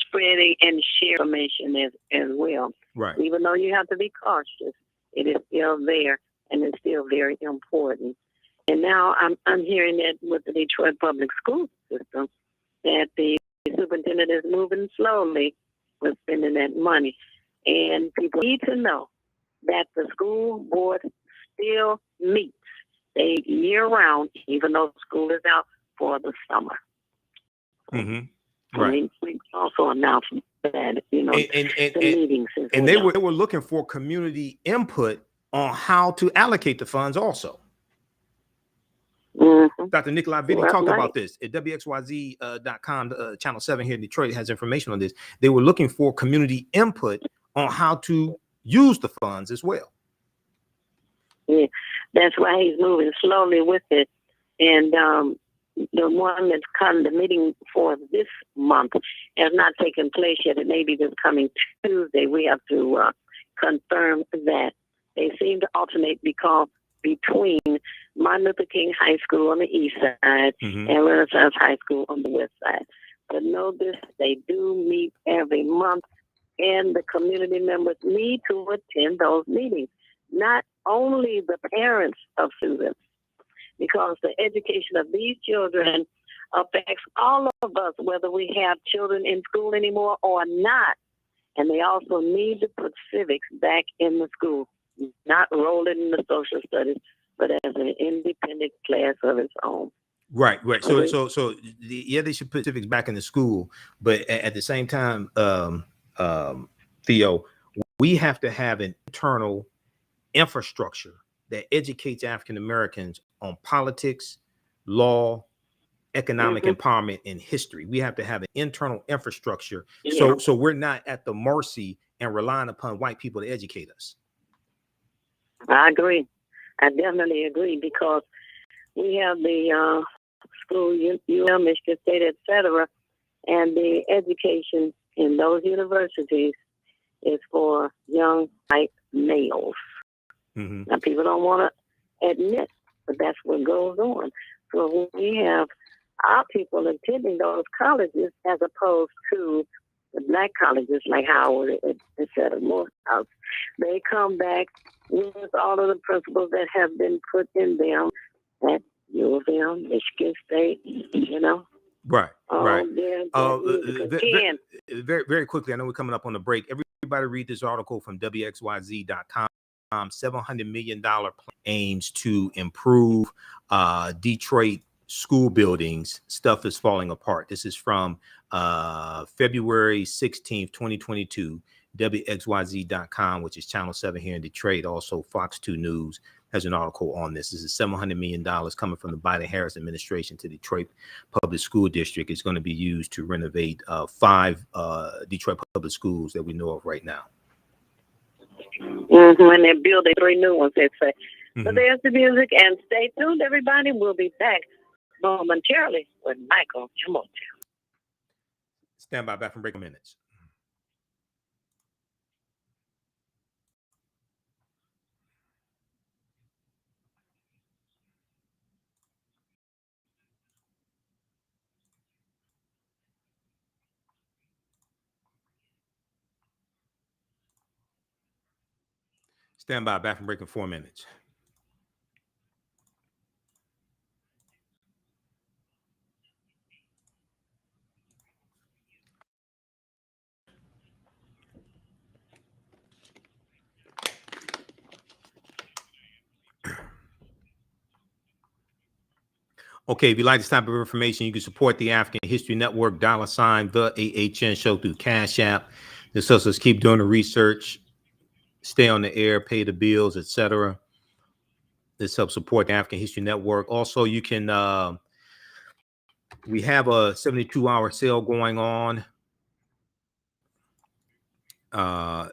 spreading and sharing information as well. Right. Even though you have to be cautious, it is still there and it's still very important. And now I'm hearing that with the Detroit public school system, that the superintendent is moving slowly with spending that money. And people need to know that the school board still meets stay year round, even though school is out for the summer. Mm-hmm. Right. We also announced that, you know, and the meetings. And they were looking for community input on how to allocate the funds also. Mm-hmm. Dr. Nikolai Vitti talked about this at WXYZ.com, Channel 7 here in Detroit has information on this. They were looking for community input on how to use the funds as well. Yeah, that's why he's moving slowly with it. And the one that's come, the meeting for this month has not taken place yet. It may be this coming Tuesday. We have to confirm that. They seem to alternate between Martin Luther King High School on the east side and Renaissance High School on the west side. But know this, they do meet every month, and the community members need to attend those meetings. Not only the parents of students, because the education of these children affects all of us, whether we have children in school anymore or not. And they also need to put civics back in the school, not roll it in the social studies, but as an independent class of its own. Right. So yeah, they should put civics back in the school, but at the same time, Theo, we have to have an internal infrastructure that educates African Americans on politics, law, economic empowerment, and history. We have to have an internal infrastructure, so we're not at the mercy and relying upon white people to educate us. I agree. I definitely agree, because we have the school, UM, Michigan State, etc., and the education in those universities is for young white males. Now, people don't want to admit, but that's what goes on. So we have our people attending those colleges as opposed to the black colleges like Howard, etc., Morehouse. They come back with all of the principles that have been put in them at U of M, Michigan State, you know. Right. Very, very quickly, I know we're coming up on the break. Everybody read this article from WXYZ.com. $700 million aims to improve Detroit school buildings. Stuff is falling apart. This is from February 16th, 2022. WXYZ.com, which is Channel 7 here in Detroit. Also, Fox 2 News has an article on this. This is $700 million coming from the Biden-Harris administration to Detroit Public School District. It's going to be used to renovate 5 Detroit public schools that we know of right now. And they're building 3 new ones, they say. But there's the music, and stay tuned, everybody. We'll be back momentarily with Michael Jamal. Stand by, back from break minutes. Stand by, back from break in 4 minutes. Okay, if you like this type of information, you can support the African History Network, $ the AHN show through Cash App. This helps us keep doing the research, stay on the air, pay the bills, etc. This helps support the African History Network. Also, you can, we have a 72-hour sale going on.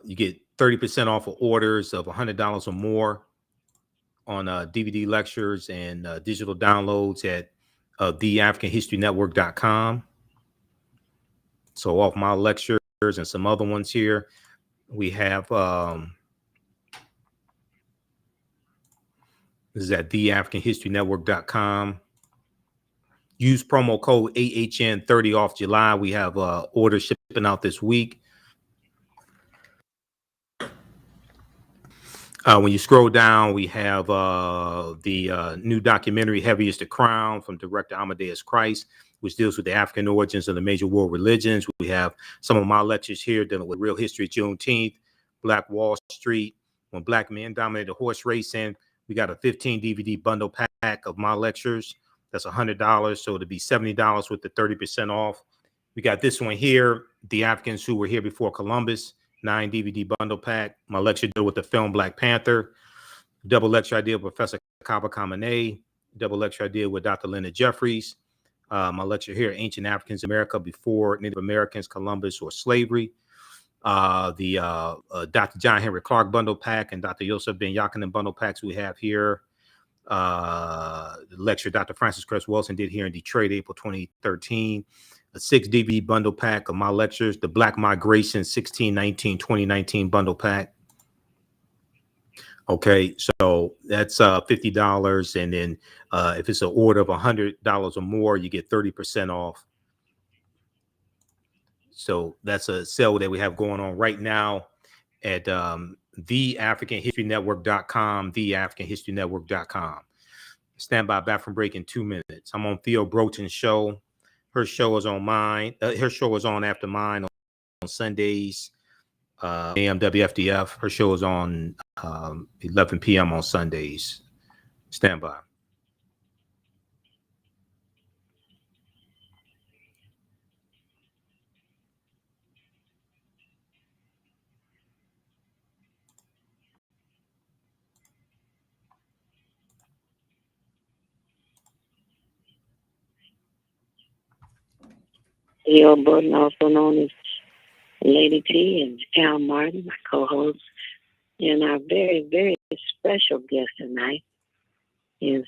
You get 30% off of orders of $100 or more on DVD lectures and digital downloads at theafricanhistorynetwork.com. So off my lectures and some other ones here, we have this is at theafricanhistorynetwork.com. Use promo code AHN30 off July. We have orders shipping out this week. When you scroll down, we have the new documentary, Heavy is the Crown, from director Amadeus Christ, which deals with the African origins of the major world religions. We have some of my lectures here dealing with real history, Juneteenth, Black Wall Street, when black men dominated horse racing. We got a 15 DVD bundle pack pack of my lectures. That's $100. So it'll be $70 with the 30% off. We got this one here, The Africans Who Were Here Before Columbus, 9 DVD bundle pack. My lecture deal with the film Black Panther. Double lecture I did with Professor Kaba Kamene. Double lecture I did with Dr. Leonard Jeffries. My lecture here, Ancient Africans in America Before Native Americans, Columbus, or Slavery. The Dr. John Henry Clark bundle pack and Dr. Yosef Ben Yakinen bundle packs we have here. The lecture Dr. Francis Cress Wilson did here in Detroit, April 2013. A 6 DVD bundle pack of my lectures, the Black Migration 1619-2019 bundle pack. Okay, so that's $50, and then if it's an order of $100 or more, you get 30% off. So that's a sale that we have going on right now at theafricanhistorynetwork.com, theafricanhistorynetwork.com. Stand by, back from break in 2 minutes. I'm on Theo Broton's show. Her show is on mine. Her show is on after mine on Sundays, AM WFDF. Her show is on 11 p.m. on Sundays. Stand by. Theo Burton, also known as Lady T, and Al Martin, my co-host. And our very, very special guest tonight is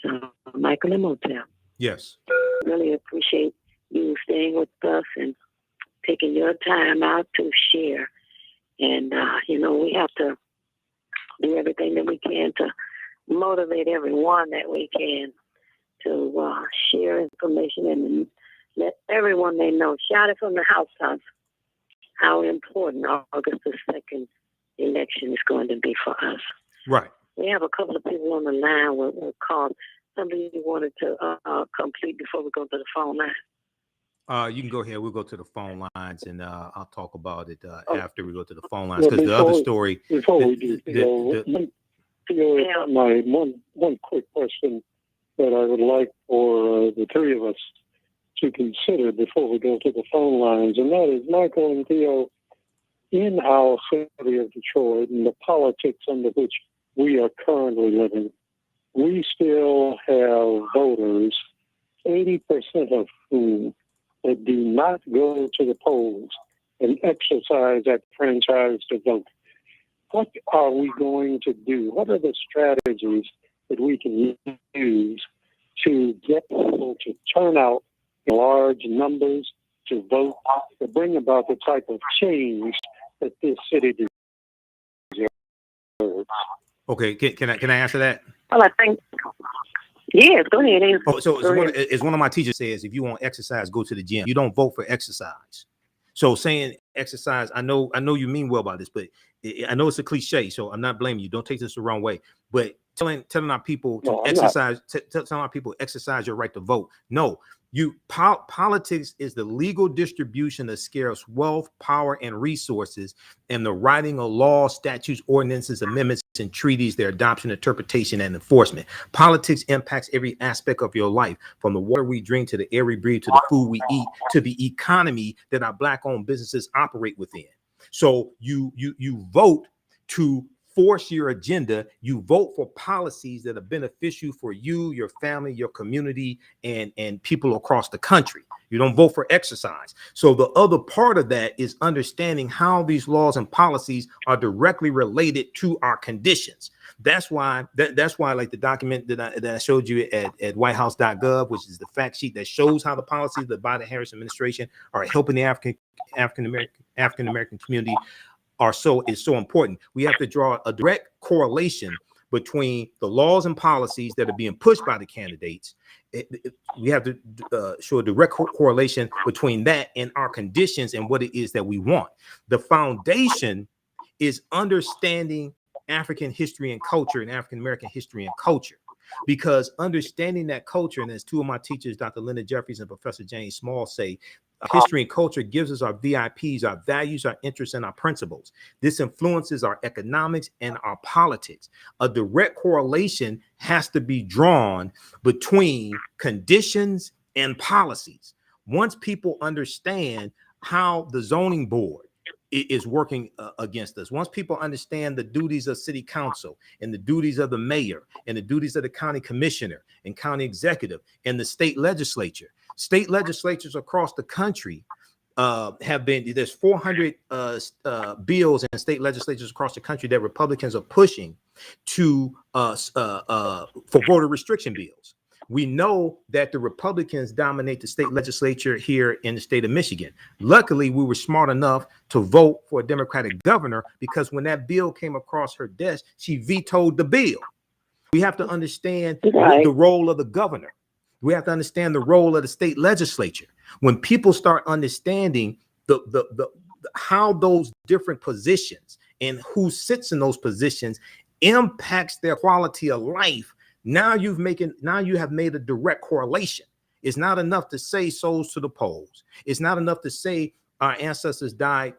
Michael Emmett Till. Yes. Really appreciate you staying with us and taking your time out to share. And, we have to do everything that we can to motivate everyone that we can to share information and let everyone they know, shout it from the housetops, how important August the 2nd election is going to be for us. Right. We have a couple of people on the line we'll call. Something you wanted to complete before we go to the phone line? You can go ahead. We'll go to the phone lines, and I'll talk about it after we go to the phone lines. Well, Because the other story... Before we do, my one quick question that I would like for the three of us to consider before we go to the phone lines, and that is, Michael and Theo, in our city of Detroit and the politics under which we are currently living, we still have voters, 80% of whom that do not go to the polls and exercise that franchise to vote. What are we going to do? What are the strategies that we can use to get people to turn out in large numbers to vote, to bring about the type of change that this city deserves? Okay, can I answer that? Well, I think, yes, go ahead. Oh, so as one of my teachers says, if you want exercise, go to the gym. You don't vote for exercise. So saying exercise, I know you mean well by this, but I know it's a cliche, so I'm not blaming you. Don't take this the wrong way. But telling our people to exercise, telling our people exercise your right to vote. No, politics is the legal distribution of scarce wealth, power, and resources, and the writing of laws, statutes, ordinances, amendments, and treaties, their adoption, interpretation, and enforcement. Politics impacts every aspect of your life, from the water we drink to the air we breathe to the food we eat to the economy that our Black-owned businesses operate within. So you vote to force your agenda. You vote for policies that are beneficial for you, your family, your community, and people across the country. You don't vote for exercise. So the other part of that is understanding how these laws and policies are directly related to our conditions. That's why like the document that I showed you at whitehouse.gov, which is the fact sheet that shows how the policies of the Biden-Harris administration are helping the African American community is so important. We have to draw a direct correlation between the laws and policies that are being pushed by the candidates. We have to show a direct correlation between that and our conditions and what it is that we want. The foundation is understanding African history and culture and African American history and culture, because understanding that culture, and as two of my teachers, Dr. Leonard Jeffries and Professor James Small, say, History and culture gives us our VIPs, our values, our interests, and our principles. This influences our economics and our politics. A direct correlation has to be drawn between conditions and policies. Once people understand how the zoning board is working against us, once people understand the duties of city council and the duties of the mayor and the duties of the county commissioner and county executive and the state legislatures across the country have been, there's 400 bills in state legislatures across the country that Republicans are pushing to for voter restriction bills. We know that the Republicans dominate the state legislature here in the state of Michigan. Luckily, we were smart enough to vote for a Democratic governor, because when that bill came across her desk, she vetoed the bill. We have to understand the role of the governor. We have to understand the role of the state legislature. When people start understanding how those different positions and who sits in those positions impacts their quality of life, now you have made a direct correlation. It's not enough to say souls to the polls. It's not enough to say our ancestors died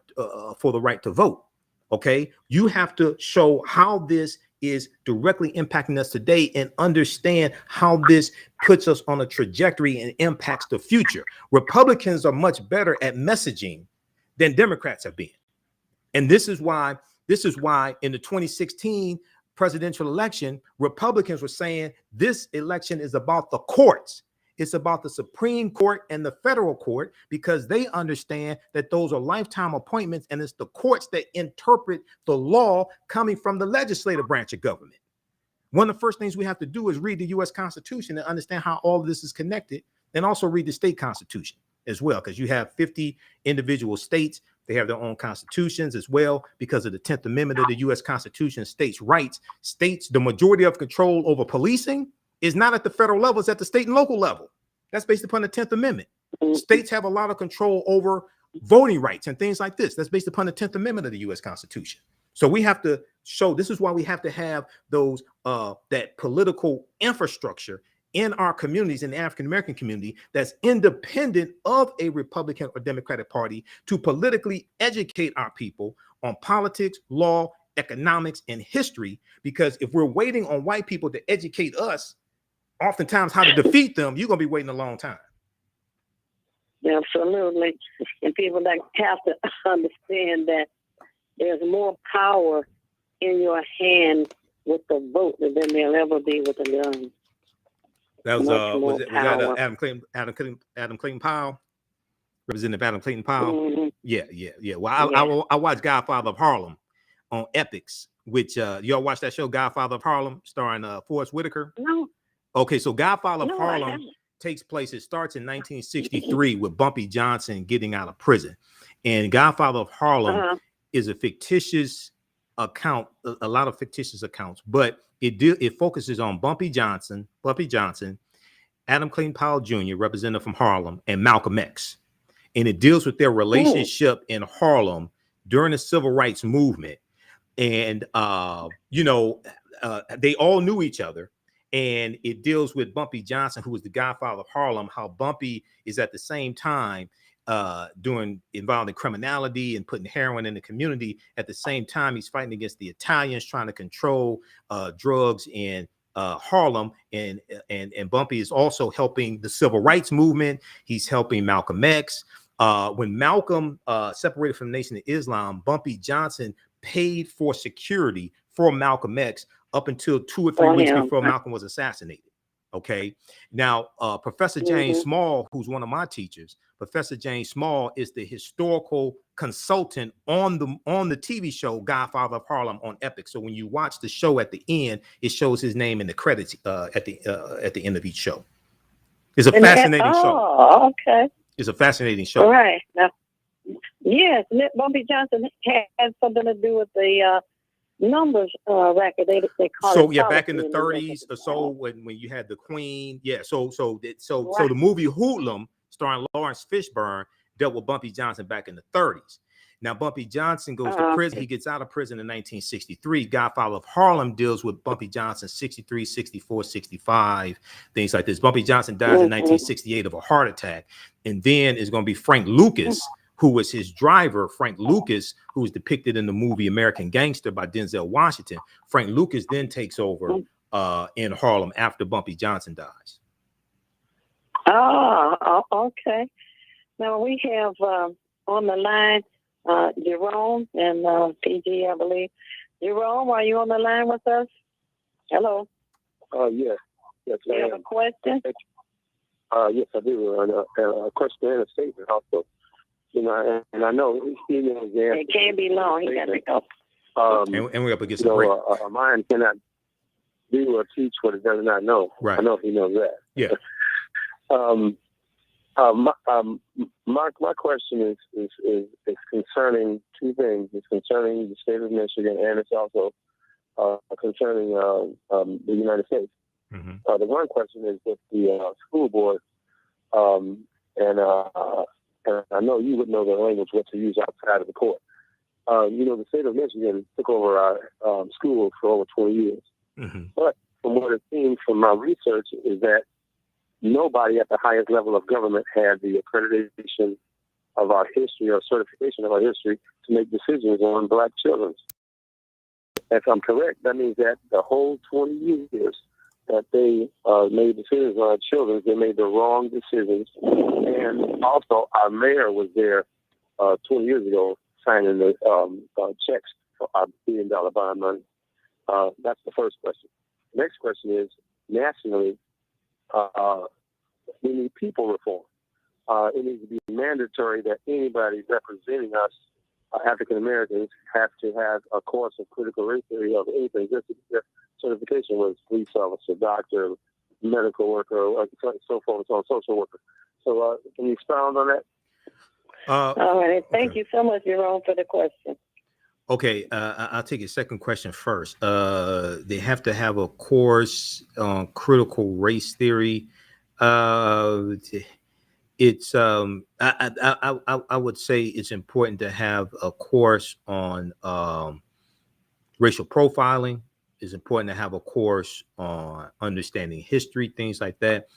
for the right to vote. Okay, you have to show how this is directly impacting us today and understand how this puts us on a trajectory and impacts the future. Republicans are much better at messaging than Democrats have been. And this is why in the 2016 presidential election, Republicans were saying this election is about the courts. It's about the Supreme Court and the federal court, because they understand that those are lifetime appointments, and it's the courts that interpret the law coming from the legislative branch of government. One of the first things we have to do is read the U.S. Constitution and understand how all of this is connected, and also read the state constitution as well, because you have 50 individual states. They have their own constitutions as well, because of the 10th Amendment of the U.S. Constitution. States' rights, the majority of control over policing is not at the federal level, it's at the state and local level. That's based upon the 10th Amendment. States have a lot of control over voting rights and things like this. That's based upon the 10th Amendment of the U.S. Constitution. So we have to show, this is why we have to have those that political infrastructure in our communities, in the African-American community, that's independent of a Republican or Democratic party, to politically educate our people on politics, law, economics, and history. Because if we're waiting on white people to educate us, oftentimes how to defeat them, you're going to be waiting a long time. Absolutely. And people that have to understand that there's more power in your hand with the vote than there'll ever be with a gun. That was Adam Clayton Powell, Representative Adam Clayton Powell. Mm-hmm. Yeah. Well, I watched Godfather of Harlem on Epics, which y'all watch that show, Godfather of Harlem, starring Forrest Whitaker? No. Okay, so Godfather of Harlem takes place. It starts in 1963 with Bumpy Johnson getting out of prison, and Godfather of Harlem is a fictitious account, a lot of fictitious accounts, but it focuses on Bumpy Johnson, Adam Clayton Powell Jr., representative from Harlem, and Malcolm X. And it deals with their relationship in Harlem during the civil rights movement. And, they all knew each other. And it deals with Bumpy Johnson, who was the godfather of Harlem, how Bumpy is at the same time involved in criminality and putting heroin in the community. At the same time, he's fighting against the Italians, trying to control drugs in Harlem, and Bumpy is also helping the civil rights movement. He's helping Malcolm X. When Malcolm separated from the Nation of Islam, Bumpy Johnson paid for security for Malcolm X up until 2 or 3 weeks before Malcolm was assassinated. Okay. Now, Professor James Small, who's one of my teachers, Professor James Small is the historical consultant on the TV show Godfather of Harlem on Epic. So when you watch the show at the end, it shows his name in the credits at the end of each show. It's a fascinating show. Oh, okay. It's a fascinating show. All right. Now, yes, Bumpy Johnson had something to do with the numbers record. They call so it. Yeah, back in the 30s or so, when you had the Queen. Yeah. So the movie Hoodlum, starring Lawrence Fishburne, dealt with Bumpy Johnson back in the 30s. Now, Bumpy Johnson goes to prison. He gets out of prison in 1963. Godfather of Harlem deals with Bumpy Johnson 63, 64, 65, things like this. Bumpy Johnson dies in 1968 of a heart attack. And then is going to be Frank Lucas, who was his driver. Frank Lucas, who was depicted in the movie American Gangster by Denzel Washington. Frank Lucas then takes over in Harlem after Bumpy Johnson dies. Oh, okay. Now we have on the line Jerome and PG, I believe. Jerome, are you on the line with us? Hello. Yes. Yes, you have a question? Yes, I do. A question and a statement also. You know, and I know he knows the answer. It can't be long. He got to go. And we're up against the break. A mind cannot do or teach what it does not know. Right. I know he knows that. Yeah. My question is concerning two things. It's concerning the state of Michigan, and it's also concerning the United States. Mm-hmm. The one question is with the school board, and I know you would know the language what to use outside of the court. You know, the state of Michigan took over our schools for over 20 years. Mm-hmm. But from what it seems from my research is that nobody at the highest level of government had the accreditation of our history or certification of our history to make decisions on black children. If I'm correct, that means that the whole 20 years that they made decisions on our children, they made the wrong decisions. And also, our mayor was there 20 years ago signing the checks for our $1 billion bond money. That's the first question. The next question is, nationally, we need people reform. It needs to be mandatory that anybody representing us, African Americans, have to have a course of critical race theory of anything. Just their certification was police officer, doctor, medical worker, so forth and so on, social worker. So can you expound on that? All right. Thank you so much, Jerome, for the question. Okay, I'll take your second question first. They have to have a course on critical race theory. It's I would say it's important to have a course on racial profiling. It's important to have a course on understanding history, things like that.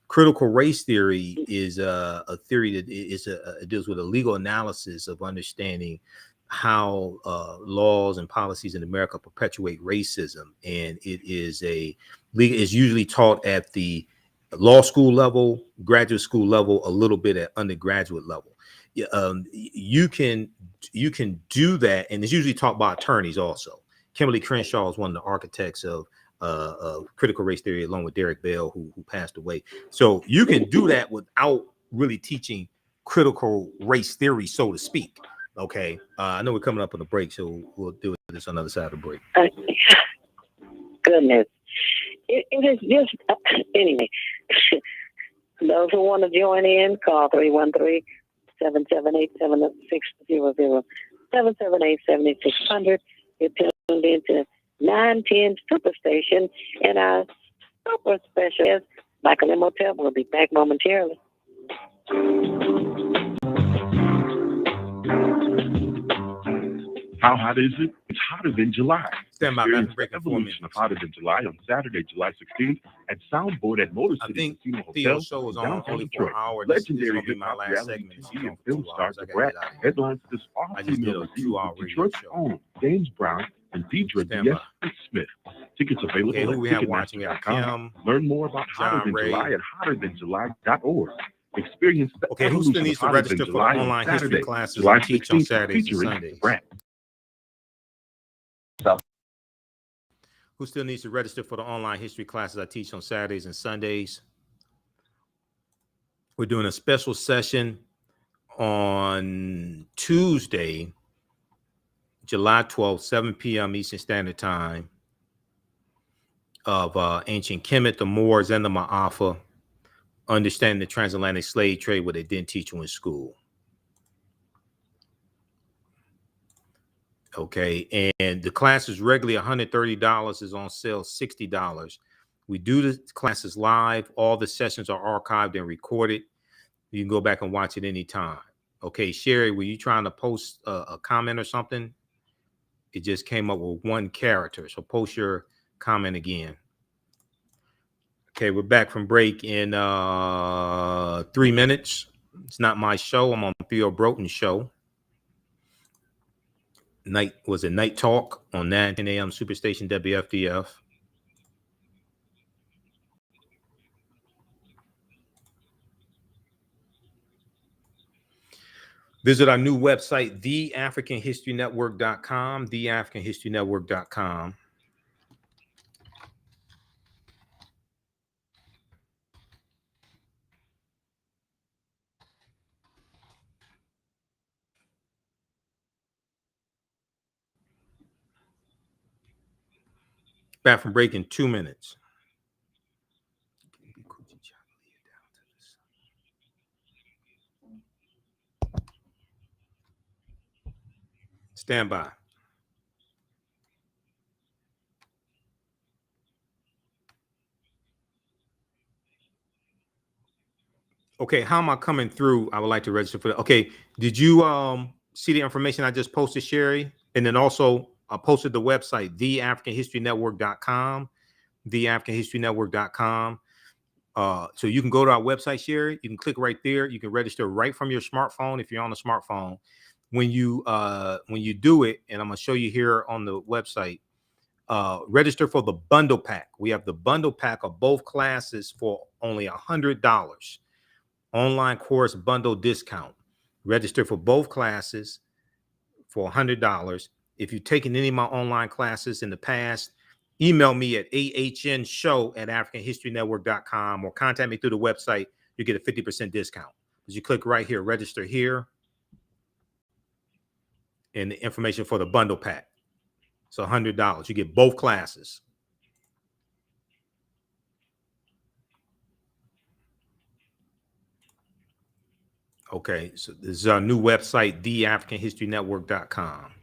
Critical race theory is a theory that it deals with a legal analysis of understanding how laws and policies in America perpetuate racism, and it's usually taught at the law school level, graduate school level, a little bit at undergraduate level. You can do that, and it's usually taught by attorneys also. Kimberly Crenshaw is one of the architects of critical race theory, along with Derek Bell, who passed away. So you can do that without really teaching critical race theory, so to speak. Okay, I know we're coming up on the break, so we'll do this on the other side of the break. Goodness. It is just, anyway, those who want to join in, call 313-778-7600, 778-7600. You're tuned into 910 Superstation, and our super specialist, Michael Emmett Till, will be back momentarily. How hot is it? It's hotter than July. Stand by, Experience break the in 4 minutes. evolution of hotter than July on Saturday, July 16th at Soundboard at Motor City Casino Theo's Hotel show is in on downtown only for an Detroit. hour. This is Legendary gonna be my hip-hop last reality segment. TV and film stars I gotta Brad get out of here. headlines this I just did all-female a review 2-hour with radio Detroit's show. own James Brown and Deidre Stand D.S. by. Smith. Tickets available Okay, who we at have watching? We have Ticketmaster.com. Kim, Learn more about Hotter John Than Ray. July at hotterthanjuly.org. Experience the Okay, who evolution still needs of to Hotter register Than for the July online on history Saturday, classes July I teach on 16th, Saturdays and featuring Sundays? Brad. Who still needs to register for the online history classes I teach on Saturdays and Sundays? We're doing a special session on Tuesday, July 12th, 7 p.m. Eastern Standard Time, of ancient Kemet, the Moors, and the Ma'afa, understanding the transatlantic slave trade, what they didn't teach you in school. Okay, and the class is regularly $130, is on sale $60. We do the classes live. All the sessions are archived and recorded. You can go back and watch it anytime. Okay, Sherry, were you trying to post a comment or something? It just came up with one character. So post your comment again. Okay, we're back from break in 3 minutes. It's not my show. I'm on Theo Broughton's show. Night talk on 9:10 a.m. Superstation WFDF. Visit our new website, theafricanhistorynetwork.com, theafricanhistorynetwork.com. Back from break in 2 minutes. Stand by. Okay, how am I coming through? I would like to register for that. Okay, did you see the information I just posted, Sherry? And then also I posted the website, theafricanhistorynetwork.com, theafricanhistorynetwork.com. So you can go to our website, Sherry. You can click right there. You can register right from your smartphone if you're on a smartphone. When you do it, and I'm gonna show you here on the website, register for the bundle pack. We have the bundle pack of both classes for only $100. Online course bundle discount. Register for both classes for $100. If you've taken any of my online classes in the past, email me at ahnshow@africanhistorynetwork.com or contact me through the website. You get a 50% discount. As you click right here, register here, and the information for the bundle pack. So $100. You get both classes. Okay, so this is our new website, theafricanhistorynetwork.com.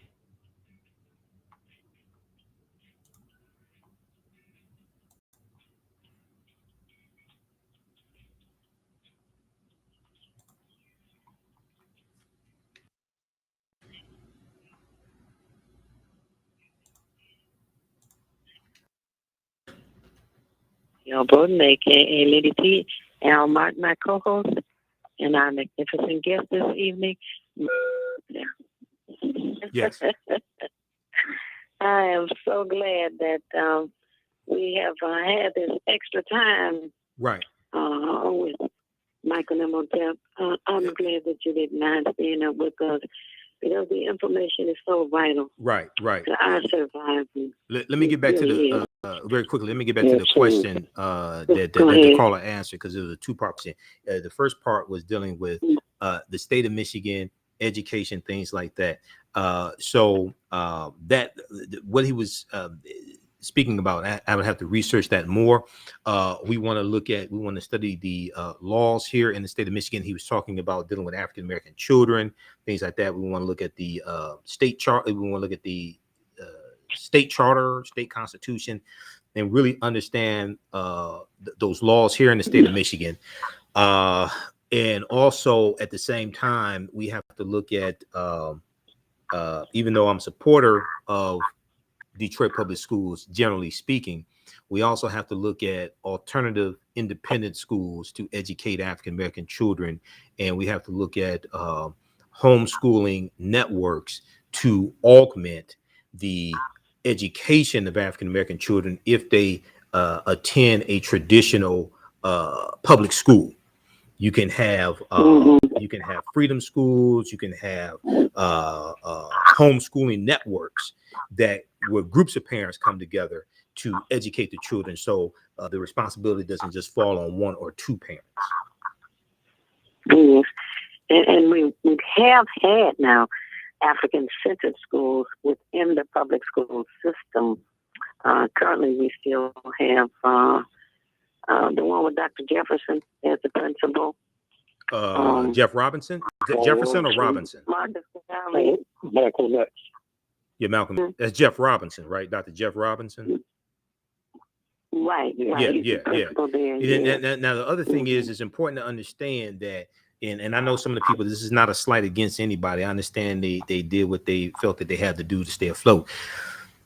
Bowden, aka Lady T, Al Martin, my co-host, and our magnificent guest this evening. Yes. I am so glad that we have had this extra time. Right. With Michael and Motep. I'm glad that you didn't mind staying up with us because the information is so vital. Right. To our survival. Let me get back to the very quickly. Let me get back to the question that the caller answered, because it was a two-part question. The first part was dealing with the state of Michigan, education, things like that. So that what he was speaking about, I would have to research that more. We want to study the laws here in the state of Michigan. He was talking about dealing with African American children, things like that. We want to look at the state chart. We want to look at the state charter, state constitution, and really understand those laws here in the state of Michigan. And also at the same time, we have to look at, even though I'm a supporter of Detroit public schools, generally speaking, we also have to look at alternative independent schools to educate African American children. And we have to look at homeschooling networks to augment the education of African American children if they attend a traditional public school. You can have freedom schools. You can have homeschooling networks where groups of parents come together to educate the children. So the responsibility doesn't just fall on one or two parents. Yes. And we have had now African-centered schools within the public school system. Currently, we still have the one with Dr. Jefferson as the principal. Jeff Robinson? Jefferson or Robinson? Marcus Valley. Michael Lex. Yeah, Malcolm. Mm-hmm. That's Jeff Robinson, right? Dr. Jeff Robinson? Right. Yeah. Now, the other thing is, it's important to understand that and I know some of the people, this is not a slight against anybody. I understand they did what they felt that they had to do to stay afloat.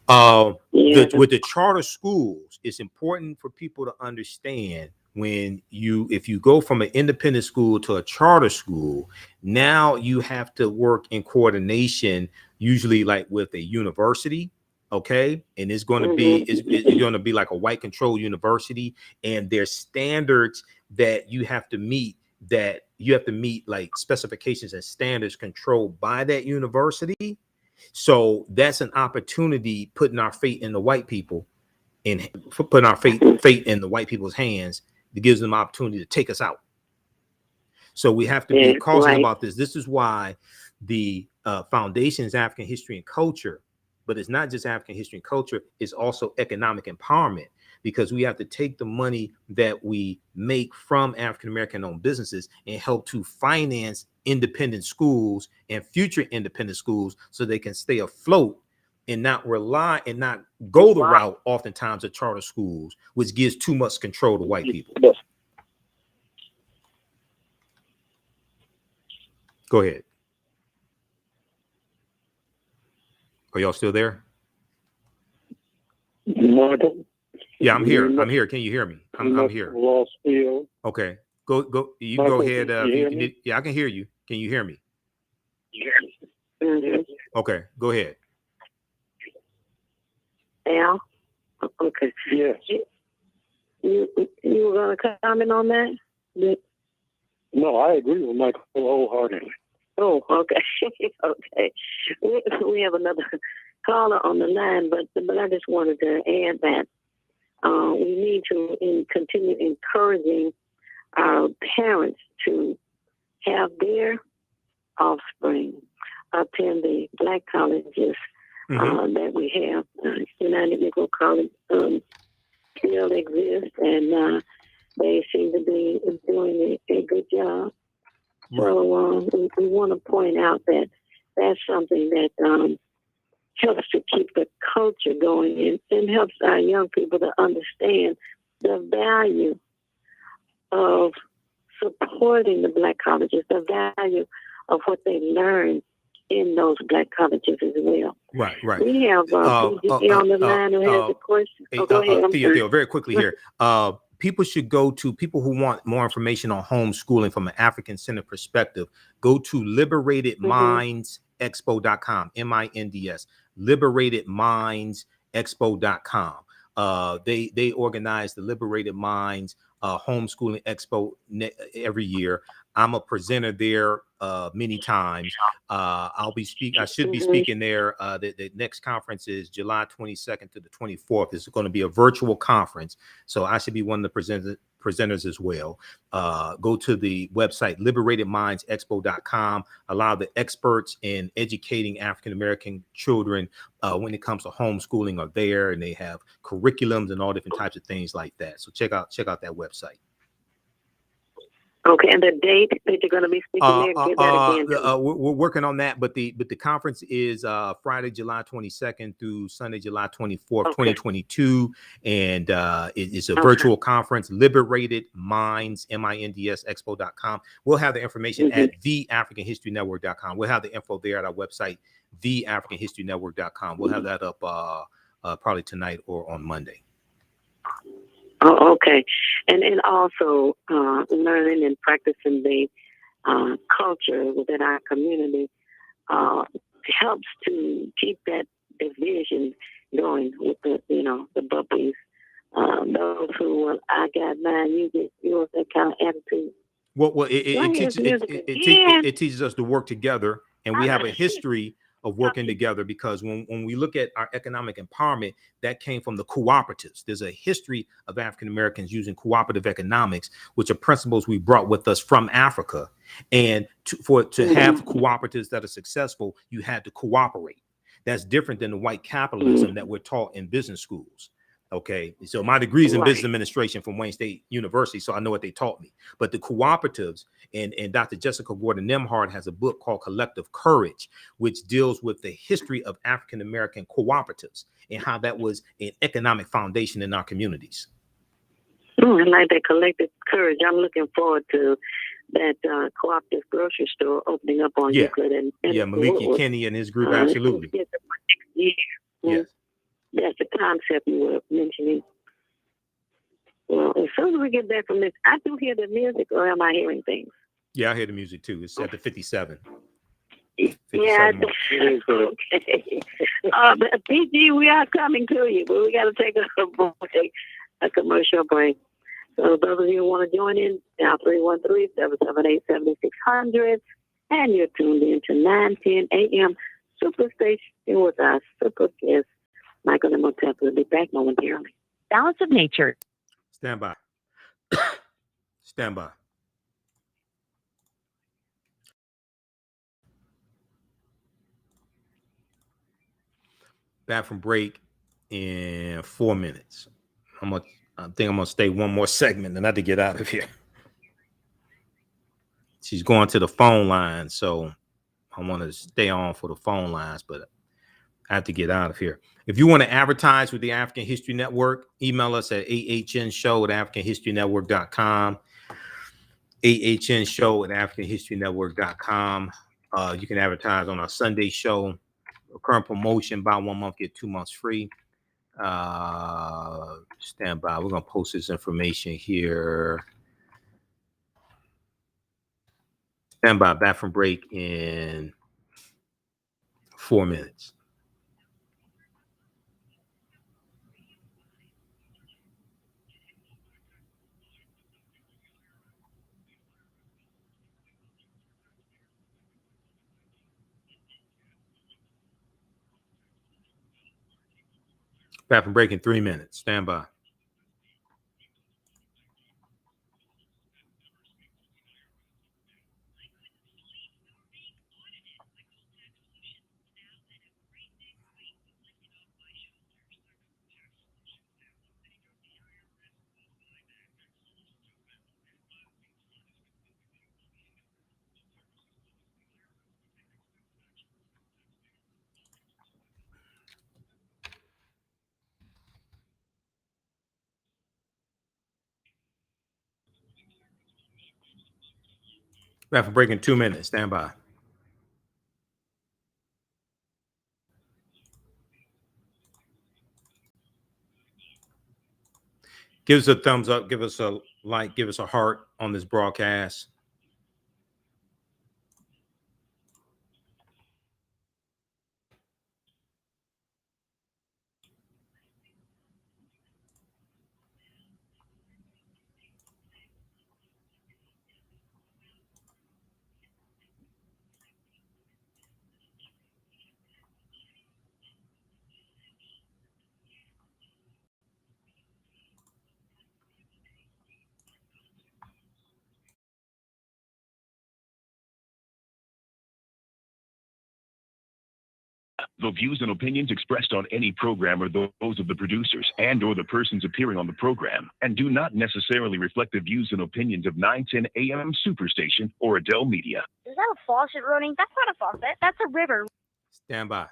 With the charter schools, it's important for people to understand if you go from an independent school to a charter school, now you have to work in coordination, usually like with a university. Okay. And it's going to be, it's going to be like a white controlled university, and there's standards that you have to meet, like specifications and standards controlled by that university. So that's an opportunity, putting our fate in the white people and putting our fate in the white people's hands, that gives them opportunity to take us out. So we have to be cautious about this. This is why the foundation is African history and culture, but it's not just African history and culture, it's also economic empowerment, because we have to take the money that we make from African-American owned businesses and help to finance independent schools and future independent schools so they can stay afloat and not rely and not go the route oftentimes of charter schools, which gives too much control to white people. Go ahead. Are y'all still there? Michael? Yeah, I'm here. I'm here. Can you hear me? I'm here. Lost field. Okay. Go. You Michael, go ahead. you I can hear you. Can you hear me? Okay. Go ahead. Al? Okay. Yes. You were going to comment on that? No, I agree with Michael wholeheartedly. Oh, okay. Okay. We have another caller on the line, but I just wanted to add that we need to continue encouraging our parents to have their offspring attend the black colleges that we have. United Negro College still exists, and they seem to be doing a good job. So we want to point out that that's something that helps to keep the culture going and helps our young people to understand the value of supporting the black colleges, the value of what they learn in those black colleges as well. Right. We have PGG on the line who has a question. Go ahead. Theo, very quickly here. People should go to, people who want more information on homeschooling from an African-centered perspective, go to liberatedmindsexpo.com, MINDS, liberatedmindsexpo.com. They organize the Liberated Minds homeschooling expo every year. I'm a presenter there many times. I should be speaking there. The next conference is July 22nd to the 24th. This is going to be a virtual conference, so I should be one of the presenters as well. Go to the website liberatedmindsexpo.com. A lot of the experts in educating African-American children when it comes to homeschooling are there, and they have curriculums and all different types of things like that. So check out that website. Okay, and the date that you're going to be speaking there, give that again. We're working on that, but the conference is Friday, July 22nd through Sunday, July 24th, 2022, and it's a virtual conference. Liberated Minds, MINDS Expo.com. We'll have the information at theafricanhistorynetwork.com. We'll have the info there at our website, theafricanhistorynetwork.com. We'll have that up probably tonight or on Monday. Oh, okay. And also learning and practicing the culture within our community helps to keep that division going with the buppies. Those who, well, I got mine, you get yours, that kind of attitude. Well, it teaches us to work together, and we have a history of working together, because when we look at our economic empowerment, that came from the cooperatives. There's a history of African Americans using cooperative economics, which are principles we brought with us from Africa. And to have cooperatives that are successful, you had to cooperate. That's different than the white capitalism that we're taught in business schools. Okay, so my degree is in business administration from Wayne State University, so I know what they taught me. But the cooperatives, and Dr. Jessica Gordon-Nemhard has a book called Collective Courage, which deals with the history of African-American cooperatives and how that was an economic foundation in our communities. I like that collective courage. I'm looking forward to that cooperative grocery store opening up on Euclid and Maliki Kenny and his group, absolutely. Next year. Yes. That's the concept you were mentioning. Well, as soon as we get back from this, I do hear the music, or am I hearing things? Yeah, I hear the music too. It's at the 57. Yeah. Okay. But PG, we are coming to you, but we got to take a commercial break. So those of you who want to join in, now 313-778-7600, and you're tuned in to 9:10 a.m. Superstation with our super guest, Michael Imhotep. Will be back momentarily. Balance of nature. Stand by. Stand by. Back from break in 4 minutes. I think I'm gonna stay one more segment and not to get out of here. She's going to the phone line, so I want to stay on for the phone lines, but I have to get out of here. If you want to advertise with the African History Network, email us at ahnshow@africanhistorynetwork.com. ahnshow@africanhistorynetwork.com. You can advertise on our Sunday show. A current promotion, buy 1 month, get 2 months free. Stand by. We're going to post this information here. Stand by. Back from break in 4 minutes. Back from break in 3 minutes. Stand by. Back from break in 2 minutes. Stand by. Give us a thumbs up. Give us a like. Give us a heart on this broadcast. The views and opinions expressed on any program are those of the producers and or the persons appearing on the program and do not necessarily reflect the views and opinions of 910 AM Superstation or Adele Media. Is that a faucet running? That's not a faucet. That's a river. Stand by.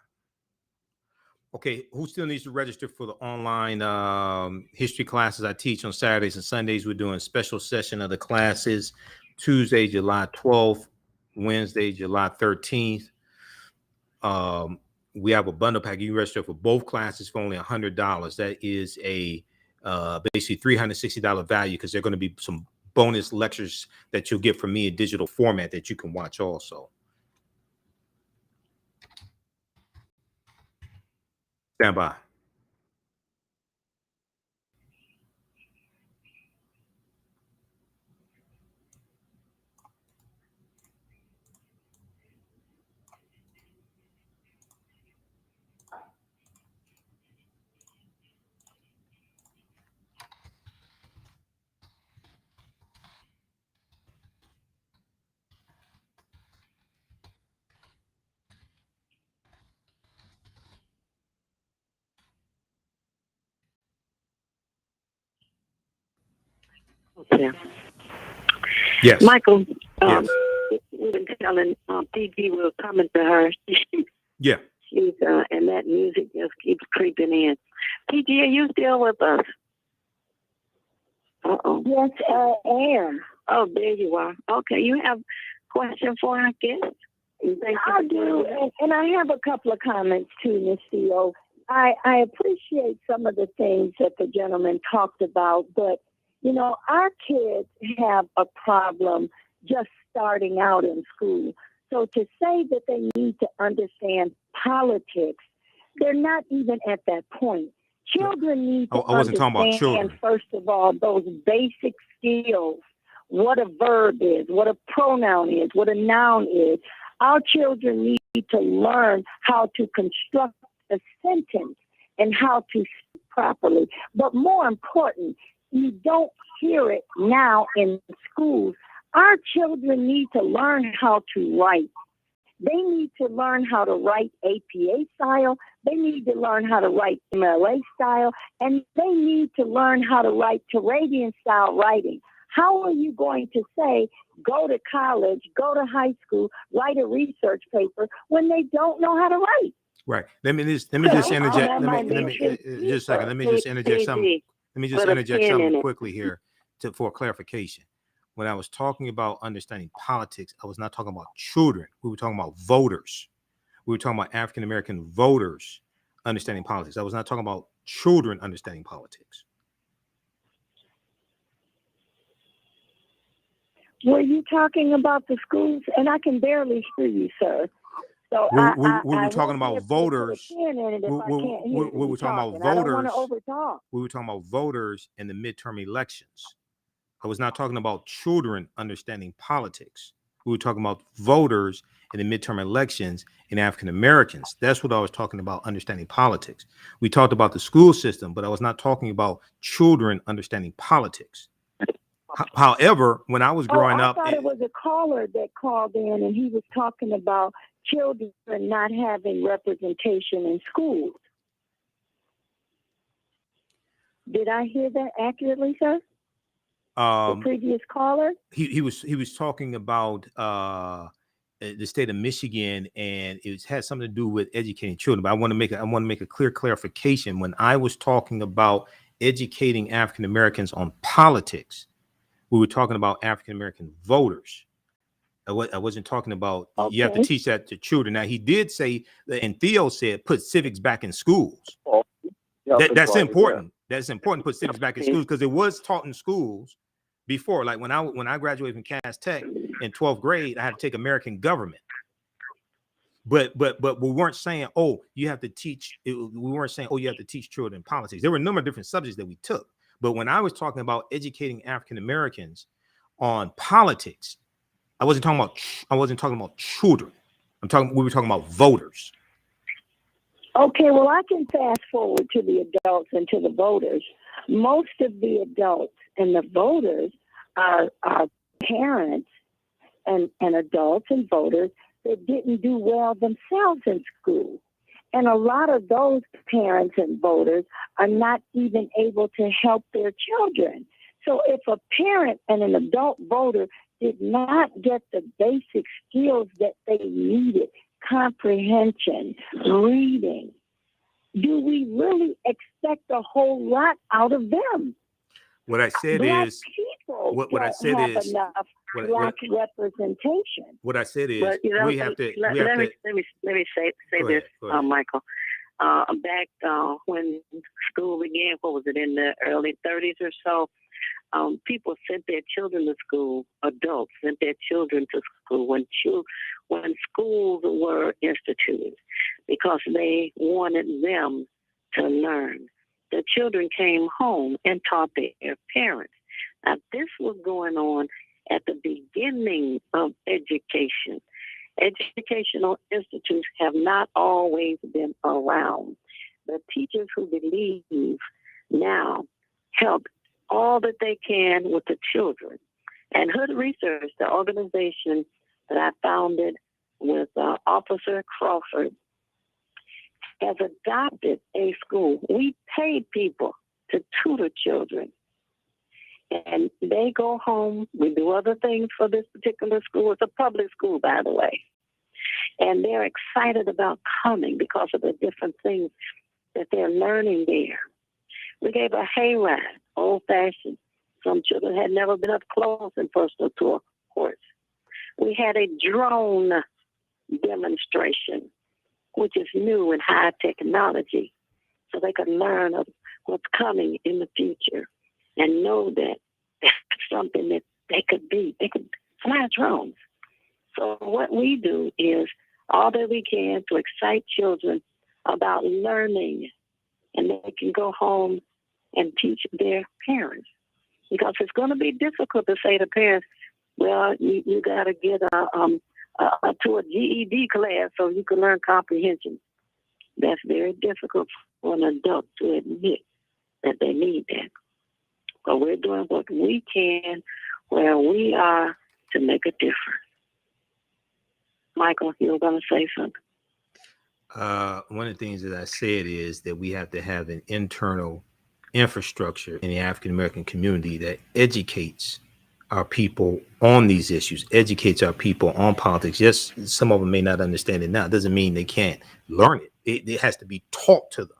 Okay, who still needs to register for the online history classes I teach on Saturdays and Sundays? We're doing a special session of the classes Tuesday, July 12th, Wednesday, July 13th. We have a bundle pack. You can register for both classes for only $100. That is a basically $360 value because there are going to be some bonus lectures that you'll get from me in digital format that you can watch also. Stand by. Okay. Yes. Michael, yes. We've been telling PG we're coming to her. Yeah. She's and that music just keeps creeping in. PG, are you still with us? Uh-oh. Yes, I am. Oh, there you are. Okay, you have a question for our guest? I do, and I have a couple of comments too, Ms. Theo. I appreciate some of the things that the gentleman talked about, but, you know, our kids have a problem just starting out in school. So to say that they need to understand politics, they're not even at that point. Children need to I wasn't talking about understand, children. first of all, those basic skills, what a verb is, what a pronoun is, what a noun is. Our children need to learn how to construct a sentence and how to speak properly. But more important, you don't hear it now in schools. Our children need to learn how to write. They need to learn how to write APA style. They need to learn how to write MLA style. And they need to learn how to write Turabian style writing. How are you going to say, go to college, go to high school, write a research paper when they don't know how to write? Right. Let me just interject. Let me just a second. Let me just interject something. Let me just interject something quickly here for clarification. When I was talking about understanding politics, I was not talking about children. We were talking about voters. We were talking about African American voters understanding politics. I was not talking about children understanding politics. Were you talking about the schools? And I can barely hear you, sir. So we were talking about voters. We were talking about voters. I don't want to overtalk. We were talking about voters in the midterm elections. I was not talking about children understanding politics. We were talking about voters in the midterm elections and African Americans. That's what I was talking about, understanding politics. We talked about the school system, but I was not talking about children understanding politics. However, when I was growing up, I thought it was a caller that called in and he was talking about children not having representation in schools. Did I hear that accurately, sir? The previous caller? He was talking about the state of Michigan, and it had something to do with educating children. But I want to make a clear clarification. When I was talking about educating African Americans on politics, we were talking about African American voters. I wasn't talking about you have to teach that to children. Now he did say, and Theo said, put civics back in schools. That's important. That's important to put civics back in schools because it was taught in schools before. Like when I graduated from Cass Tech in 12th grade, I had to take American government. But we weren't saying, you have to teach. We weren't saying, you have to teach children politics. There were a number of different subjects that we took. But when I was talking about educating African Americans on politics, I wasn't talking about children. We were talking about voters. Okay, well, I can fast forward to the adults and to the voters. Most of the adults and the voters are parents and adults and voters that didn't do well themselves in school. And a lot of those parents and voters are not even able to help their children. So if a parent and an adult voter did not get the basic skills that they needed, comprehension, reading, do we really expect a whole lot out of them? What I said Black is people what I said have is enough Black representation. What I said is But, we have to. Let me say this, Michael. Back when school began, what was it, in the early 30s or so? People sent their children to school. Adults sent their children to school when schools were instituted because they wanted them to learn. The children came home and taught their parents. Now, this was going on at the beginning of education. Educational institutes have not always been around. The teachers who believe now help all that they can with the children. And Hood Research, the organization that I founded with Officer Crawford, has adopted a school. We pay people to tutor children. And they go home. We do other things for this particular school. It's a public school, by the way. And they're excited about coming because of the different things that they're learning there. We gave a hayride, old-fashioned, Some children had never been up close and personal to a horse. We had a drone demonstration, which is new and high technology, so they could learn of what's coming in the future and know that that's something that they could be. They could fly drones. So what we do is all that we can to excite children about learning, and they can go home and teach their parents. Because it's going to be difficult to say to parents, well, you got to get to a GED class so you can learn comprehension. That's very difficult for an adult to admit that they need that. But we're doing what we can where we are to make a difference. Michael, you were going to say something. One of the things that I said is that we have to have an internal infrastructure in the African American community that educates our people on these issues, educates our people on politics. Yes, some of them may not understand it now. It doesn't mean they can't learn it. It has to be taught to them.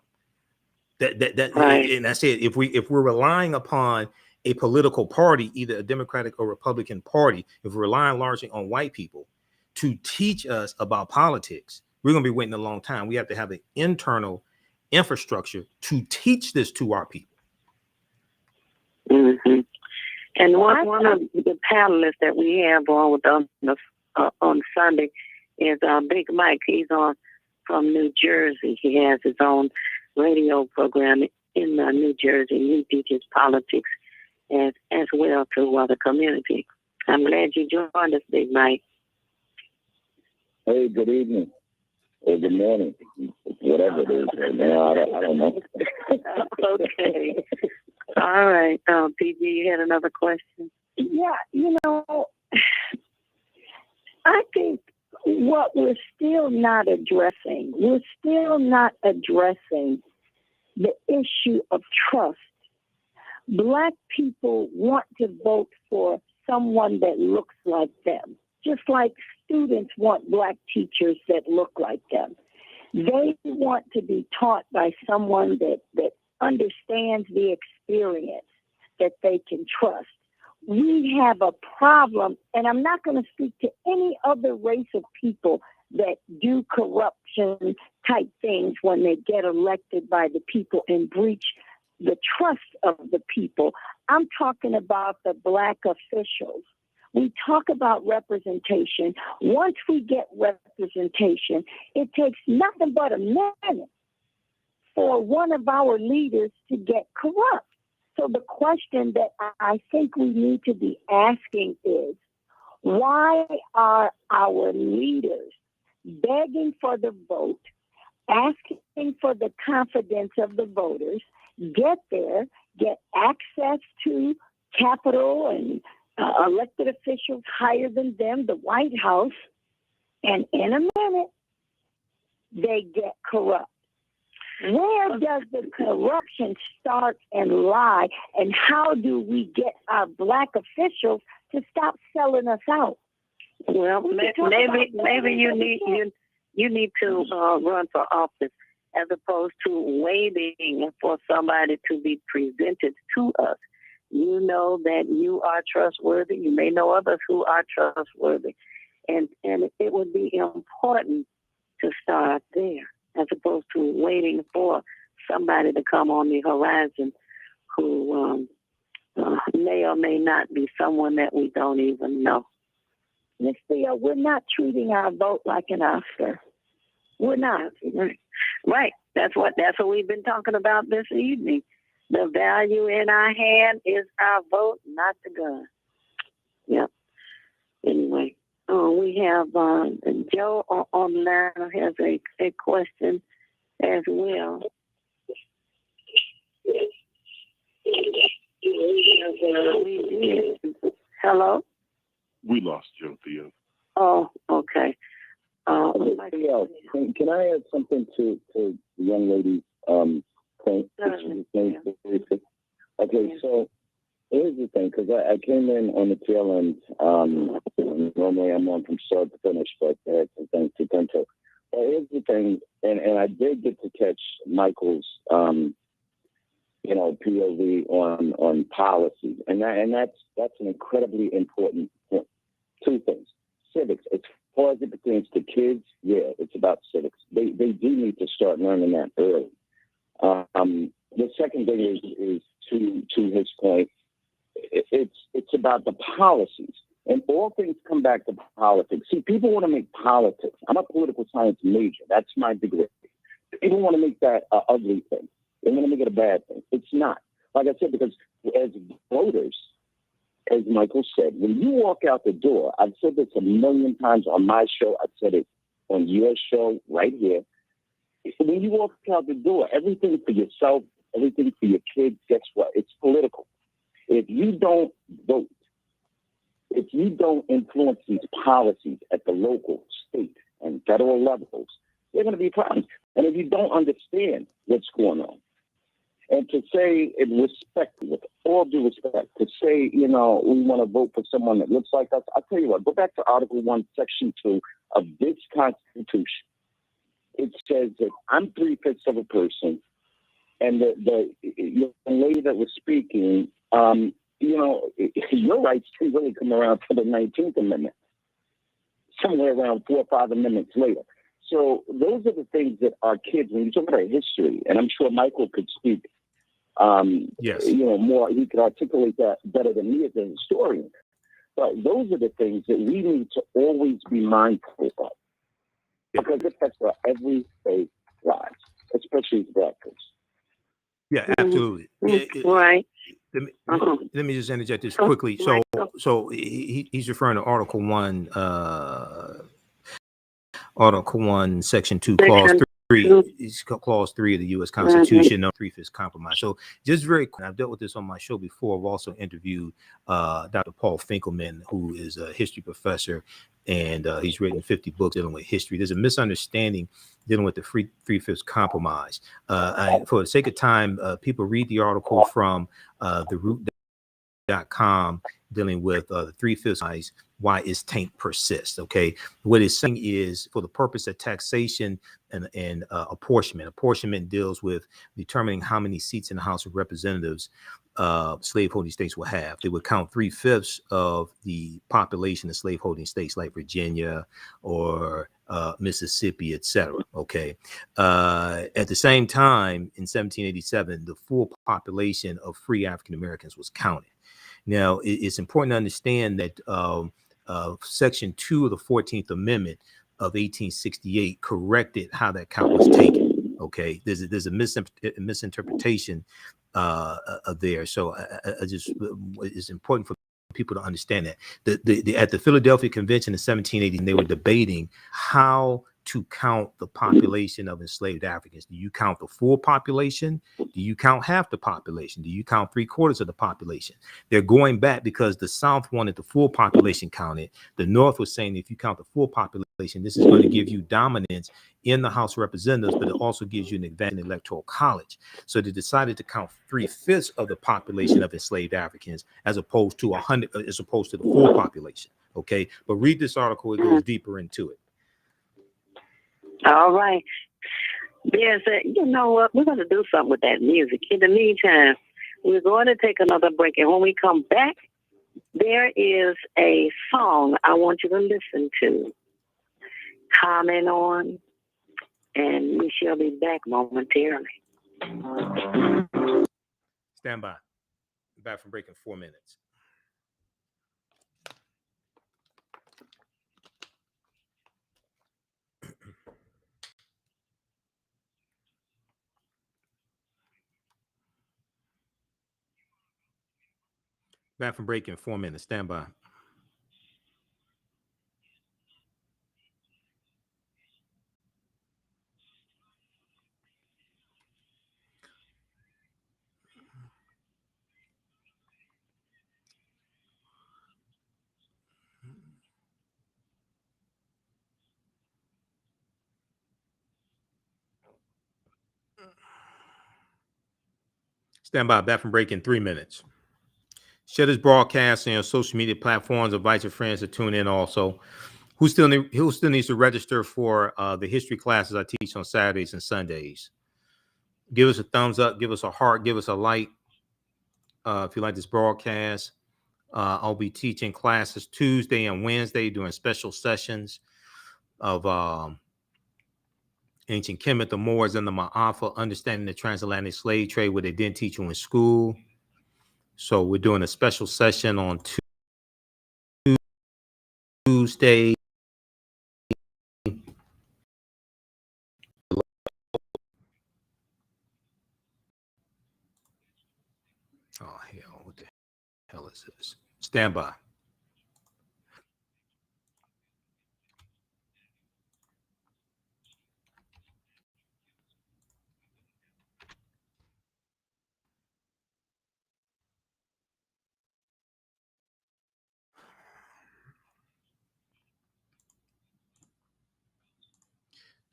Right. And I said, if we're relying upon a political party, either a Democratic or Republican party, if we're relying largely on white people to teach us about politics, we're going to be waiting a long time. We have to have an internal infrastructure to teach this to our people. Mm-hmm. And one of the panelists that we have on with us on Sunday is Big Mike. He's on from New Jersey. He has his own radio program in New Jersey. He teaches politics as well to the community. I'm glad you joined us, Big Mike. Hey, good evening. Or good morning. Whatever it is right now. I don't know. Okay. All right. PG, you had another question? Yeah, I think what we're still not addressing the issue of trust. Black people want to vote for someone that looks like them, just like students want Black teachers that look like them. They want to be taught by someone that understands the experience, that they can trust. We have a problem, and I'm not going to speak to any other race of people that do corruption type things when they get elected by the people and breach the trust of the people. I'm talking about the Black officials. We talk about representation. Once we get representation, it takes nothing but a minute for one of our leaders to get corrupt. So the question that I think we need to be asking is, why are our leaders begging for the vote, asking for the confidence of the voters, get there, get access to capital and elected officials higher than them, the White House, and in a minute, they get corrupt? Where does the corruption start and lie, and how do we get our Black officials to stop selling us out? Well, maybe you need to run for office as opposed to waiting for somebody to be presented to us. You know that you are trustworthy. You may know others who are trustworthy, and it would be important to start there, as opposed to waiting for somebody to come on the horizon who may or may not be someone that we don't even know. Ms. Theo, we're not treating our vote like an Oscar. We're not. Right. That's what we've been talking about this evening. The value in our hand is our vote, not the gun. Yep. Anyway. We have Joe online has a question as well. Hello? We lost Joe, Theo. Oh, okay. Theo, can I add something to the young lady's point? Okay, so here's the thing, because I came in on the tail end. Normally I'm on from start to finish, but I had some things to tend to. But here's the thing, and I did get to catch Michael's, POV on policy, and that's an incredibly important point. Two things: civics. As far as it pertains to kids, yeah, it's about civics. They do need to start learning that early. The second thing is to his point. It's about the policies, and all things come back to politics. See, people want to make politics. I'm a political science major. That's my degree. People want to make that an ugly thing. They want to make it a bad thing. It's not. Like I said, because as voters, as Michael said, when you walk out the door, I've said this a million times on my show. I've said it on your show right here. When you walk out the door, everything for yourself, everything for your kids, guess what? It's political. If you don't vote, if you don't influence these policies at the local, state, and federal levels, there are going to be problems. And if you don't understand what's going on, and to say, in respect, with all due respect, to say, we want to vote for someone that looks like us, I'll tell you what, go back to Article 1, Section 2 of this Constitution. It says that I'm 3/5 of a person, and the young lady that was speaking, your rights can really come around to the 19th Amendment, somewhere around 4 or 5 amendments later. So those are the things that our kids, when you talk about history, and I'm sure Michael could speak, yes, more, he could articulate that better than me as a historian. But those are the things that we need to always be mindful of, because it affects our everyday lives, especially as Black folks. Yeah, absolutely. Right. Let me just interject this quickly. So he's referring to Article 1, Section 2, Clause 3. It's Clause 3 of the U.S. Constitution, no 3/5 compromise. So just very quick, I've dealt with this on my show before. I've also interviewed Dr. Paul Finkelman, who is a history professor, and he's written 50 books dealing with history. There's a misunderstanding dealing with the 3/5 compromise. For the sake of time, people read the article from theroot.com dealing with the 3/5 why its taint persists. Okay, what it's saying is, for the purpose of taxation and apportionment deals with determining how many seats in the House of Representatives slaveholding states will have. They would count 3/5 of the population of slaveholding states like Virginia or Mississippi, etc. Okay. At the same time, in 1787, the full population of free African Americans was counted. Now, it's important to understand that Section 2 of the 14th Amendment of 1868 corrected how that count was taken. Okay, there's a misinterpretation there. So it's important for people to understand that at the Philadelphia Convention in 1780, they were debating how to count the population of enslaved Africans. Do you count the full population? Do you count half the population? Do you count 3/4 of the population? They're going back because the South wanted the full population counted. The North was saying, if you count the full population, this is going to give you dominance in the House of Representatives, but it also gives you an advantage in the Electoral College. So they decided to count 3/5 of the population of enslaved Africans as opposed to the full population. Okay, but read this article; it goes deeper into it. All right. You know what? We're going to do something with that music. In the meantime, we're going to take another break. And when we come back, there is a song I want you to listen to, comment on, and we shall be back momentarily. Stand by. Back from break in 4 minutes. Back from break in 4 minutes. Stand by. Stand by. Back from break in 3 minutes. Share this broadcast on your social media platforms. Invite your friends to tune in also. Who still needs to register for the history classes I teach on Saturdays and Sundays? Give us a thumbs up, give us a heart, give us a like. If you like this broadcast, I'll be teaching classes Tuesday and Wednesday, doing special sessions of ancient Kemet, the Moors, and the Ma'afa, understanding the transatlantic slave trade, what they didn't teach you in school. So we're doing a special session on Tuesday. Oh, hell, what the hell is this? Stand by.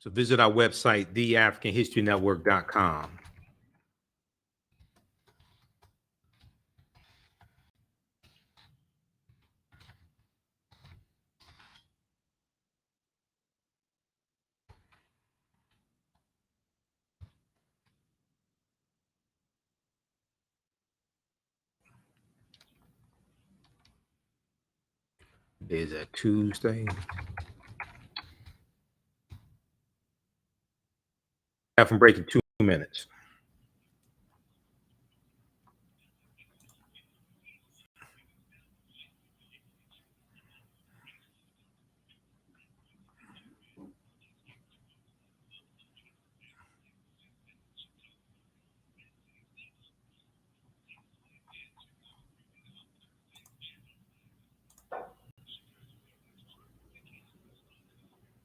So visit our website, theafricanhistorynetwork.com. Is that Tuesday? From breaking 2 minutes.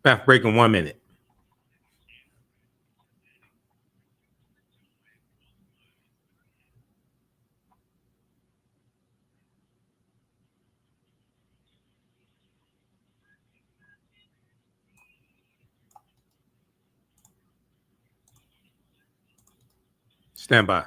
Back breaking 1 minute. Stand by.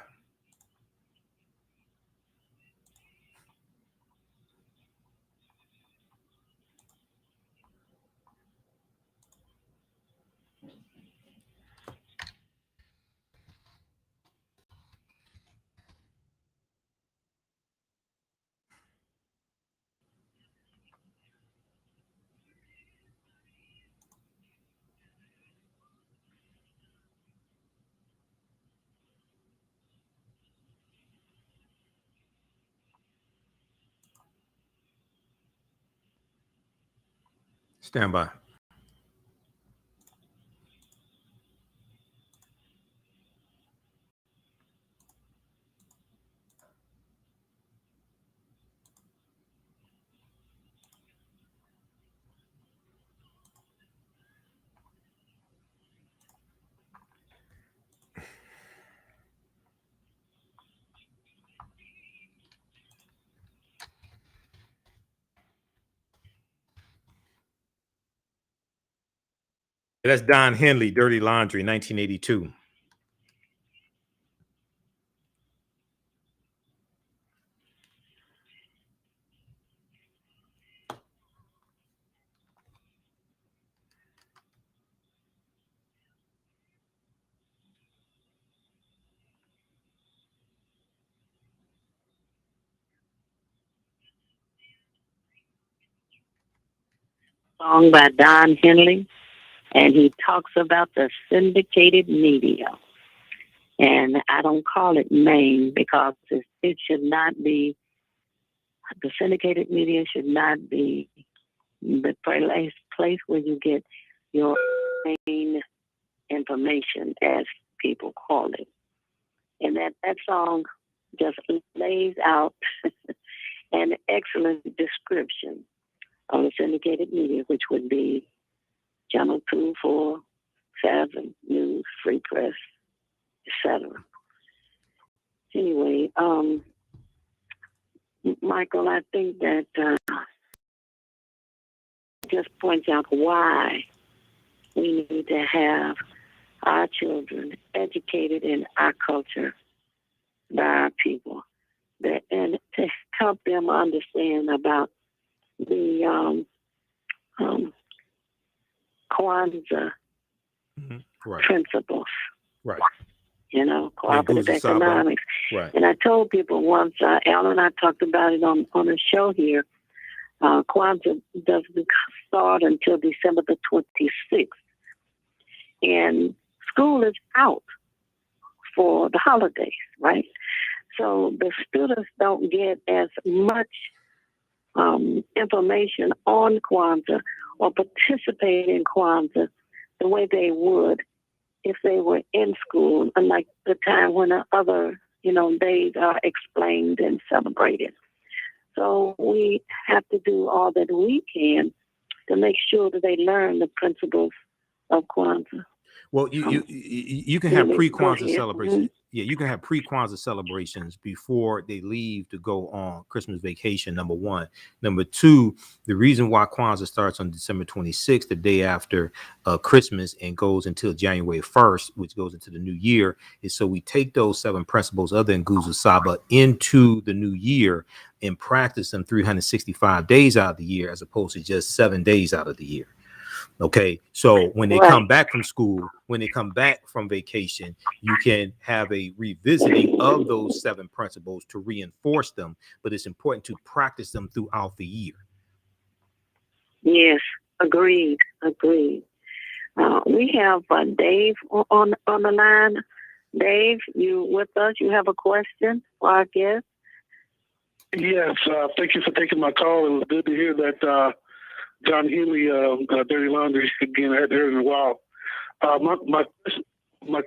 Stand by. That's Don Henley, Dirty Laundry, 1982. Song by Don Henley, and he talks about the syndicated media. And I don't call it main because it should not be, the syndicated media should not be the place where you get your main information, as people call it. And that song just lays out an excellent description of the syndicated media, which would be Channel 2, 4, 7, News, Free Press, etc. Anyway, Michael, I think that just points out why we need to have our children educated in our culture by our people, and to help them understand about the Kwanzaa Right. principles. Right. cooperative economics. Right. And I told people once, Alan and I talked about it on a show here, Kwanzaa doesn't start until December the 26th. And school is out for the holidays, right? So the students don't get as much information on Kwanzaa or participate in Kwanzaa the way they would if they were in school, unlike the time when other, days are explained and celebrated. So we have to do all that we can to make sure that they learn the principles of Kwanzaa. Well, you can have pre-Kwanzaa celebrations. Mm-hmm. Yeah, you can have pre-Kwanzaa celebrations before they leave to go on Christmas vacation, number one. Number two, the reason why Kwanzaa starts on December 26th, the day after Christmas, and goes until January 1st, which goes into the new year, is so we take those 7 principles other than Nguzo Saba into the new year and practice them 365 days out of the year as opposed to just 7 days out of the year. Okay, so when they come back from school, when they come back from vacation, you can have a revisiting of those 7 principles to reinforce them, but it's important to practice them throughout the year. Yes, agreed. We have Dave on the line. Dave, you with us? You have a question for our guest? Yes, thank you for taking my call. It was good to hear that John Healy, Dirty Laundry, again, I hadn't heard in a while. My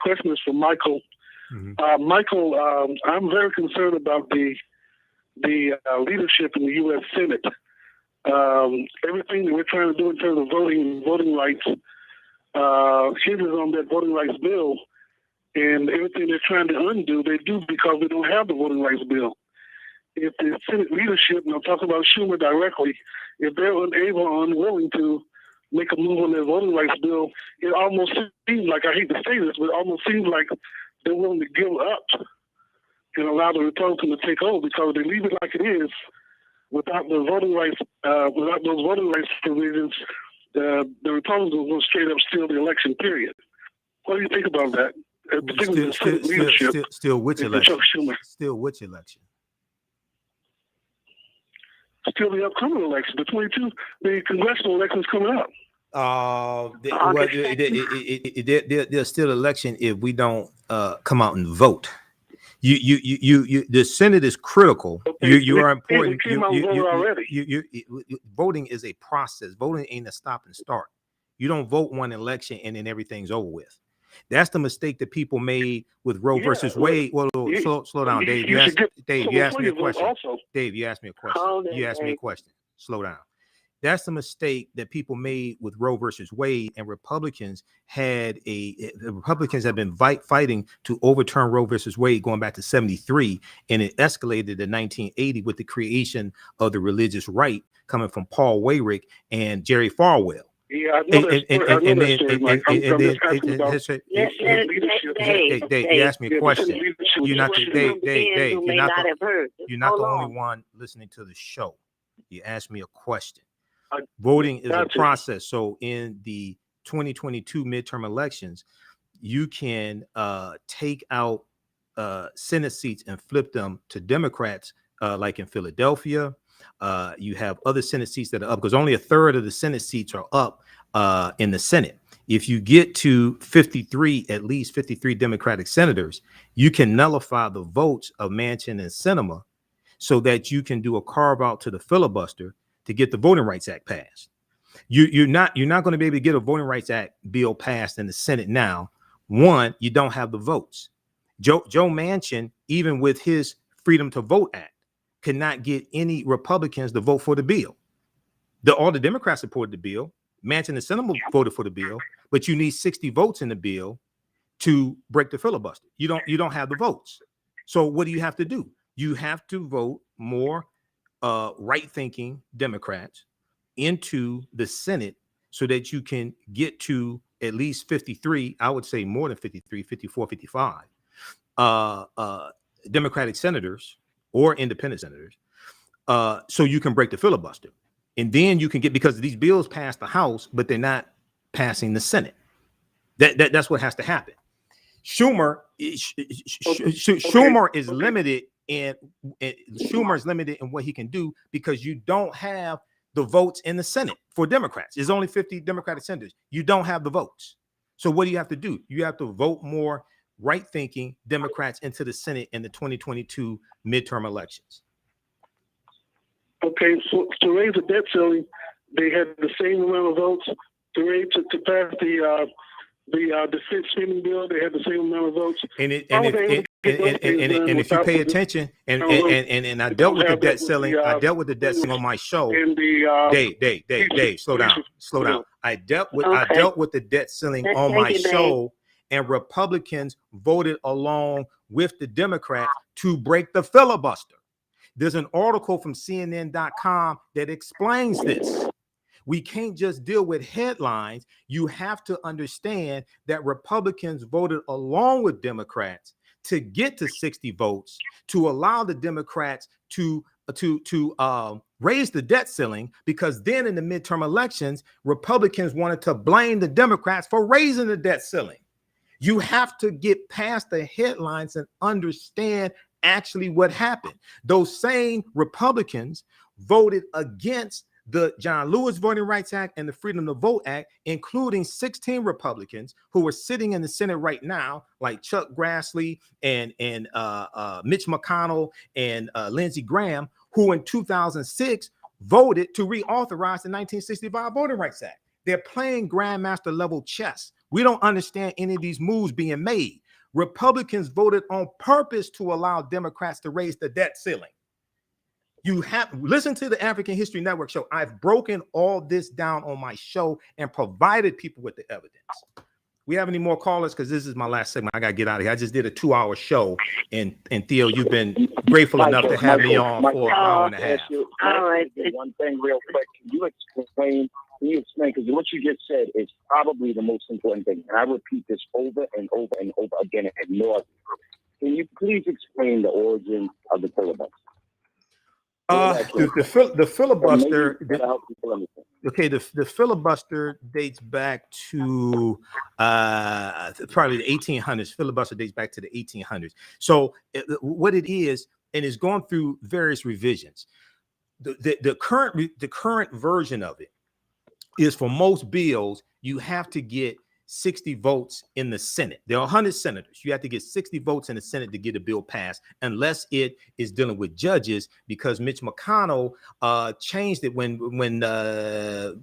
question is for Michael. Mm-hmm. Michael, I'm very concerned about the leadership in the U.S. Senate. Everything that we're trying to do in terms of voting rights hinges on that voting rights bill, and everything they're trying to undo, they do because we don't have the voting rights bill. If the Senate leadership, and I'm talking about Schumer directly, if they're unable or unwilling to make a move on their voting rights bill, it almost seems like, I hate to say this, but it almost seems like they're willing to give up and allow the Republicans to take over, because they leave it like it is without the voting rights, without those voting rights provisions, the Republicans will straight up steal the election, period. What do you think about that? Still which election? Still which election? Still the upcoming election, the congressional elections coming up. There's still election if we don't come out and vote. The Senate is critical. Okay, you are important. Voting is a process. Voting ain't a stop and start. You don't vote one election and then everything's over with. That's the mistake that people made with Roe versus Wade. Well, slow down, Dave. You asked me a question. Dave, you asked me a question. You asked me a question. Slow down. That's the mistake that people made with Roe versus Wade, and Republicans have been fighting to overturn Roe versus Wade going back to 1973, and it escalated in 1980 with the creation of the religious right coming from Paul Weyrich and Jerry Falwell. Yeah, I know Dave, you asked me a question. You're not the only one listening to the show. You asked me a question. Voting is a process. So in the 2022 midterm elections, you can take out Senate seats and flip them to Democrats, like in Philadelphia. You have other Senate seats that are up, because only a third of the Senate seats are up in the Senate. If you get to at least 53 Democratic senators, you can nullify the votes of Manchin and Sinema so that you can do a carve out to the filibuster to get the Voting Rights Act passed. You're not going to be able to get a Voting Rights Act bill passed in the Senate now. One, you don't have the votes. Joe Manchin, even with his Freedom to Vote Act, could not get any Republicans to vote for the bill. All the Democrats supported the bill. Manchin and Sinema voted for the bill, but you need 60 votes in the bill to break the filibuster. You don't have the votes. So what do you have to do? You have to vote more right-thinking Democrats into the Senate so that you can get to at least 53, I would say more than 53, 54, 55 Democratic senators or independent senators, so you can break the filibuster. And then you can get, because these bills pass the House, but they're not passing the Senate. That's what has to happen. Schumer is limited in Schumer is limited in what he can do because you don't have the votes in the Senate for Democrats. There's only 50 Democratic senators. You don't have the votes. So what do you have to do? You have to vote more right-thinking Democrats into the Senate in the 2022 midterm elections. Okay, so to raise the debt ceiling, they had the same amount of votes. To pass the defense spending bill, they had the same amount of votes. And if you pay attention, and I dealt with the debt ceiling. I dealt with the debt ceiling on my show. Dave, slow down. I dealt with the debt ceiling on my show, and Republicans voted along with the Democrats to break the filibuster. There's an article from CNN.com that explains this. We can't just deal with headlines. You have to understand that Republicans voted along with Democrats to get to 60 votes to allow the Democrats to raise the debt ceiling, because then in the midterm elections, Republicans wanted to blame the Democrats for raising the debt ceiling. You have to get past the headlines and understand actually what happened. Those same Republicans voted against the John Lewis Voting Rights Act and the Freedom to Vote Act, including 16 Republicans who are sitting in the Senate right now, like Chuck Grassley and Mitch McConnell and Lindsey Graham, who in 2006 voted to reauthorize the 1965 Voting Rights Act. They're playing grandmaster level chess. We don't understand any of these moves being made. Republicans voted on purpose to allow Democrats to raise the debt ceiling. You have listen to the African History Network show. I've broken all this down on my show and provided people with the evidence. We have any more callers? Because this is my last segment. I got to get out of here. I just did a 2-hour show, and Theo, you've been grateful enough to have me on for an hour and a half. All right. One thing real quick. Can you explain, because what you just said is probably the most important thing. And I repeat this over and over and over again and ignore it. Can you please explain the origin of the filibuster? The filibuster. Okay, the filibuster dates back to probably the 1800s. Filibuster dates back to the 1800s. So what it is, and it's gone through various revisions. The current version of it is, for most bills, you have to get 60 votes in the Senate. There are 100 senators. You have to get 60 votes in the Senate to get a bill passed, unless it is dealing with judges, because Mitch McConnell changed it when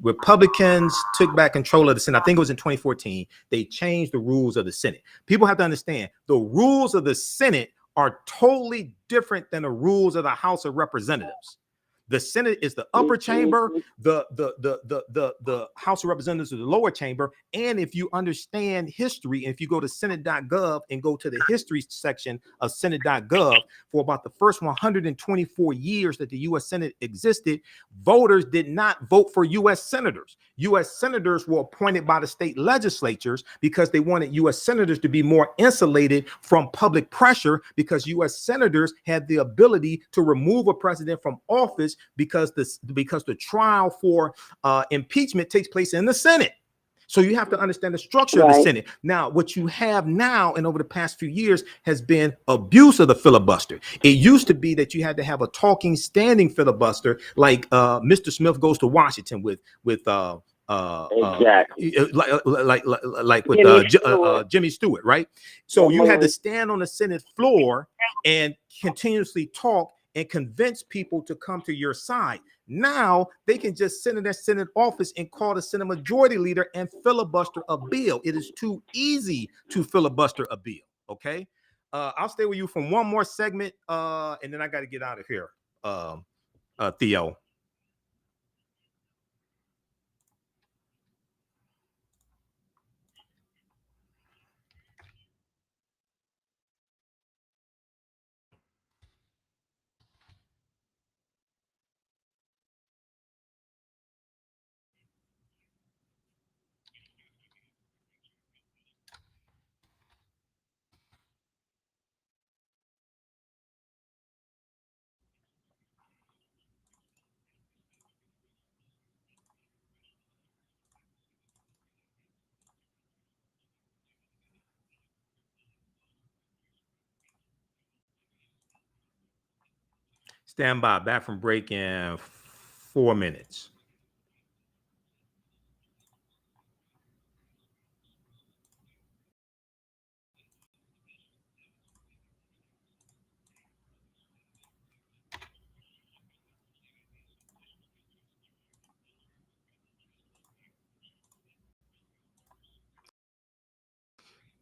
Republicans took back control of the Senate. I think it was in 2014. They changed the rules of the Senate. People have to understand the rules of the Senate are totally different than the rules of the House of Representatives. The Senate is the upper chamber, the House of Representatives is the lower chamber. And if you understand history, if you go to Senate.gov and go to the history section of Senate.gov, for about the first 124 years that the U.S. Senate existed, voters did not vote for U.S. senators. U.S. senators were appointed by the state legislatures because they wanted U.S. senators to be more insulated from public pressure, because U.S. senators had the ability to remove a president from office because the trial for impeachment takes place in the Senate. So you have to understand the structure of the Senate. Now, what you have now and over the past few years has been abuse of the filibuster. It used to be that you had to have a talking, standing filibuster, like Mr. Smith Goes to Washington with exactly like with Jimmy Stewart, right? So you had to stand on the Senate floor and continuously talk and convince people to come to your side. Now they can just sit in their Senate office and call the Senate Majority Leader and filibuster a bill. It is too easy to filibuster a bill. Okay, I'll stay with you from one more segment, and then I got to get out of here. Theo. Stand by. Back from break in 4 minutes.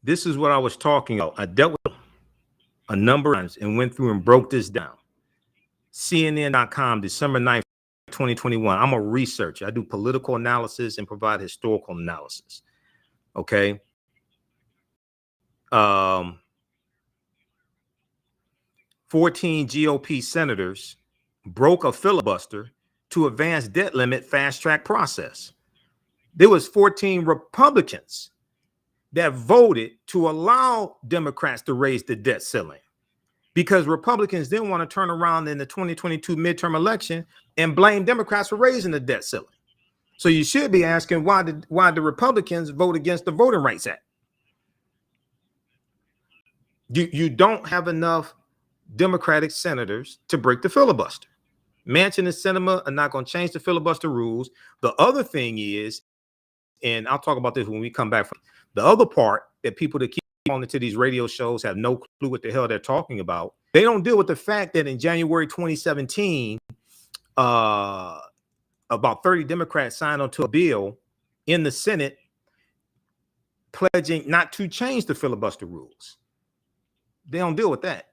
This is what I was talking about. I dealt with a number of times and went through and broke this down. CNN.com, December 9th, 2021. I'm a researcher. I do political analysis and provide historical analysis. Okay. 14 GOP senators broke a filibuster to advance debt limit fast track process. There was 14 Republicans that voted to allow Democrats to raise the debt ceiling because Republicans didn't want to turn around in the 2022 midterm election and blame Democrats for raising the debt ceiling. So you should be asking why the Republicans vote against the Voting Rights Act. You don't have enough Democratic senators to break the filibuster. Manchin and Sinema are not going to change the filibuster rules. The other thing is, and I'll talk about this when we come back from the other part, that people that keep on into these radio shows have no clue what the hell they're talking about. They don't deal with the fact that in January 2017, about 30 Democrats signed onto a bill in the Senate pledging not to change the filibuster rules. They don't deal with that.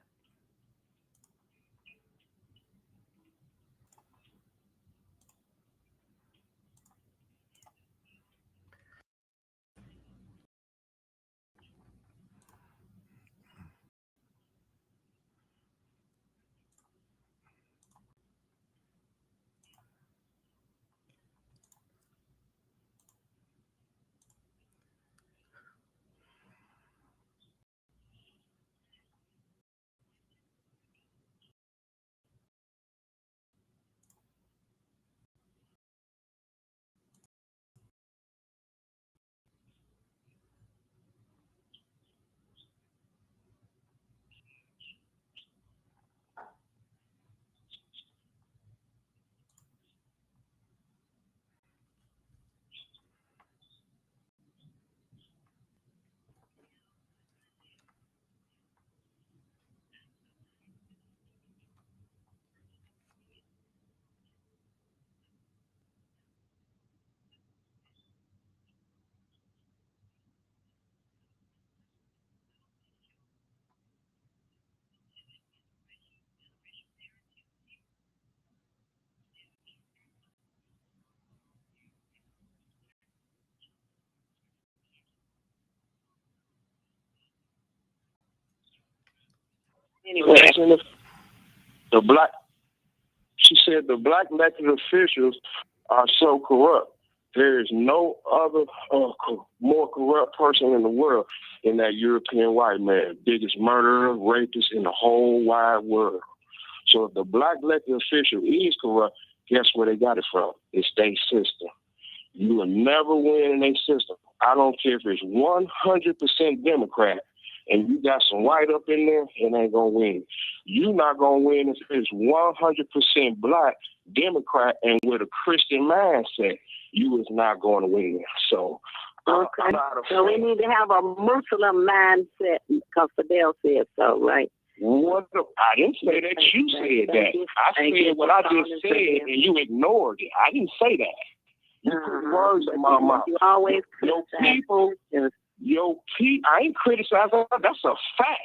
Anyway, she said the black elected officials are so corrupt. There is no other more corrupt person in the world than that European white man, biggest murderer, rapist in the whole wide world. So if the black elected official is corrupt, guess where they got it from? It's their system. You will never win in their system. I don't care if it's 100% Democrat and you got some white up in there, it ain't gonna win. You're not gonna win if it's 100% black Democrat and with a Christian mindset. You is not going to win. So, okay. So we need to have a Muslim mindset because Fidel said so, right? What I didn't say that. You said that. I said what I just said, and you ignored it. I didn't say that. You put words in my mouth. You always your people. I ain't criticizing. That's a fact.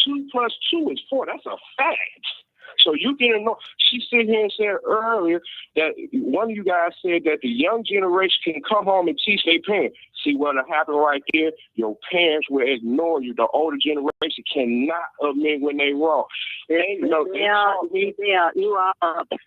2 + 2 is 4. That's a fact. So you didn't know. She sit here and said earlier that one of you guys said that the young generation can come home and teach their parents. See what'll happen right there? Your parents will ignore you. The older generation cannot admit when they wrong. You are obsessed.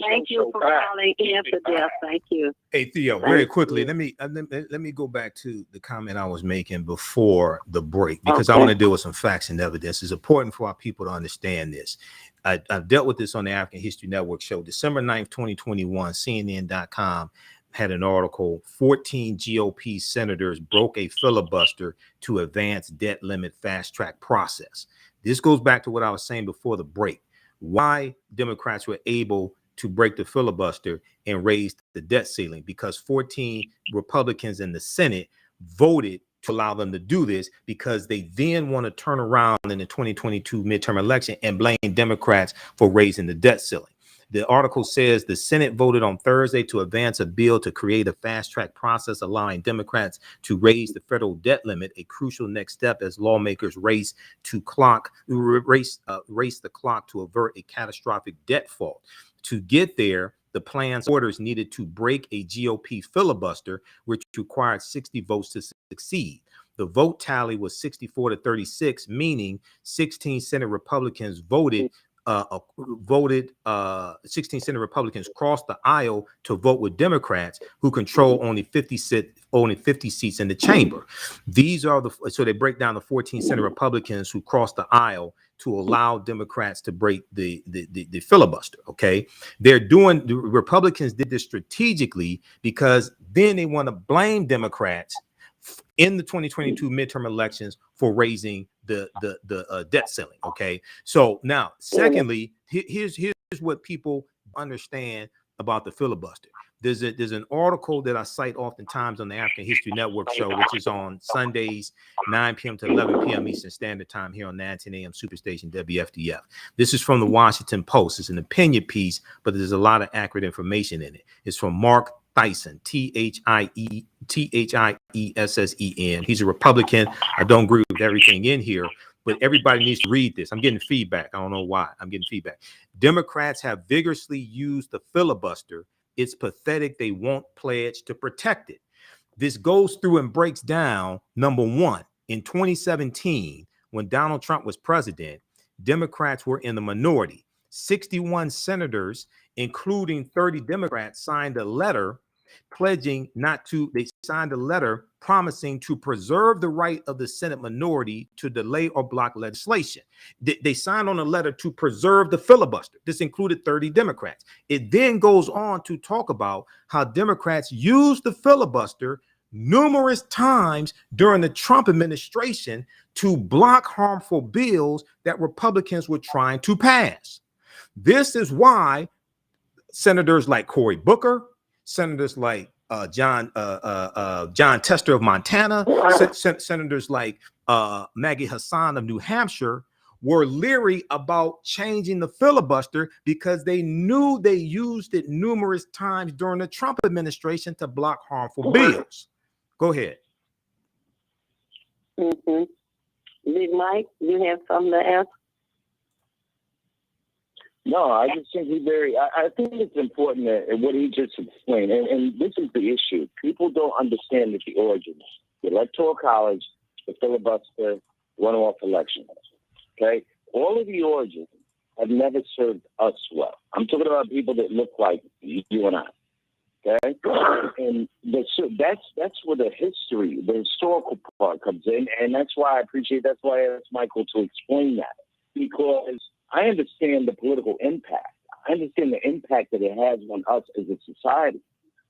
Thank you for calling in, Fidel. Thank you. Hey Theo, very quickly, let me go back to the comment I was making before the break because I want to deal with some facts and evidence. It's important for our people to understand this. I've dealt with this on the African History Network show. December 9th, 2021, CNN.com had an article, 14 GOP senators broke a filibuster to advance debt limit fast track process. This goes back to what I was saying before the break. why Democrats were able to break the filibuster and raise the debt ceiling, because 14 Republicans in the Senate voted to allow them to do this, because they then want to turn around in the 2022 midterm election and blame Democrats for raising the debt ceiling. The article says the Senate voted on Thursday to advance a bill to create a fast-track process allowing Democrats to raise the federal debt limit, a crucial next step as lawmakers race the clock to avert a catastrophic debt fault. To get there, the plan's orders needed to break a GOP filibuster, which required 60 votes to succeed. The vote tally was 64 to 36, meaning 16 Senate Republicans voted 16 Senate Republicans crossed the aisle to vote with Democrats, who control only 50 seats in the chamber. These are so they break down the 14 Senate Republicans who crossed the aisle to allow Democrats to break the filibuster. Okay, the Republicans did this strategically because then they want to blame Democrats in the 2022 midterm elections for raising the debt ceiling. Okay, so now, secondly, here's what people understand about the filibuster. There's an article that I cite oftentimes on the African History Network show, which is on Sundays, 9 p.m. to 11 p.m. Eastern Standard Time here on 910 a.m. Superstation WFDF. This is from the Washington Post. It's an opinion piece, but there's a lot of accurate information in it. It's from Mark Tyson, Tyson. He's a Republican. I don't agree with everything in here, but everybody needs to read this. I'm getting feedback. I don't know why. I'm getting feedback. Democrats have vigorously used the filibuster. It's pathetic they won't pledge to protect it. This goes through and breaks down, number one, in 2017, when Donald Trump was president, Democrats were in the minority. 61 senators, including 30 Democrats, signed a letter promising to preserve the right of the Senate minority to delay or block legislation. They signed on a letter to preserve the filibuster. This included 30 Democrats. It then goes on to talk about how Democrats used the filibuster numerous times during the Trump administration to block harmful bills that Republicans were trying to pass. This is why senators like Cory Booker, senators like John Tester of Montana, senators like Maggie Hassan of New Hampshire were leery about changing the filibuster because they knew they used it numerous times during the Trump administration to block harmful bills. Go ahead. Big Mike, you have something to ask? No, I just think I think it's important that what he just explained, and this is the issue. People don't understand the origins. The Electoral College, the filibuster, runoff elections. Okay? All of the origins have never served us well. I'm talking about people that look like you and I. Okay? And that's where the historical part comes in, and that's why I asked Michael to explain that. Because I understand the political impact. I understand the impact that it has on us as a society,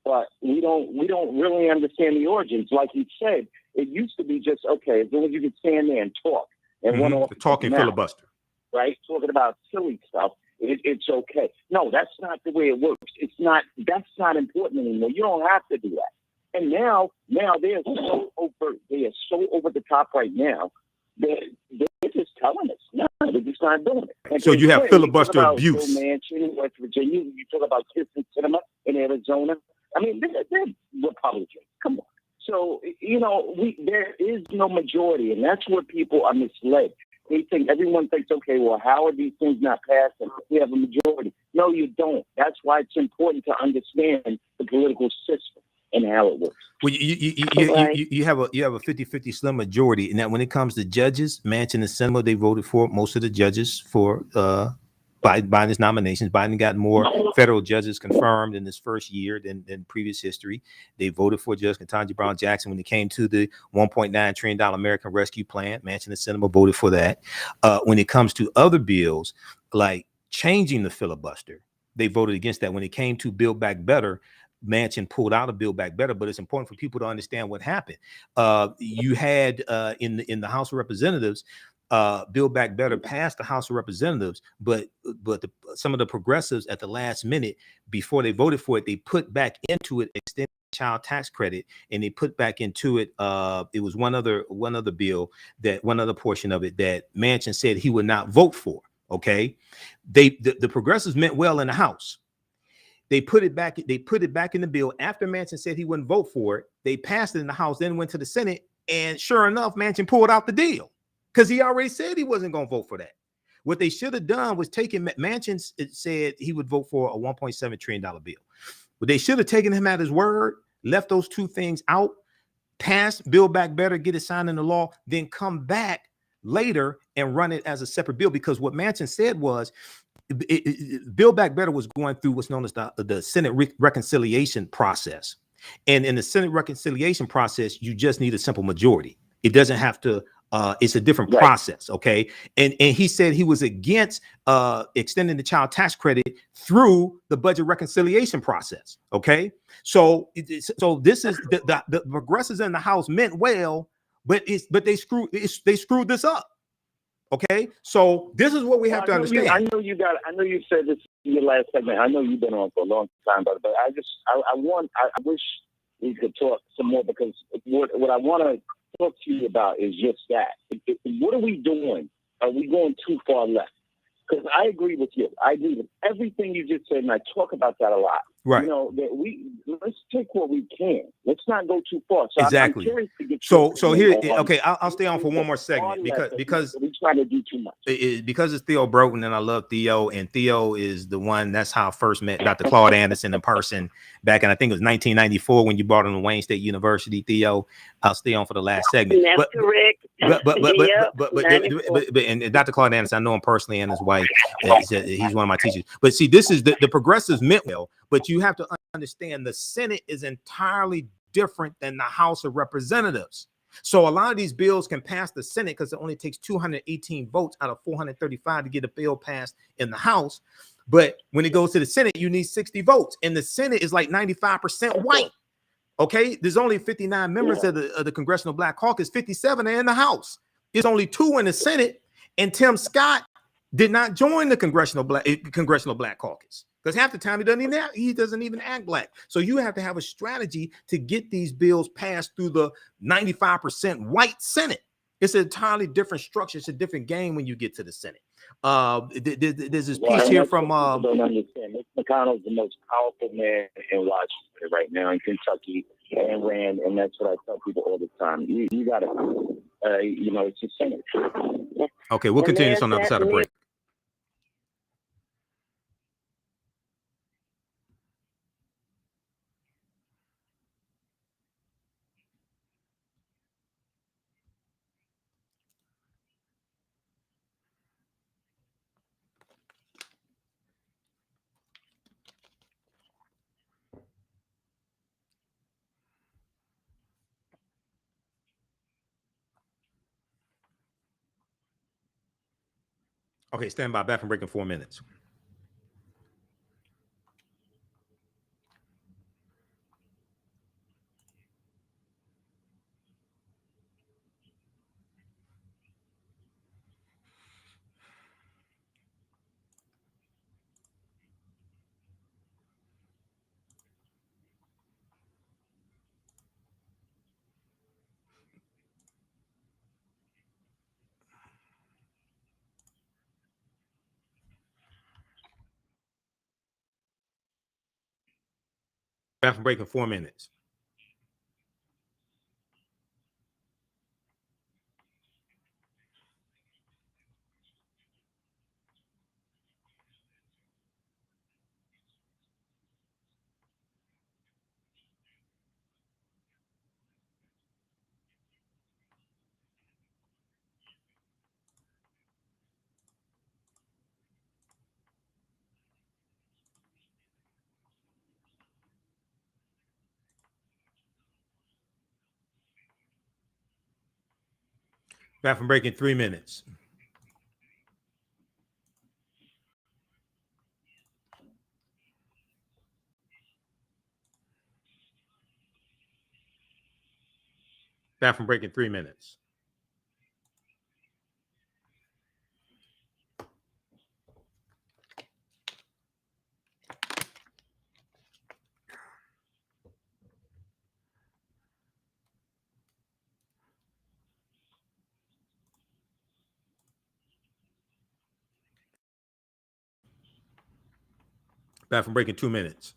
but we don't really understand the origins. Like you said, it used to be just okay as long as you could stand there and talk and run off the talking filibuster, right? Talking about silly stuff, it's okay. No, that's not the way it works. That's not important anymore. You don't have to do that. And now they're so over. They are so over the top right now. They're just telling us, no, they're just not doing it. And so you have filibuster abuse. Manchin, West Virginia, you talk about Kissing Cinema in Arizona. I mean, they're Republicans. Come on. So, there is no majority, and that's where people are misled. Everyone thinks, okay, well, how are these things not passing? We have a majority. No, you don't. That's why it's important to understand the political system and how it works. Well, you have a 50-50 slim majority, and that when it comes to judges, Manchin and Sinema, they voted for most of the judges for Biden's nominations. Biden got more federal judges confirmed in this first year than previous history. They voted for Judge Ketanji Brown Jackson when it came to the $1.9 trillion American Rescue Plan. Manchin and Sinema voted for that. When it comes to other bills like changing the filibuster, they voted against that. When it came to Build Back Better, Manchin pulled out a Build Back Better, but it's important for people to understand what happened. You had in the House of Representatives, Build Back Better passed the House of Representatives, but some of the progressives at the last minute, before they voted for it, they put back into it extended child tax credit, and they put back into it. It was one other bill, that one other portion of it that Manchin said he would not vote for. Okay, the progressives meant well in the House. They put it back in the bill after Manchin said he wouldn't vote for it. They passed it in the House, then went to the Senate, and sure enough, Manchin pulled out the deal because he already said he wasn't going to vote for that. What they should have done was taken Manchin said he would vote for a $1.7 trillion bill. But they should have taken him at his word, left those two things out, passed Build Back Better, get it signed into law, then come back later and run it as a separate bill. Because what Manchin said was, Build Back Better was going through what's known as the Senate reconciliation process. And in the Senate reconciliation process, you just need a simple majority. It doesn't have to, it's a different process, okay? And he said he was against extending the child tax credit through the budget reconciliation process, okay? So this is the progressives in the House meant well, but they screwed this up. Okay, so this is what we have to understand. I know you said this in your last segment. I know you've been on for a long time, but I wish we could talk some more, because what I want to talk to you about is just that. What are we doing? Are we going too far left? Because I agree with you. I agree with everything you just said, and I talk about that a lot. Right. You know, let's take what we can. Let's not go too far. So exactly. I'm curious to get so here, okay, I'll stay on for one more segment because we try to do too much. Because it's Theo Broughton, and I love Theo, and Theo is the one. That's how I first met Dr. Claude Anderson in person back in, I think it was 1994 when you brought him to Wayne State University. Theo, I'll stay on for the last segment. That's correct. But and Dr. Claude Anderson, I know him personally, and his wife. He's one of my teachers. But see, this is the progressives meant well, but you have to understand the Senate is entirely different than the House of Representatives. So a lot of these bills can pass the Senate because it only takes 218 votes out of 435 to get a bill passed in the House. But when it goes to the Senate, you need 60 votes, and the Senate is like 95% white. Okay, there's only 59 members of the Congressional Black Caucus. 57 are in the House. There's only 2 in the Senate, and Tim Scott did not join the Congressional Black Caucus because half the time he doesn't even act black. So you have to have a strategy to get these bills passed through the 95% white Senate. It's an entirely different structure. It's a different game when you get to the Senate. There's this piece here from. Don't understand. Mitch McConnell's the most powerful man in Washington right now in Kentucky and ran, and that's what I tell people all the time. You got to, it's the Senate. Okay, we'll continue this on the other side of the break. Okay, stand by. Back from break in 4 minutes. Back from break in 4 minutes. Back from break in 3 minutes. Back from break in 3 minutes. Bathroom break in 2 minutes.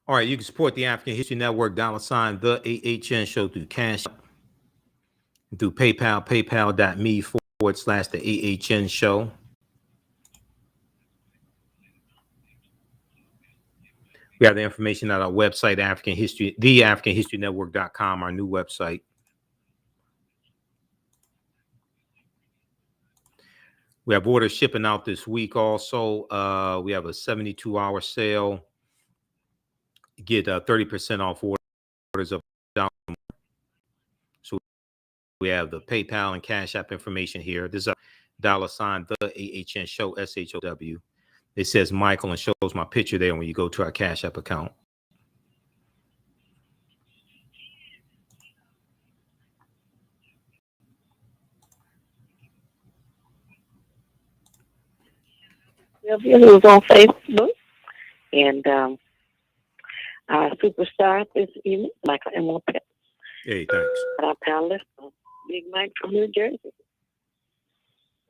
All right, you can support the African History Network, $, the AHN show through Cash, through PayPal, paypal.me/the AHN show. We have the information at our website, African History, theafricanhistorynetwork.com, our new website. We have orders shipping out this week also. We have a 72-hour sale. Get 30% off orders of down. So we have the PayPal and Cash App information here. This is a $, the AHN show, SHOW. It says Michael and shows my picture there when you go to our Cash App account. It was on Facebook, and our superstar this evening, Michael Emmett Till. Hey, thanks. Our panelist, Big Mike from New Jersey.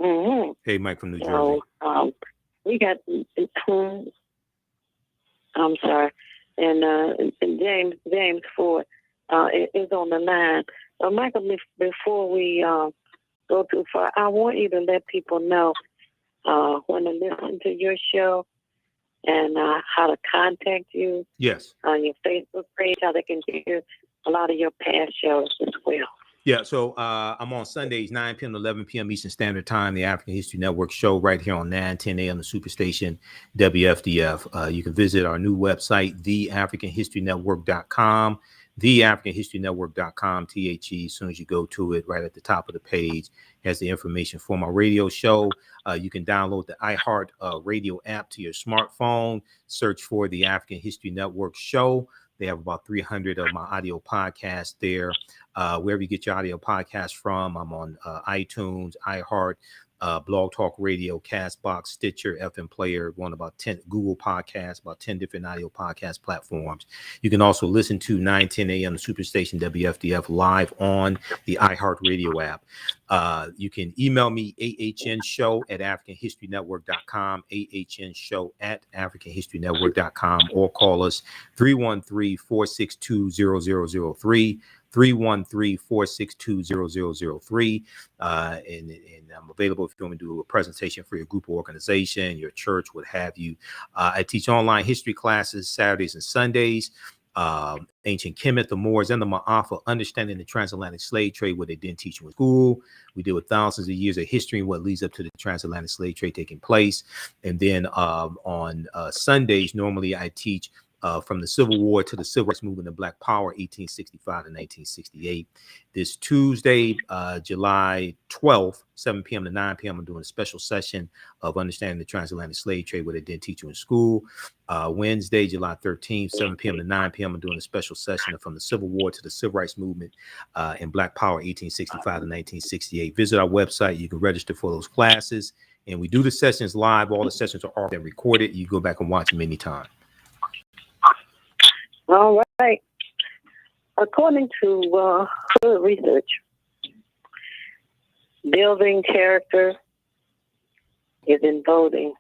Mm-hmm. Hey, Mike from New Jersey. So, we got, I'm sorry, and James Ford is on the line. Michael, before we go too far, I want you to let people know when to listen to your show and how to contact you. Yes. On your Facebook page, how they can hear a lot of your past shows as well. Yeah, so I'm on Sundays, 9 p.m. to 11 p.m. Eastern Standard Time, the African History Network show right here on 9:10 a.m. the Superstation WFDF. You can visit our new website, theafricanhistorynetwork.com, theafricanhistorynetwork.com, THE. As soon as you go to it, right at the top of the page has the information for my radio show. You can download the iHeart radio app to your smartphone, search for the African History Network show. They have about 300 of my audio podcasts there. Wherever you get your audio podcast from, I'm on iTunes, iHeart, Blog Talk Radio, Castbox, Stitcher, FM Player, one about 10 Google Podcasts, about 10 different audio podcast platforms. You can also listen to 9:10 a.m. the Superstation WFDF live on the iHeart Radio app. You can email me, ahnshow@africanhistorynetwork.com, ahnshow@africanhistorynetwork.com, or call us 313-462-0003. 313-462-0003. And I'm available if you want me to do a presentation for your group or organization, your church, what have you. I teach online history classes Saturdays and Sundays. Ancient Kemet, the Moors, and the Ma'afa, understanding the transatlantic slave trade, what they didn't teach you in school. We deal with thousands of years of history and what leads up to the transatlantic slave trade taking place. And then on Sundays, normally I teach from the Civil War to the Civil Rights Movement and Black Power, 1865 to 1968. This Tuesday, July 12th, 7 p.m. to 9 p.m., I'm doing a special session of understanding the transatlantic slave trade, what they didn't teach you in school. Wednesday, July 13th, 7 p.m. to 9 p.m., I'm doing a special session from the Civil War to the Civil Rights Movement and Black Power, 1865 to 1968. Visit our website. You can register for those classes. And we do the sessions live. All the sessions are often recorded. You go back and watch them anytime. All right. According to research, building character is in voting,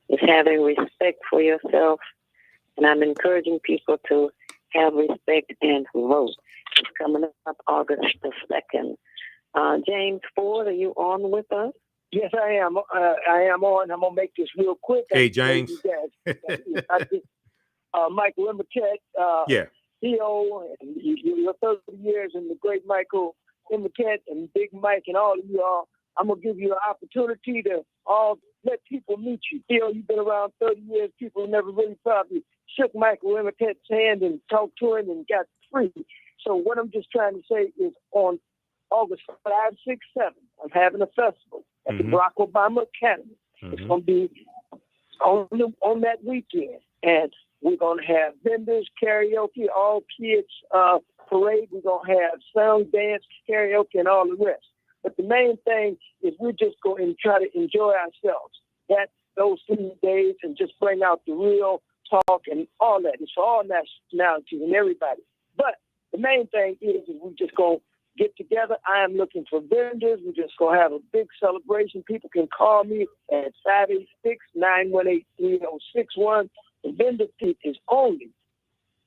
is having respect for yourself, and I'm encouraging people to have respect and vote. It's coming up August the 2nd. James Ford, are you on with us? Yes, I am. I am on. I'm going to make this real quick. Hey, James. Michael Emmett Till, CEO, and your 30 years, and the great Michael Emmett Till and Big Mike and all of you all. I'm going to give you an opportunity to all let people meet you. Theo, you've been around 30 years. People never really probably shook Michael Emmett Till's hand and talked to him and got free. So what I'm just trying to say is on August 5, 6, 7, I'm having a festival at the Barack Obama Academy. It's going to be on that weekend. And we're going to have vendors, karaoke, all kids parade. We're going to have song, dance, karaoke, and all the rest. But the main thing is we're just going to try to enjoy ourselves. Those 3 days, and just bring out the real talk and all that. It's for all nationalities and everybody. But the main thing is we're just going to get together. I am looking for vendors. We're just going to have a big celebration. People can call me at 586-918-3061. The vendor fee is only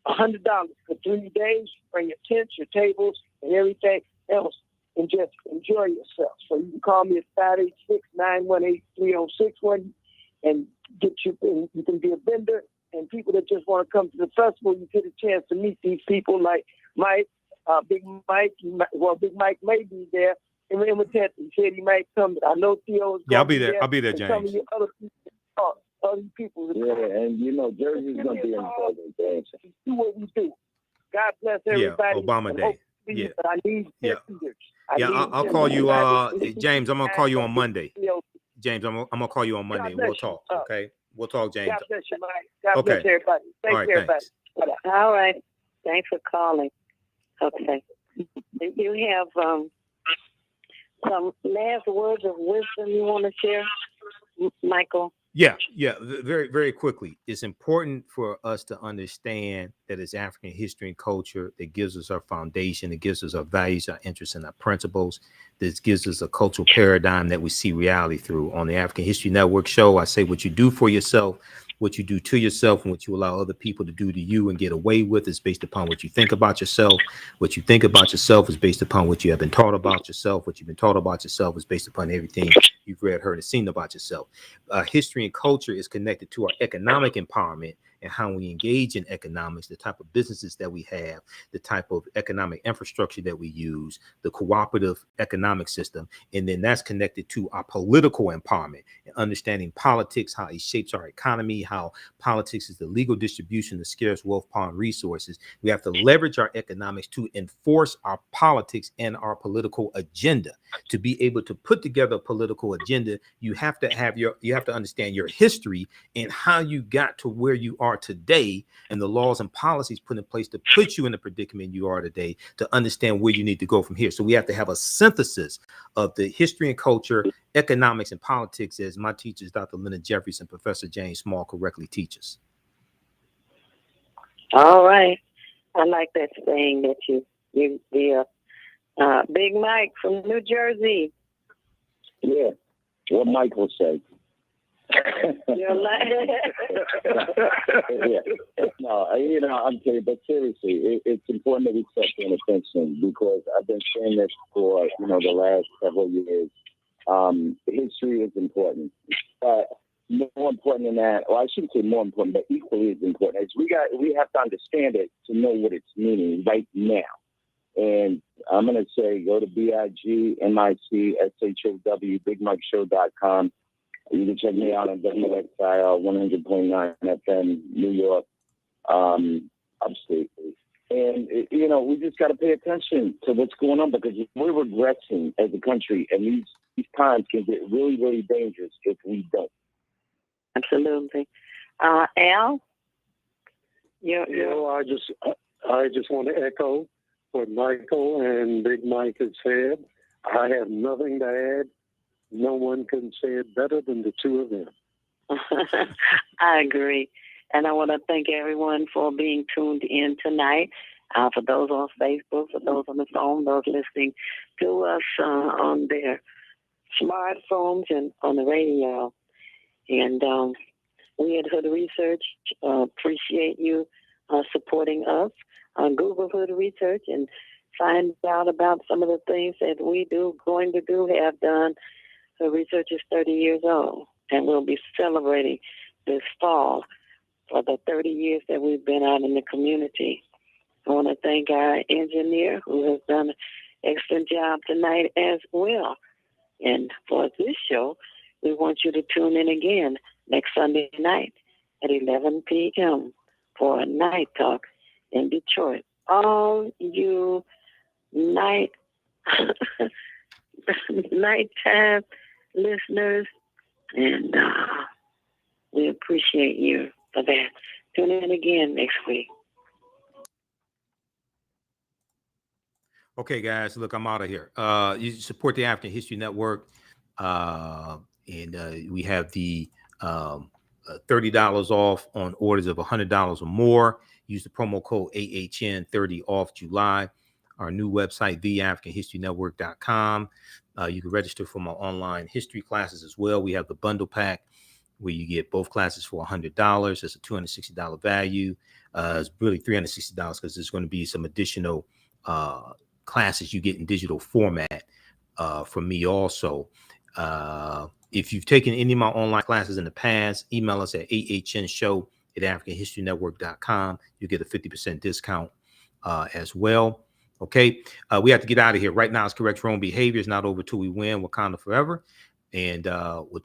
$100 for 3 days. Bring your tents, your tables, and everything else, and just enjoy yourself. So you can call me at 586-918-3061 and you can be a vendor. And people that just want to come to the festival, you get a chance to meet these people like Mike, Big Mike. Big Mike may be there. And Emmett Till, he said he might come. I know Theo is going I'll be there. I'll be there, James. Some of you other people. Yeah, and Jersey's going to be important. Do what we do. God bless everybody. Yeah, Obama Day. Yeah. But I need vendors. I'll call you, James. I'm going to call you on Monday. James, I'm going to call you on Monday. And we'll talk, okay? We'll talk, James. God bless you, Mike. God bless everybody. Thanks, everybody. All right. Thanks for calling. Okay. You have some last words of wisdom you want to share, Michael? Yeah. Very, very quickly. It's important for us to understand that it's African history and culture that gives us our foundation. It gives us our values, our interests, and our principles. This gives us a cultural paradigm that we see reality through. On the African History Network show, I say what you do for yourself, what you do to yourself, and what you allow other people to do to you and get away with is based upon what you think about yourself. What you think about yourself is based upon what you have been taught about yourself. What you've been taught about yourself is based upon everything you've read, heard, and seen about yourself. History and culture is connected to our economic empowerment and how we engage in economics, the type of businesses that we have, the type of economic infrastructure that we use, the cooperative economic system. And then that's connected to our political empowerment and understanding politics, how it shapes our economy, how politics is the legal distribution of scarce wealth, power, and resources. We have to leverage our economics to enforce our politics and our political agenda. To be able to put together a political agenda, you have to understand your history and how you got to where you are today, and the laws and policies put in place to put you in the predicament you are today, to understand where you need to go from here. So we have to have a synthesis of the history and culture, economics, and politics, as my teachers, Dr. Leonard Jeffries and Professor James Small, correctly teach us. All right. I like that saying that you Big Mike from New Jersey. Yeah. What Michael said. You're like yeah. No, I'm kidding, but seriously, it's important that we start paying attention, because I've been saying this for, the last several years. History is important, but more important than that, or I shouldn't say more important, but equally as important, is we have to understand it to know what it's meaning right now. And I'm going to say, go to BIGMICSHOW, BigMikeShow.com. You can check me out on WXIL 100.9 FM, New York, upstate. And, we just got to pay attention to what's going on, because we're regressing as a country, and these times can get really, really dangerous if we don't. Absolutely. Al? I just want to echo what Michael and Big Mike has said. I have nothing to add. No one can say it better than the two of them. I agree. And I want to thank everyone for being tuned in tonight. For those on Facebook, for those on the phone, those listening to us on their smartphones and on the radio. And we at Hood Research appreciate you supporting us. Google Hood Research and find out about some of the things that we going to do, have done. The research is 30 years old, and we'll be celebrating this fall for the 30 years that we've been out in the community. I want to thank our engineer, who has done an excellent job tonight as well. And for this show, we want you to tune in again next Sunday night at 11 p.m. for a night talk in Detroit. All you nighttime listeners, and we appreciate you for that. Tune in again next week. Okay, guys, look, I'm out of here. You support the African History Network, and we have the $30 off on orders of $100 or more. Use the promo code AHN30 off July. Our new website, theafricanhistorynetwork.com. You can register for my online history classes as well. We have the bundle pack where you get both classes for $100. That's a $260 value. It's really $360 because there's going to be some additional classes you get in digital format from me also. If you've taken any of my online classes in the past, email us at ahnshow@africanhistorynetwork.com. You get a 50% discount as well. Okay, we have to get out of here. Right now, it's correct wrong behavior. It's not over till we win. Wakanda forever. And we'll talk.